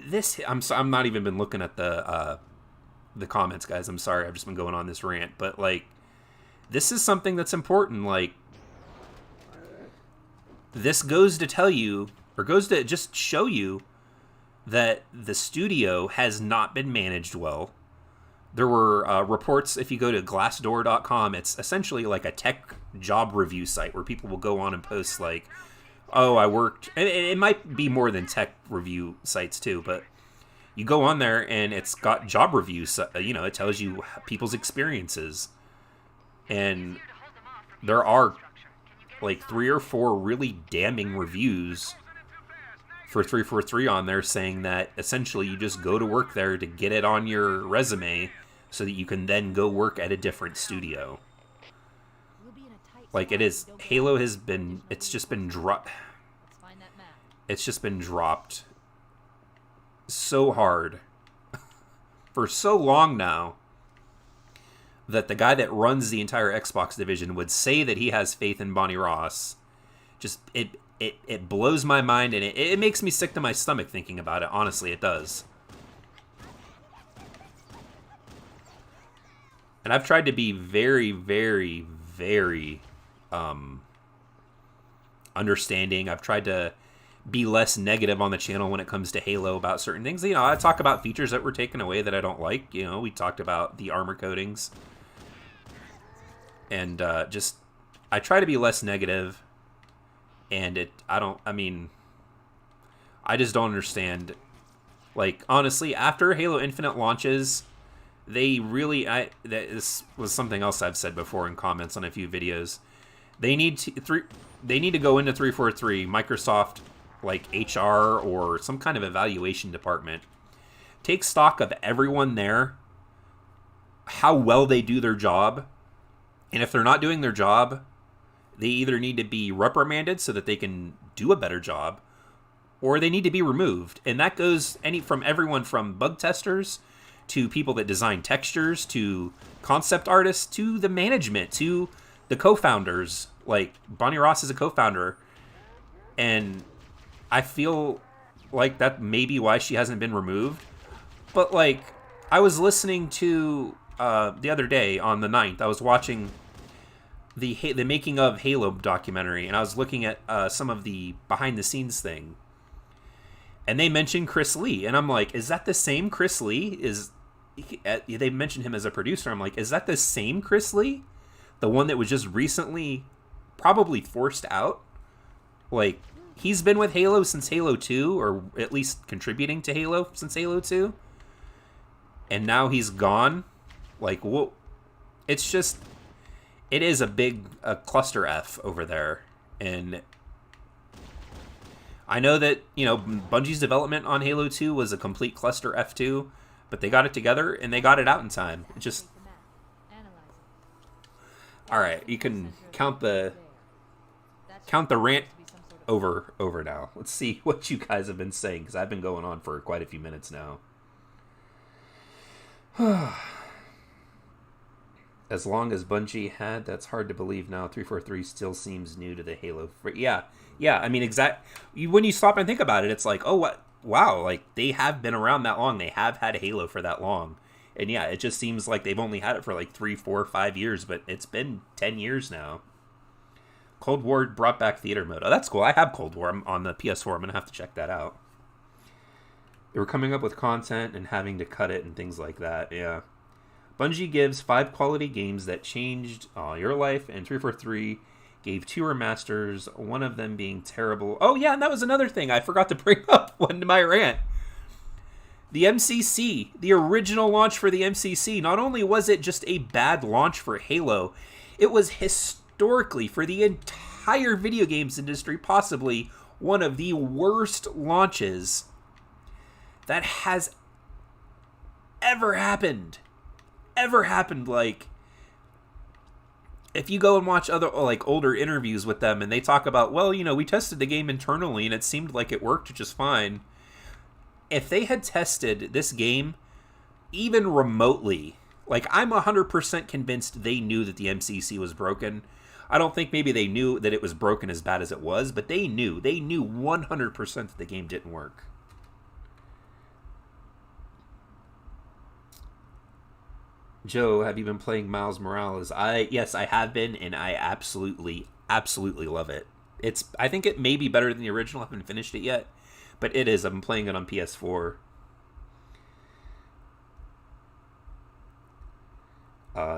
this, I'm not even been looking at the comments, guys. I'm sorry, I've just been going on this rant, but, like, this is something that's important. Like, this goes to tell you, or goes to just show you, that the studio has not been managed well. There were reports, if you go to Glassdoor.com, it's essentially like a tech job review site where people will go on and post like, oh, I worked, and it might be more than tech review sites too, but you go on there and it's got job reviews, you know, it tells you people's experiences. And there are like 3 or 4 really damning reviews for 343 on there saying that essentially you just go to work there to get it on your resume so that you can then go work at a different studio. Like, it is, Halo has been, it's just been dropped. It's just been dropped so hard for so long now that the guy that runs the entire Xbox division would say that he has faith in Bonnie Ross. Just it blows my mind, and it makes me sick to my stomach thinking about it. Honestly, it does. And I've tried to be very, very, very understanding. I've tried to be less negative on the channel when it comes to Halo about certain things. You know, I talk about features that were taken away that I don't like. You know, we talked about the armor coatings. And just, I try to be less negative. And I just don't understand. Like, honestly, after Halo Infinite launches, they really, this was something else I've said before in comments on a few videos. They need to go into 343, Microsoft, like HR or some kind of evaluation department. Take stock of everyone there, how well they do their job, and if they're not doing their job, they either need to be reprimanded so that they can do a better job, or they need to be removed. And that goes from everyone from bug testers to people that design textures, to concept artists, to the management, to the co-founders. Like, Bonnie Ross is a co-founder, and I feel like that may be why she hasn't been removed. But, like, I was listening to, the other day, on the 9th, I was watching the making of Halo documentary, and I was looking at some of the behind-the-scenes thing. And they mentioned Chris Lee, and I'm like, is that the same Chris Lee? They mentioned him as a producer. I'm like, is that the same Chris Lee? The one that was just recently probably forced out? Like, he's been with Halo since Halo 2, or at least contributing to Halo since Halo 2. And now he's gone? Like, whoa. It's just, it is a big cluster F over there. And I know that, you know, Bungie's development on Halo 2 was a complete cluster F2, but they got it together and they got it out in time. It just... Alright, you can count the rant over now. Let's see what you guys have been saying, because I've been going on for quite a few minutes now. As long as Bungie had, that's hard to believe now. 343 still seems new to the Halo. Yeah, I mean, when you stop and think about it, it's like, oh, what? Wow, like, they have been around that long. They have had Halo for that long. And yeah, it just seems like they've only had it for like 3, 4, 5 years, but it's been 10 years now. Cold War brought back theater mode. Oh, that's cool. I have Cold War on the PS4. I'm going to have to check that out. They were coming up with content and having to cut it and things like that, yeah. Bungie gives 5 quality games that changed your life, and 343 gave 2 remasters, one of them being terrible. Oh yeah, and that was another thing I forgot to bring up in my rant. The MCC, the original launch for the MCC, not only was it just a bad launch for Halo, it was historically, for the entire video games industry, possibly one of the worst launches that has ever happened. Like, if you go and watch other, like, older interviews with them, and they talk about, well, you know, we tested the game internally and it seemed like it worked just fine. If they had tested this game even remotely, like, I'm 100% convinced they knew that the MCC was broken. I don't think maybe they knew that it was broken as bad as it was, but they knew 100% that the game didn't work. Joe, have you been playing Miles Morales? Yes, I have been, and I absolutely love it. I think it may be better than the original. I haven't finished it yet, but it is. I've been playing it on PS4.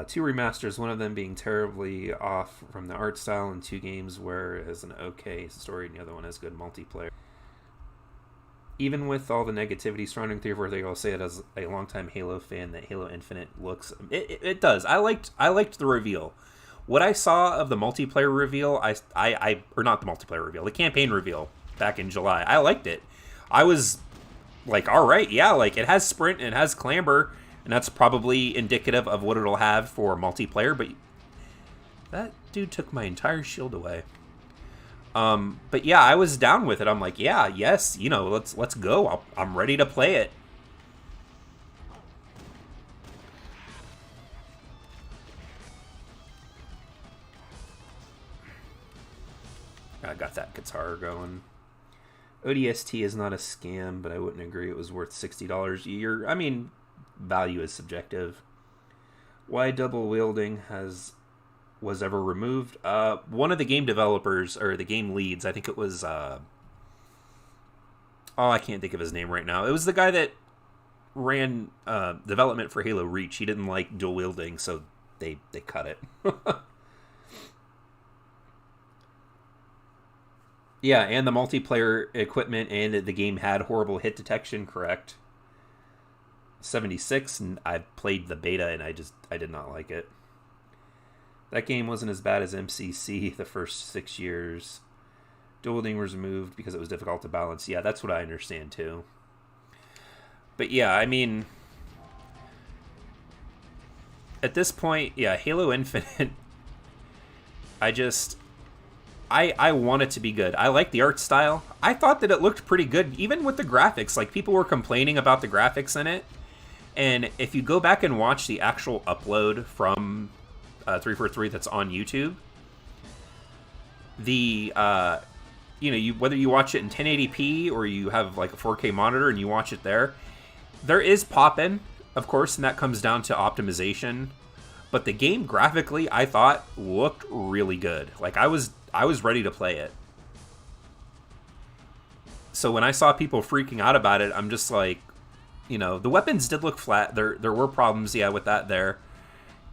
2 remasters, one of them being terribly off from the art style, and 2 games where it has an okay story, and the other one has good multiplayer. Even with all the negativity surrounding 343, I'll say it as a longtime Halo fan that Halo Infinite looks... It does. I liked the reveal. What I saw of the multiplayer reveal, or not the multiplayer reveal, the campaign reveal back in July, I liked it. I was like, all right, yeah, like, it has sprint and it has clamber, and that's probably indicative of what it'll have for multiplayer, but that dude took my entire shield away. But yeah, I was down with it. I'm like, yeah, yes, you know, let's go. I'm ready to play it. I got that guitar going. ODST is not a scam, but I wouldn't agree it was worth $60 a year. I mean, value is subjective. Why double wielding was ever removed? One of the game developers, or the game leads, I think it was... I can't think of his name right now. It was the guy that ran development for Halo Reach. He didn't like dual wielding, so they cut it. Yeah, and the multiplayer equipment and the game had horrible hit detection, correct? 76, and I played the beta and I did not like it. That game wasn't as bad as MCC the first 6 years. Dual wielding was removed because it was difficult to balance. Yeah, that's what I understand too. But yeah, I mean, at this point, yeah, Halo Infinite, I want it to be good. I like the art style. I thought that it looked pretty good, even with the graphics. Like, people were complaining about the graphics in it. And if you go back and watch the actual upload from 343 that's on YouTube, the, whether you watch it in 1080p or you have, like, a 4K monitor and you watch it there is pop-in, of course, and that comes down to optimization. But the game, graphically, I thought, looked really good. Like, I was ready to play it. So when I saw people freaking out about it, I'm just like, the weapons did look flat. There were problems, yeah, with that there.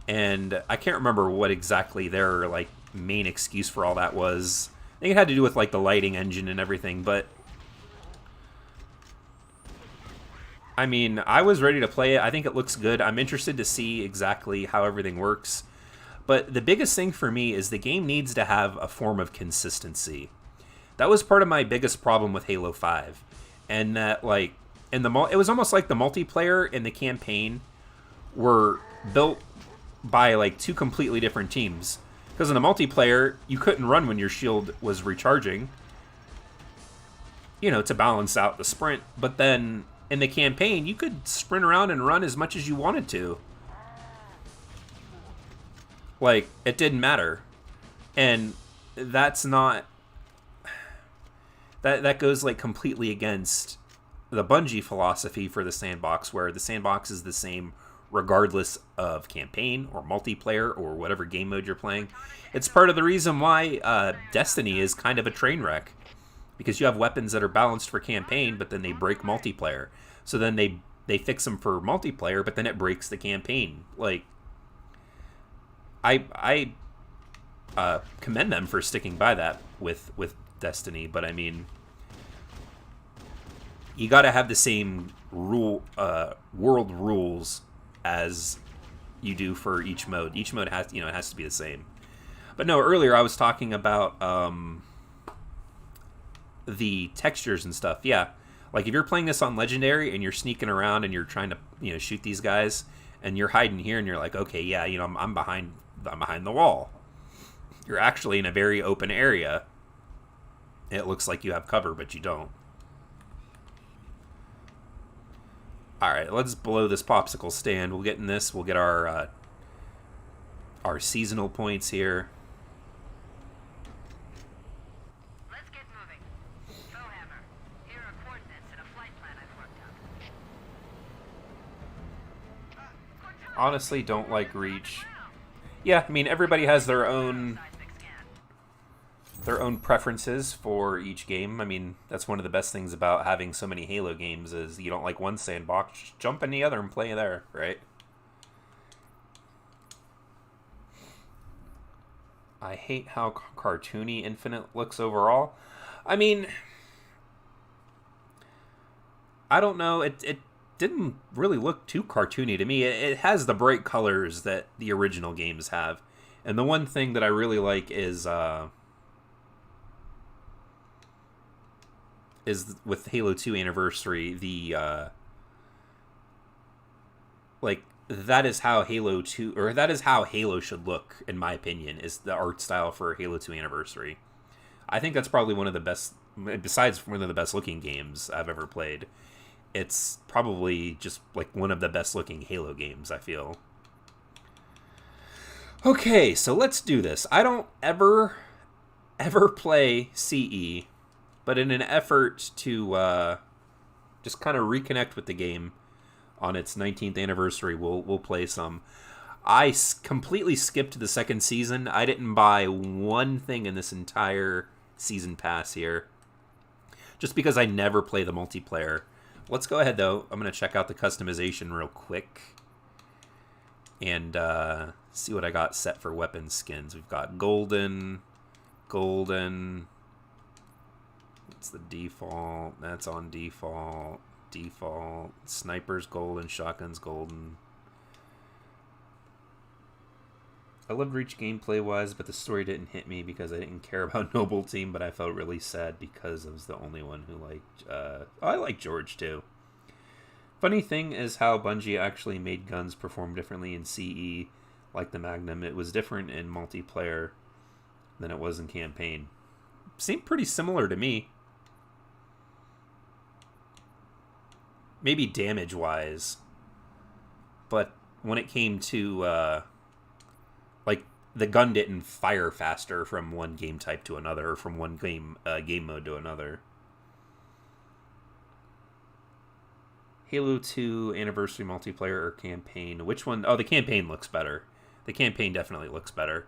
And I can't remember what exactly their, like, main excuse for all that was. I think it had to do with, like, the lighting engine and everything, but I mean, I was ready to play it. I think it looks good. I'm interested to see exactly how everything works. But the biggest thing for me is the game needs to have a form of consistency. That was part of my biggest problem with Halo 5. And that, like, it was almost like the multiplayer and the campaign were built by, like, two completely different teams. Because in the multiplayer, you couldn't run when your shield was recharging, to balance out the sprint. But then in the campaign, you could sprint around and run as much as you wanted to. Like, it didn't matter. And that's not... That goes, like, completely against the Bungie philosophy for the sandbox, where the sandbox is the same regardless of campaign or multiplayer or whatever game mode you're playing. It's part of the reason why Destiny is kind of a train wreck. Because you have weapons that are balanced for campaign, but then they break multiplayer. So then they fix them for multiplayer, but then it breaks the campaign. Like, I commend them for sticking by that with Destiny, but I mean, you got to have the same world rules as you do for each mode. Each mode has, it has to be the same. But no, earlier I was talking about the textures and stuff. Yeah, like if you're playing this on Legendary and you're sneaking around and you're trying to shoot these guys and you're hiding here and you're like, okay, yeah, I'm behind the wall. You're actually in a very open area. It looks like you have cover, but you don't. Alright, let's blow this popsicle stand. We'll get in this. We'll get our seasonal points here. Let's get moving. Bowhammer, here are coordinates and a flight plan I've worked out. Honestly, don't like Reach. Yeah, I mean, everybody has their own preferences for each game. I mean, that's one of the best things about having so many Halo games is you don't like one sandbox, just jump in the other and play there, right? I hate how cartoony Infinite looks overall. I mean, I don't know, it didn't really look too cartoony to me. It has the bright colors that the original games have. And the one thing that I really like is with Halo 2 Anniversary, that is how Halo 2, or that is how Halo should look, in my opinion, is the art style for Halo 2 Anniversary. I think that's probably one of the best, besides one of the best looking games I've ever played. It's probably just like one of the best looking Halo games, I feel. Okay, so let's do this. I don't ever ever play CE, but in an effort to just kind of reconnect with the game on its 19th anniversary, we'll play some. I completely skipped the second season. I didn't buy one thing in this entire season pass here, just because I never play the multiplayer. Let's go ahead, though. I'm going to check out the customization real quick and see what I got set for weapon skins. We've got golden. It's the default. That's on default. Snipers golden, shotguns golden. I loved Reach gameplay wise, but the story didn't hit me because I didn't care about Noble Team, but I felt really sad because I was the only one who liked... I like George too. Funny thing is how Bungie actually made guns perform differently in CE, like the Magnum. It was different in multiplayer than it was in campaign. Seemed pretty similar to me. Maybe damage-wise. But when it came to, like, the gun didn't fire faster from one game type to another, or from one game mode to another. Halo 2 Anniversary Multiplayer or Campaign? Which one? Oh, the campaign looks better. The campaign definitely looks better.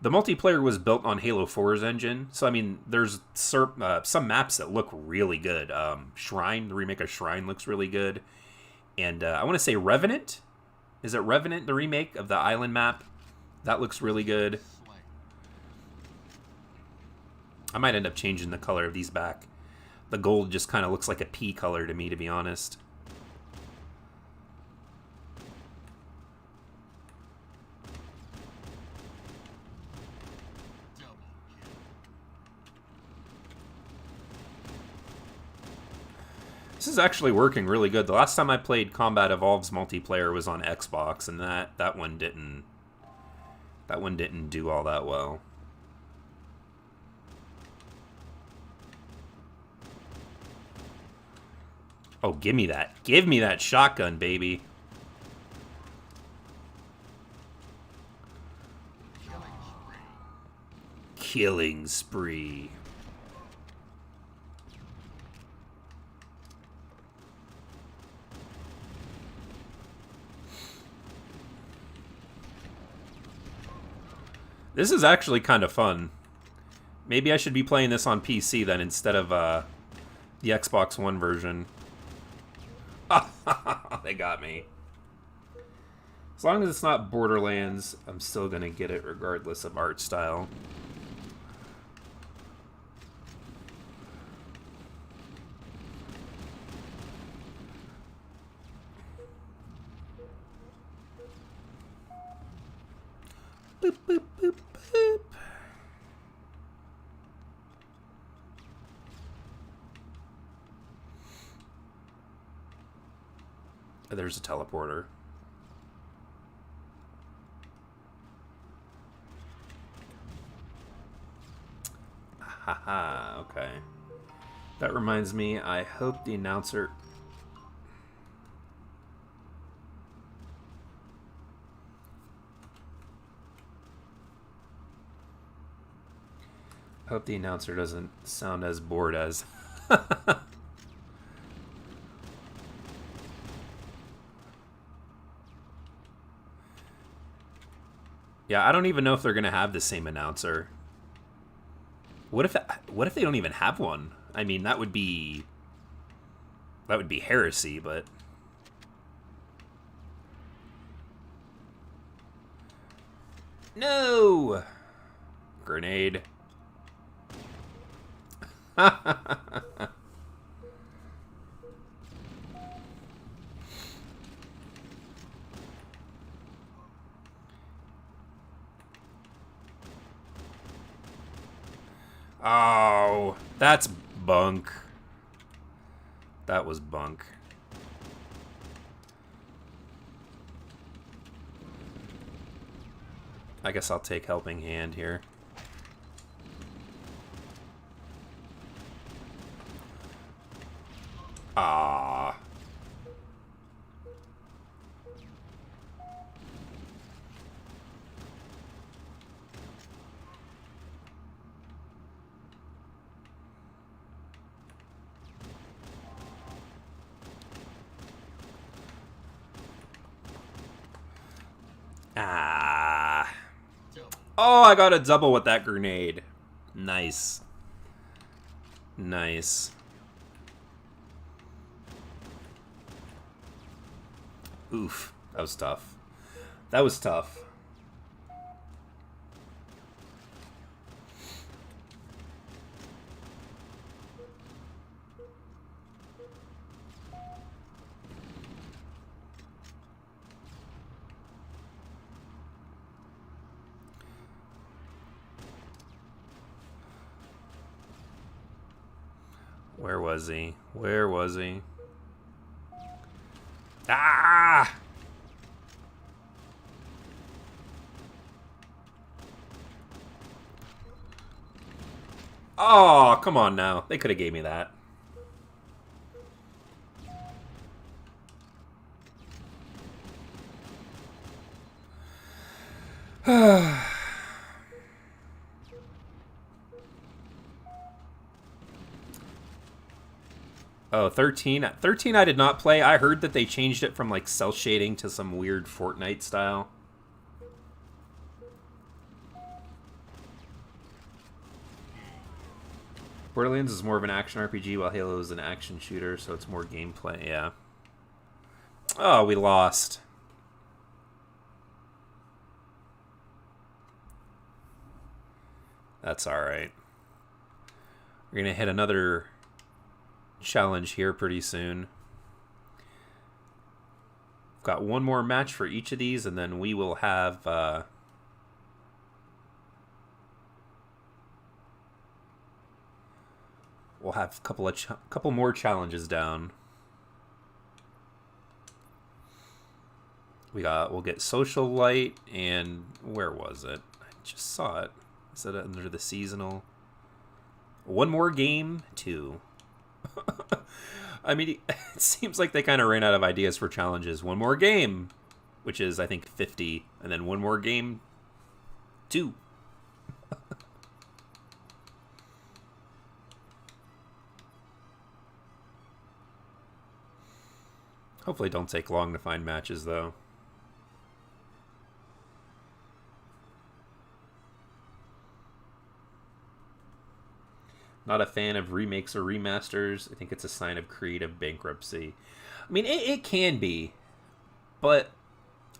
The multiplayer was built on Halo 4's engine, so I mean, there's some maps that look really good. Shrine, the remake of Shrine looks really good. And I want to say Revenant? Is it Revenant, the remake of the island map? That looks really good. I might end up changing the color of these back. The gold just kind of looks like a pea color to me, to be honest. This is actually working really good. The last time I played Combat Evolved's multiplayer was on Xbox, and that one didn't do all that well. Oh, give me that. Give me that shotgun, baby. Killing spree. This is actually kind of fun. Maybe I should be playing this on PC then instead of the Xbox One version. They got me. As long as it's not Borderlands, I'm still going to get it regardless of art style. Boop, boop, boop, boop. There's a teleporter. Haha, okay. That reminds me, I hope the announcer... I hope the announcer doesn't sound as bored as... Yeah, I don't even know if they're gonna have the same announcer. What if they don't even have one? I mean, that would be heresy, but no grenade. Oh, that's bunk. That was bunk. I guess I'll take helping hand here. Ah. Ah. Oh, I got a double with that grenade. Nice. Nice. Oof. That was tough. That was tough. Where was he? Where was he? Ah! Oh, come on now. They could have gave me that. Oh, 13. 13 I did not play. I heard that they changed it from like cell shading to some weird Fortnite style. Borderlands is more of an action RPG while Halo is an action shooter, so it's more gameplay, yeah. Oh, we lost. That's alright. We're going to hit another challenge here pretty soon. Got one more match for each of these, and then we will have we'll have a couple more challenges down. We'll get Social Light, and where was it? I just saw it. Is it under the seasonal? One more game, 2. I mean, it seems like they kind of ran out of ideas for challenges. One more game, which is, I think, 50. And then one more game, 2. Hopefully it don't take long to find matches, though. Not a fan of remakes or remasters. I think it's a sign of creative bankruptcy. I mean, it can be, but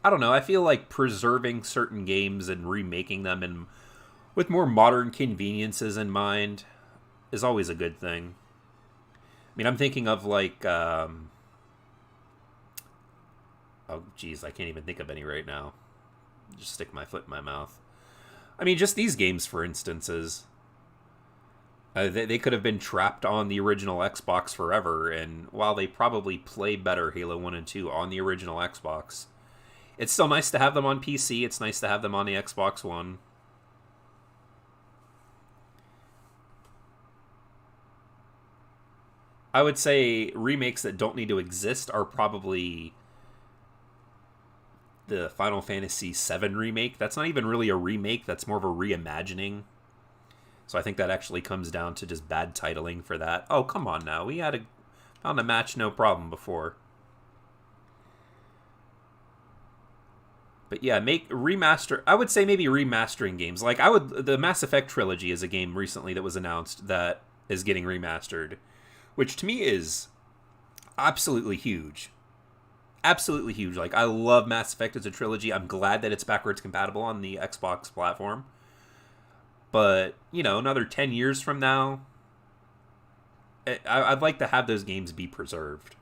I don't know. I feel like preserving certain games and remaking them and with more modern conveniences in mind is always a good thing. I mean, I'm thinking of like, oh geez, I can't even think of any right now. Just stick my foot in my mouth. I mean, just these games, for instances. They could have been trapped on the original Xbox forever, and while they probably play better Halo 1 and 2 on the original Xbox, it's still nice to have them on PC. It's nice to have them on the Xbox One. I would say remakes that don't need to exist are probably the Final Fantasy VII remake. That's not even really a remake. That's more of a reimagining. So I think that actually comes down to just bad titling for that. Oh, come on now. We found a match no problem before. But yeah, remaster. I would say maybe remastering games. Like the Mass Effect trilogy is a game recently that was announced that is getting remastered, which to me is absolutely huge. Absolutely huge. Like, I love Mass Effect as a trilogy. I'm glad that it's backwards compatible on the Xbox platform. But, you know, another 10 years from now, I'd like to have those games be preserved.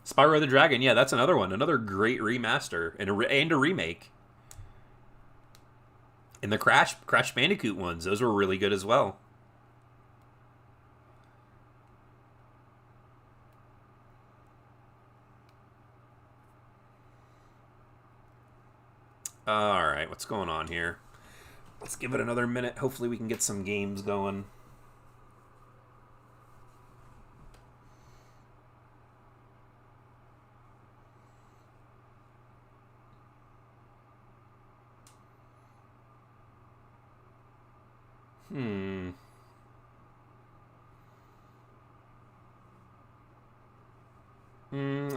Spyro the Dragon, yeah, that's another one. Another great remaster and a remake. And the Crash Bandicoot ones, those were really good as well. Alright, what's going on here? Let's give it another minute. Hopefully we can get some games going.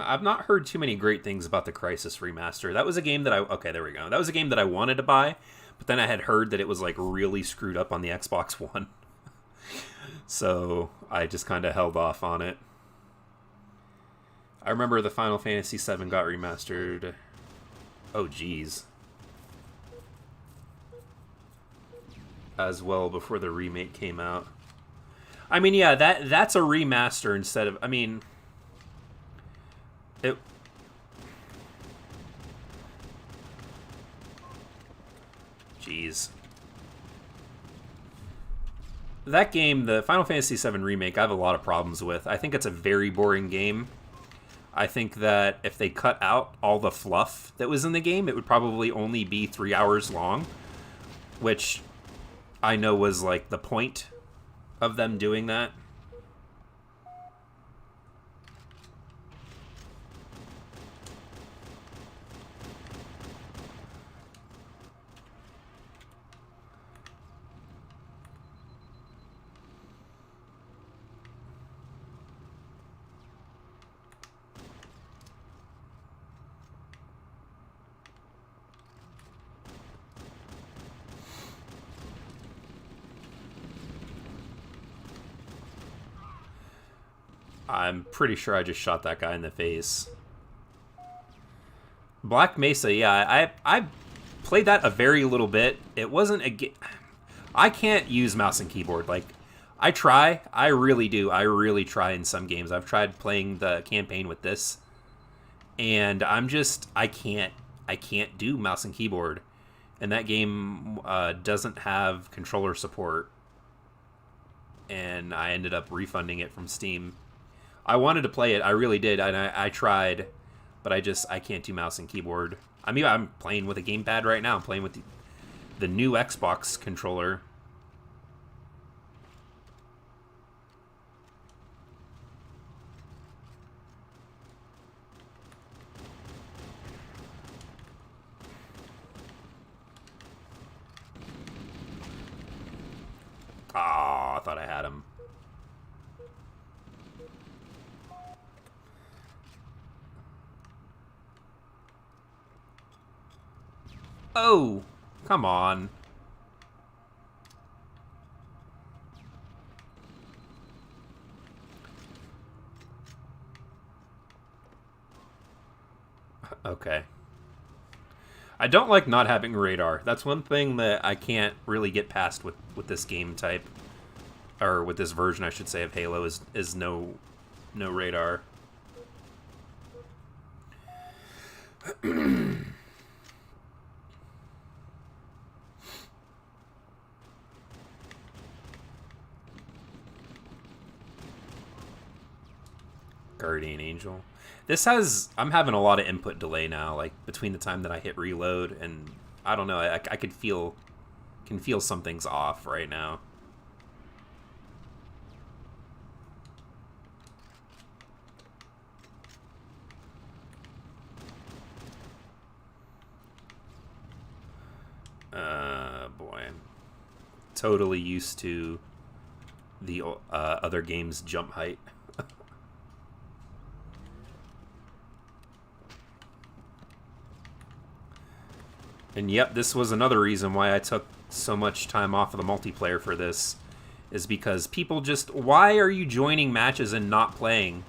I've not heard too many great things about the Crysis remaster. That was a game that okay, there we go. That was a game that I wanted to buy, but then I had heard that it was like really screwed up on the Xbox One. So I just kind of held off on it. I remember the Final Fantasy VII got remastered. Oh, geez. As well before the remake came out. I mean, yeah, that's a remaster instead of... I mean... It... Jeez. That game, the Final Fantasy VII Remake, I have a lot of problems with. I think it's a very boring game. I think that if they cut out all the fluff that was in the game, it would probably only be 3 hours long, which I know was like the point of them doing that. I'm pretty sure I just shot that guy in the face. Black Mesa, yeah, I played that a very little bit. It wasn't a game... I can't use mouse and keyboard. Like, I try. I really do. I really try in some games. I've tried playing the campaign with this. And I'm just... I can't do mouse and keyboard. And that game doesn't have controller support. And I ended up refunding it from Steam. I wanted to play it, I really did, and I tried, but I can't do mouse and keyboard. I mean, I'm playing with a gamepad right now. I'm playing with the new Xbox controller. Ah, I thought I had him. Oh, come on. Okay. I don't like not having radar. That's one thing that I can't really get past with this game type. Or with this version, I should say, of Halo is no radar. Guardian Angel. This has... I'm having a lot of input delay now, like, between the time that I hit reload, and I don't know, I could feel... can feel something's off right now. Boy. I'm totally used to the other game's jump height. And yep, this was another reason why I took so much time off of the multiplayer for this, is because people just... Why are you joining matches and not playing?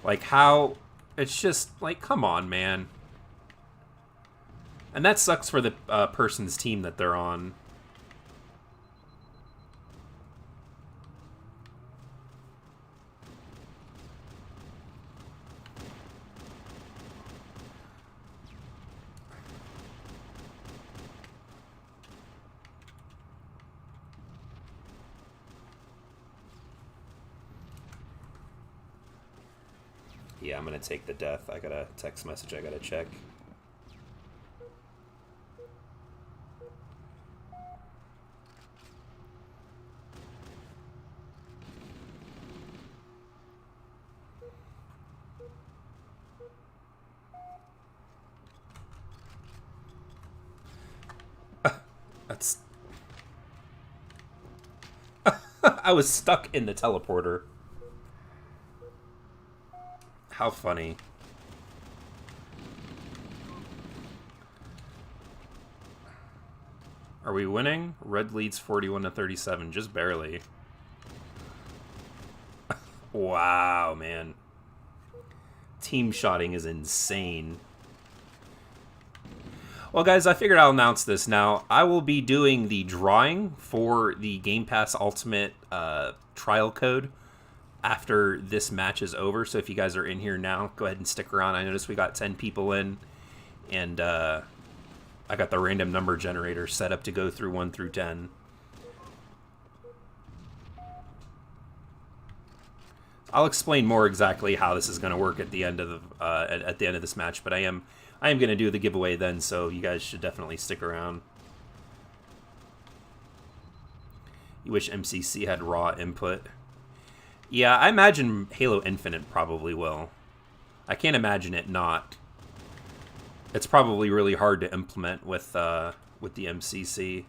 Like, how... It's just, like, come on, man. And that sucks for the person's team that they're on. Yeah, I'm gonna take the death. I got a text message I gotta check. That's... I was stuck in the teleporter. How funny. Are we winning? Red leads 41-37, just barely. Wow, man. Team shotting is insane. Well, guys, I figured I'll announce this now. I will be doing the drawing for the Game Pass Ultimate trial code after this match is over. So if you guys are in here now, go ahead and stick around. I noticed we got 10 people in, and I got the random number generator set up to go through 1 through 10. I'll explain more exactly how this is going to work at the end of the at the end of this match, but I am going to do the giveaway then, so you guys should definitely stick around. You wish MCC had raw input. Yeah, I imagine Halo Infinite probably will. I can't imagine it not. It's probably really hard to implement with the MCC.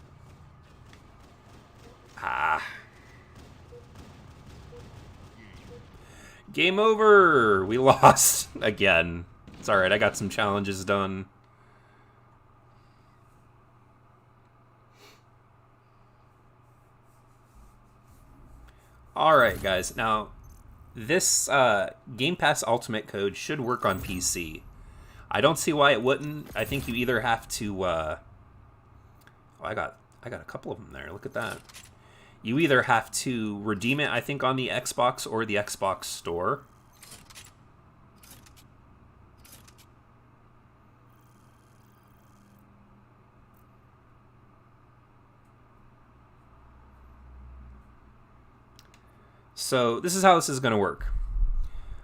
Game over! We lost again. It's alright, I got some challenges done. Alright, guys. Now, this Game Pass Ultimate code should work on PC. I don't see why it wouldn't. I think you either have to... oh, I got a couple of them there. Look at that. You either have to redeem it, I think, on the Xbox or the Xbox Store. So this is how this is going to work.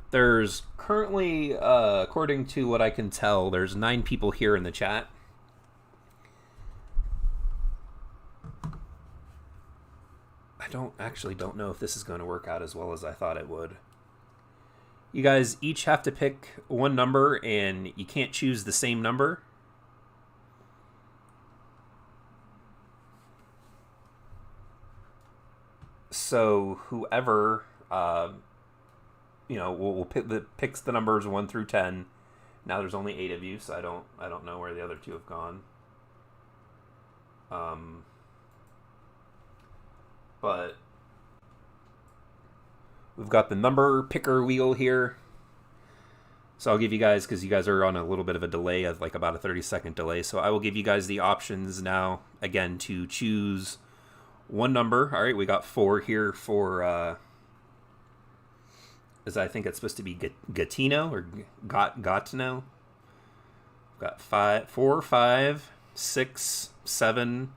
There's currently, according to what I can tell, there's 9 people here in the chat. I don't know if this is going to work out as well as I thought it would. You guys each have to pick one number, and you can't choose the same number. So whoever, will picks the numbers 1 through 10. Now there's only 8 of you, so I don't know where the other 2 have gone. But we've got the number picker wheel here. So I'll give you guys, because you guys are on a little bit of a delay, of like about a 30-second delay. So I will give you guys the options now, again, to choose one number. All right, we got 4 here for, as I think it's supposed to be Gatino or Gatineau. Got 4, 5, 6, 7.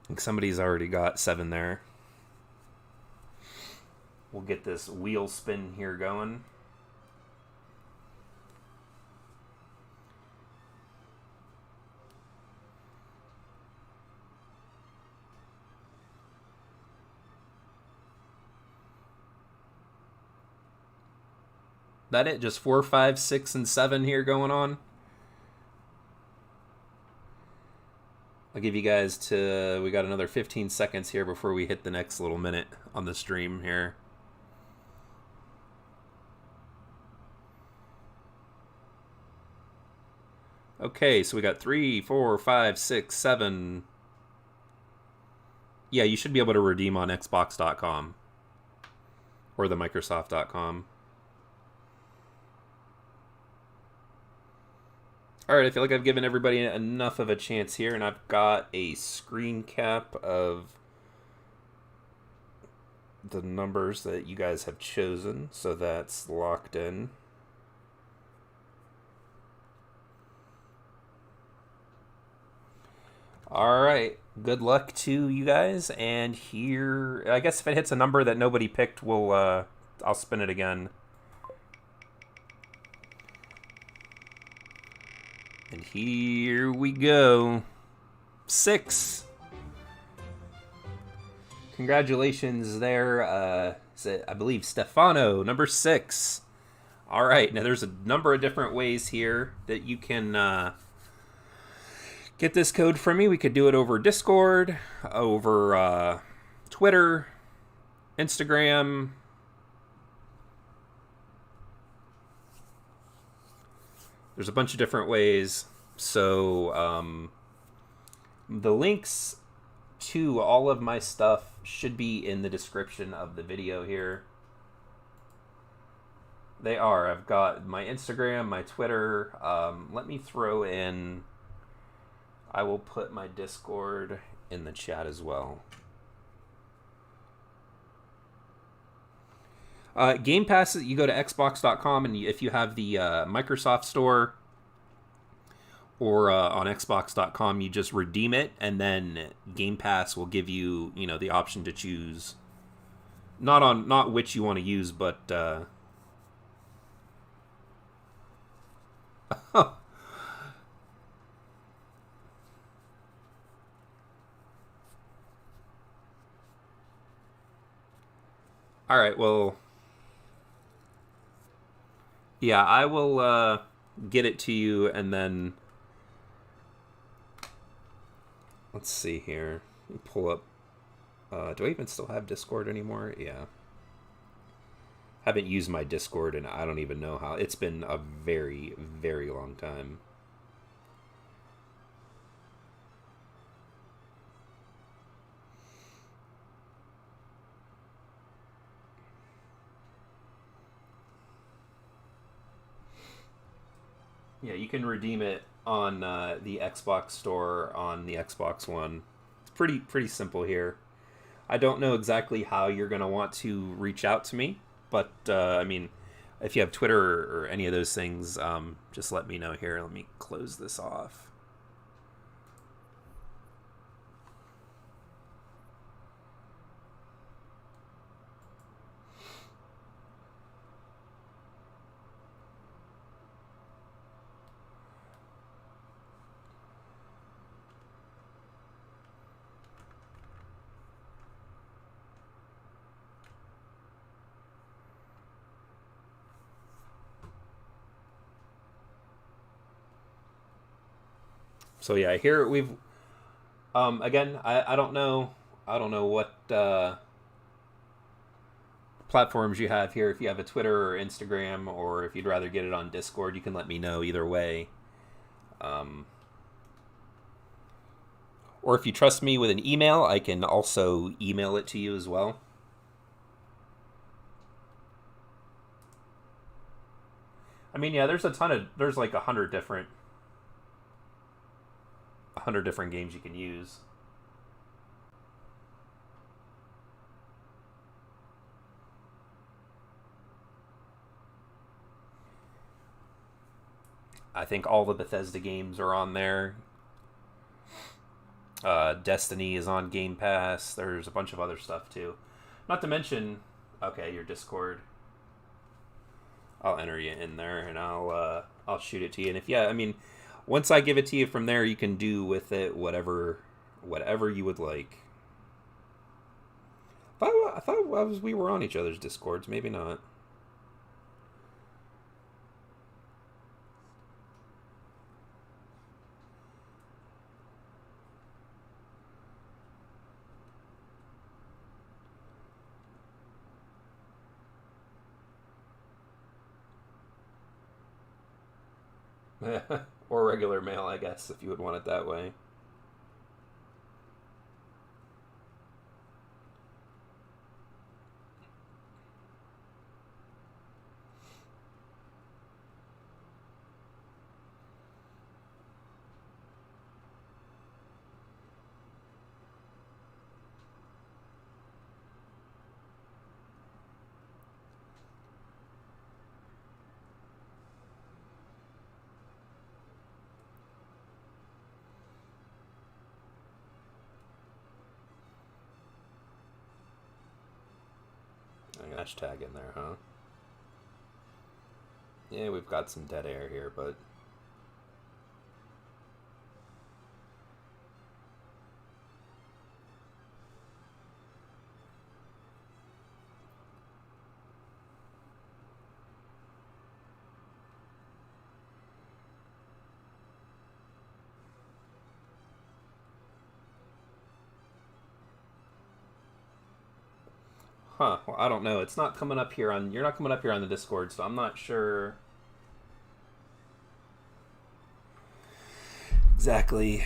I think somebody's already got 7 there. We'll get this wheel spin here going. That it? Just 4, 5, 6, and 7 here going on? I'll give you guys we got another 15 seconds here before we hit the next little minute on the stream here. Okay, so we got 3, 4, 5, 6, 7. Yeah, you should be able to redeem on Xbox.com or the Microsoft.com. Alright, I feel like I've given everybody enough of a chance here, and I've got a screen cap of the numbers that you guys have chosen, so that's locked in. Alright, good luck to you guys, and here, I guess if it hits a number that nobody picked, I'll spin it again. And here we go. 6. Congratulations there. I believe Stefano, number 6. All right, now there's a number of different ways here that you can get this code from me. We could do it over Discord, over Twitter, Instagram. There's a bunch of different ways. So the links to all of my stuff should be in the description of the video here. They are. I've got my Instagram, my Twitter. Let me throw in... I will put my Discord in the chat as well. Game Pass, you go to xbox.com, and if you have the Microsoft Store or on xbox.com, you just redeem it, and then Game Pass will give you, the option to choose not which you want to use, but all right, well, yeah, I will get it to you, and then let's see here. Let me pull up. Do I even still have Discord anymore? Yeah. Haven't used my Discord, and I don't even know how. It's been a very, very long time. Yeah, you can redeem it on the Xbox Store on the Xbox One. It's pretty simple here. I don't know exactly how you're going to want to reach out to me, but I mean, if you have Twitter or any of those things, just let me know here. Let me close this off. So yeah, here we've again, I don't know what platforms you have here. If you have a Twitter or Instagram, or if you'd rather get it on Discord, you can let me know either way. Or if you trust me with an email, I can also email it to you as well. I mean, yeah, there's like 100 different games you can use. I think all the Bethesda games are on there. Destiny is on Game Pass. There's a bunch of other stuff too. Not to mention, okay, your Discord. I'll enter you in there, and I'll shoot it to you. And if once I give it to you from there, you can do with it whatever you would like. I thought we were on each other's Discords. Maybe not. Or regular mail, I guess, if you would want it that way. Hashtag in there, huh? Yeah, we've got some dead air here, but Huh. Well, I don't know. It's not coming up here on... You're not coming up here on the Discord, so I'm not sure... exactly.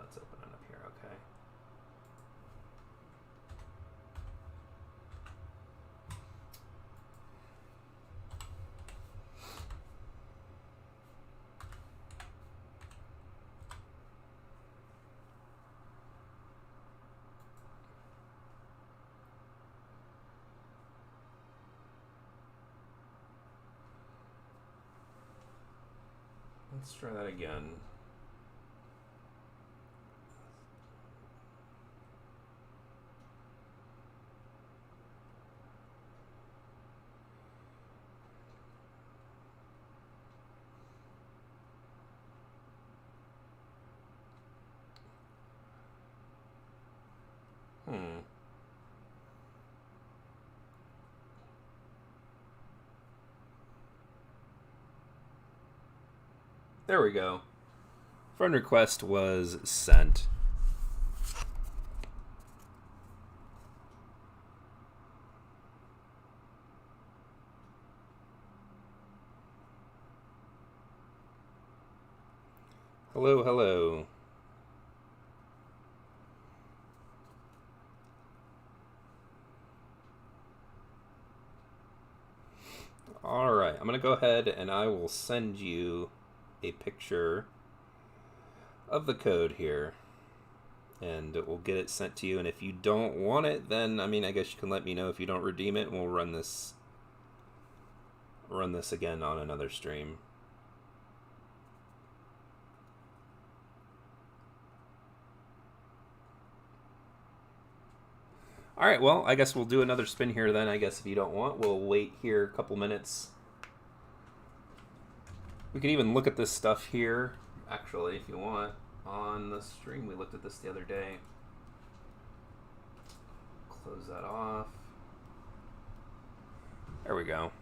It's opening up here. Okay. Let's try that again. There we go. Friend request was sent. Hello, hello. Alright, I'm going to go ahead and I will send you a picture of the code here. And we'll get it sent to you. And if you don't want it, then, I mean, I guess you can let me know if you don't redeem it, and we'll run this again on another stream. Alright, well, I guess we'll do another spin here then. I guess if you don't want, we'll wait here a couple minutes. We can even look at this stuff here, actually, if you want, on the stream. We looked at this the other day. Close that off. There we go.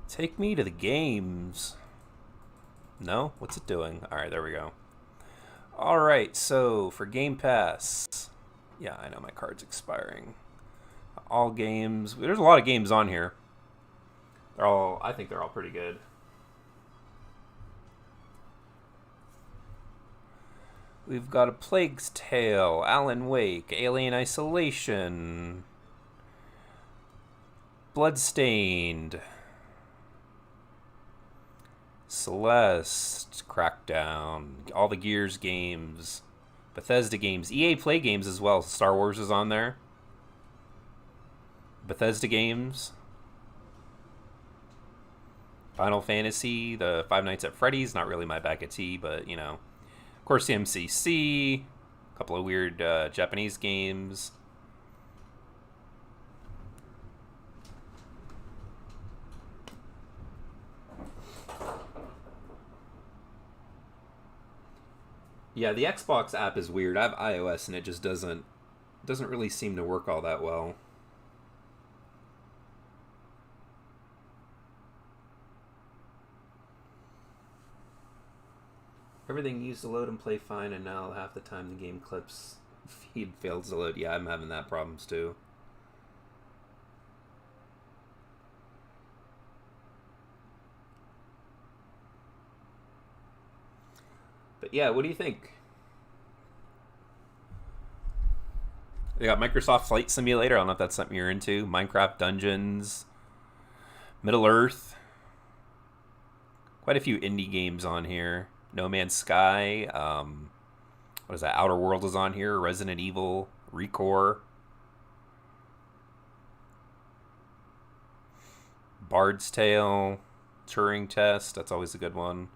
Take me to the games. No? What's it doing? Alright, there we go. Alright, so for Game Pass. Yeah, I know my card's expiring. All games. There's a lot of games on here. I think they're all pretty good. We've got A Plague's Tale, Alan Wake, Alien Isolation, Bloodstained, Celeste, Crackdown, all the Gears games, Bethesda games, EA Play games as well. Star Wars is on there. Bethesda games, Final Fantasy, the Five Nights at Freddy's, not really my bag of tea, but you know. Of course, the MCC, a couple of weird Japanese games. Yeah, the Xbox app is weird. I have iOS and it just doesn't really seem to work all that well. Everything used to load and play fine, and now half the time the game clips feed fails to load. Yeah, I'm having that problems too. But yeah, what do you think? They got Microsoft Flight Simulator. I don't know if that's something you're into. Minecraft Dungeons, Middle Earth. Quite a few indie games on here. No Man's Sky. What is that? Outer World is on here. Resident Evil, Recore, Bard's Tale, Turing Test. That's always a good one.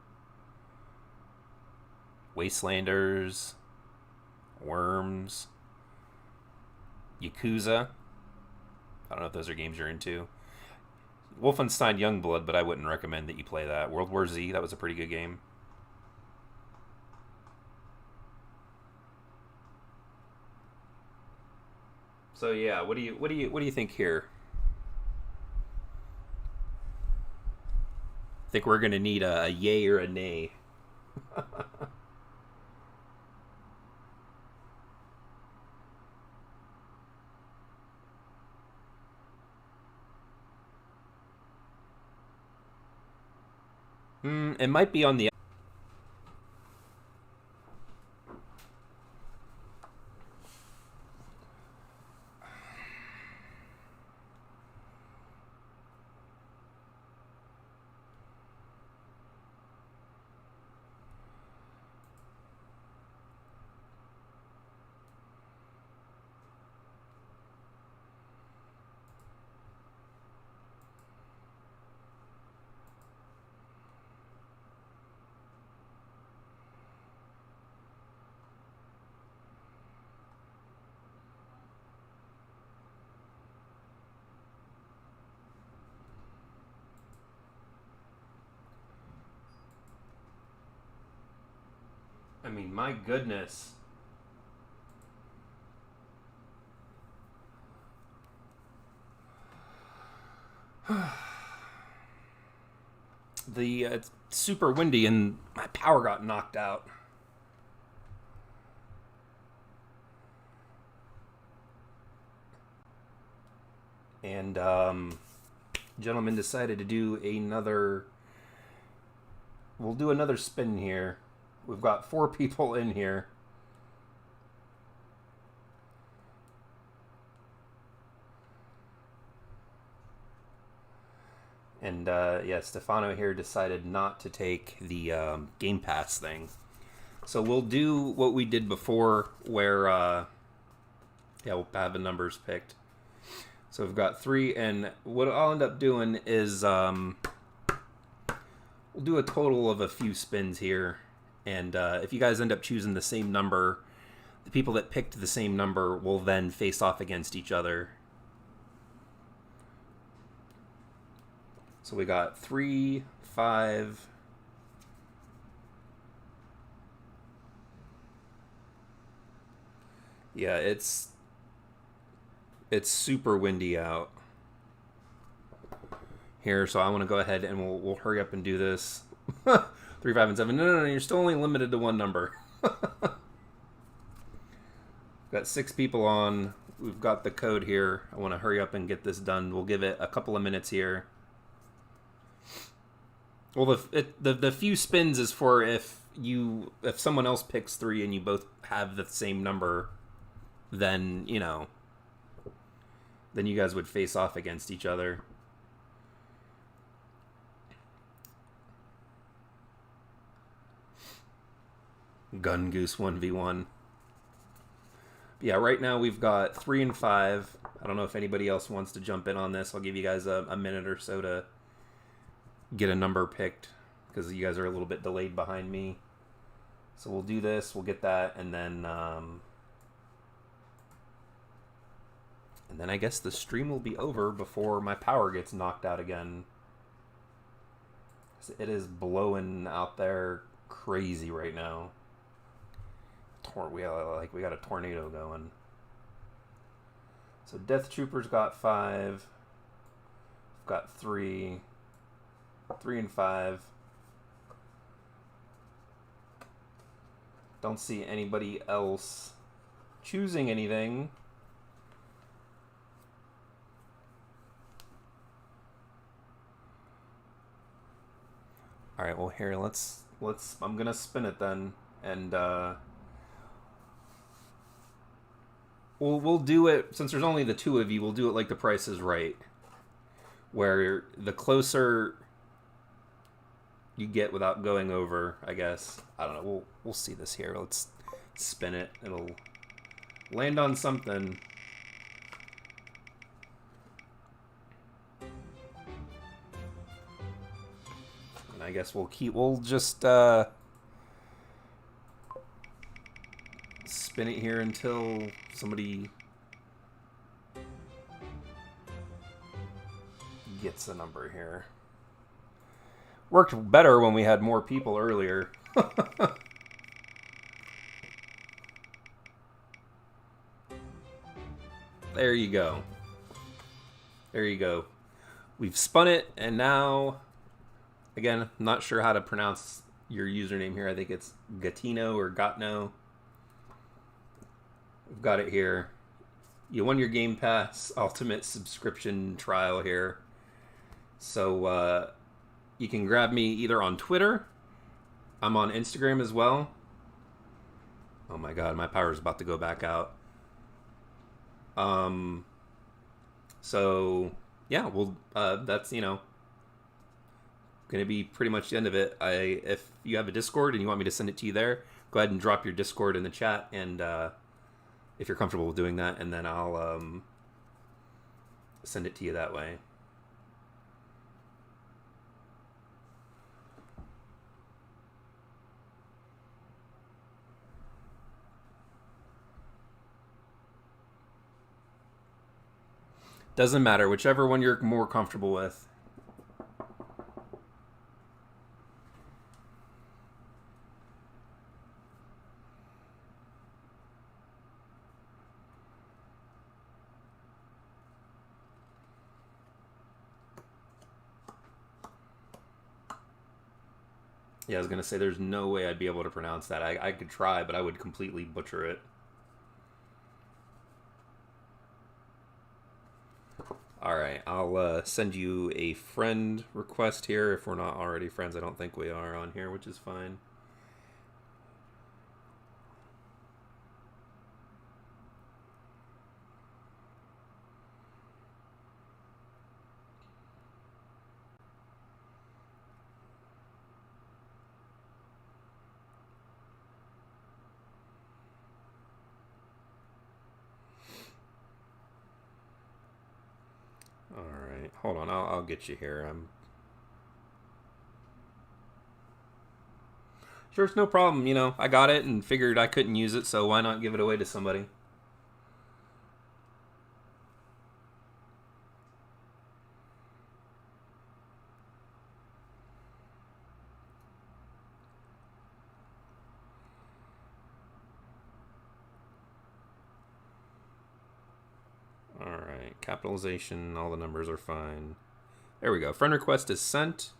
Wastelanders, Worms, Yakuza. I don't know if those are games you're into. Wolfenstein Youngblood, but I wouldn't recommend that you play that. World War Z, that was a pretty good game. So yeah, what do you think here? I think we're gonna need a yay or a nay. It might be on the. I mean, my goodness. It's super windy and my power got knocked out. And gentleman decided to do another. We'll do another spin here. We've got 4 people in here. And yeah, Stefano here decided not to take the Game Pass thing. So we'll do what we did before where, yeah, we'll have the numbers picked. So we've got 3, and what I'll end up doing is we'll do a total of a few spins here. And if you guys end up choosing the same number, the people that picked the same number will then face off against each other. So we got 3, 5. Yeah, it's super windy out here, so I want to go ahead and we'll hurry up and do this. 3, 5, and 7. No, you're still only limited to one number. Got 6 people on. We've got the code here. I want to hurry up and get this done. We'll give it a couple of minutes here. Well, the few spins is for if someone else picks 3 and you both have the same number, then, you know, then you guys would face off against each other. Gun Goose 1v1. Yeah, right now we've got 3 and 5. I don't know if anybody else wants to jump in on this. I'll give you guys a minute or so to get a number picked because you guys are a little bit delayed behind me. So we'll do this, we'll get that, and then I guess the stream will be over before my power gets knocked out again. It is blowing out there crazy right now. We got a tornado going. So Death Troopers got 5. Got 3. 3 and 5. Don't see anybody else choosing anything. All right, well here let's I'm gonna spin it then, and we'll do it since there's only the 2 of you. We'll do it like The Price is Right, where the closer you get without going over, I guess. I don't know. We'll see this here. Let's spin it. It'll land on something. And I guess we'll just spin it here until somebody gets a number here. Worked better when we had more people earlier. There you go. There you go. We've spun it, and now, again, I'm not sure how to pronounce your username here. I think it's Gatino or Gotno. We've got it here. You won your Game Pass Ultimate subscription trial here. So you can grab me either on Twitter. I'm on Instagram as well. Oh my god, my power is about to go back out. So yeah, well, that's, you know, gonna be pretty much the end of it. If you have a Discord and you want me to send it to you there, go ahead and drop your Discord in the chat, and if you're comfortable with doing that, and then I'll send it to you that way. Doesn't matter, whichever one you're more comfortable with. Yeah, I was gonna say there's no way I'd be able to pronounce that. I could try, but I would completely butcher it. Alright, I'll send you a friend request here if we're not already friends. I don't think we are on here, which is fine. Alright, hold on, I'll get you here. Sure, it's no problem, you know, I got it and figured I couldn't use it, so why not give it away to somebody? Alright, capitalization, all the numbers are fine. There we go, friend request is sent.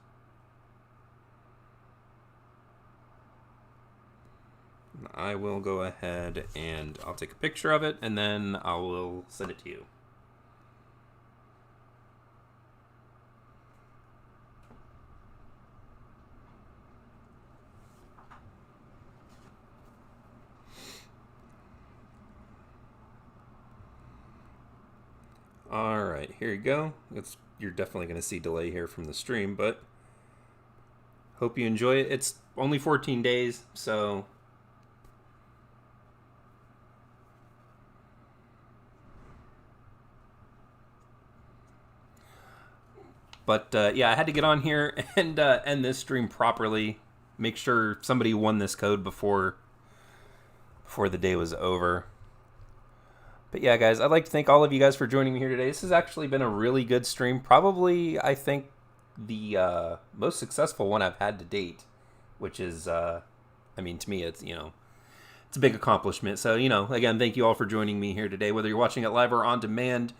I will go ahead and I'll take a picture of it, and then I will send it to you. Alright, here you go. You're definitely going to see delay here from the stream, but hope you enjoy it. It's only 14 days, so but yeah, I had to get on here and end this stream properly. Make sure somebody won this code before the day was over. But yeah, guys, I'd like to thank all of you guys for joining me here today. This has actually been a really good stream. Probably, I think, the most successful one I've had to date, which is, I mean, to me, it's, you know, it's a big accomplishment. So, you know, again, thank you all for joining me here today, whether you're watching it live or on demand.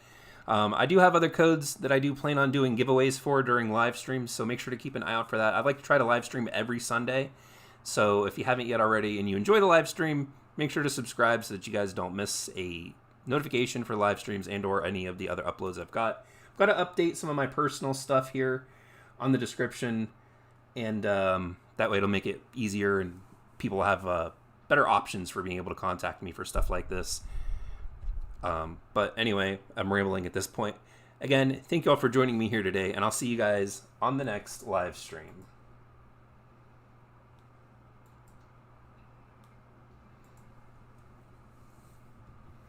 I do have other codes that I do plan on doing giveaways for during live streams, so make sure to keep an eye out for that. I'd like to try to live stream every Sunday. So if you haven't yet already and you enjoy the live stream, make sure to subscribe so that you guys don't miss a notification for live streams and or any of the other uploads I've got. I've got to update some of my personal stuff here on the description, and that way it'll make it easier and people will have better options for being able to contact me for stuff like this. But anyway, I'm rambling at this point. Again, thank you all for joining me here today, and I'll see you guys on the next live stream.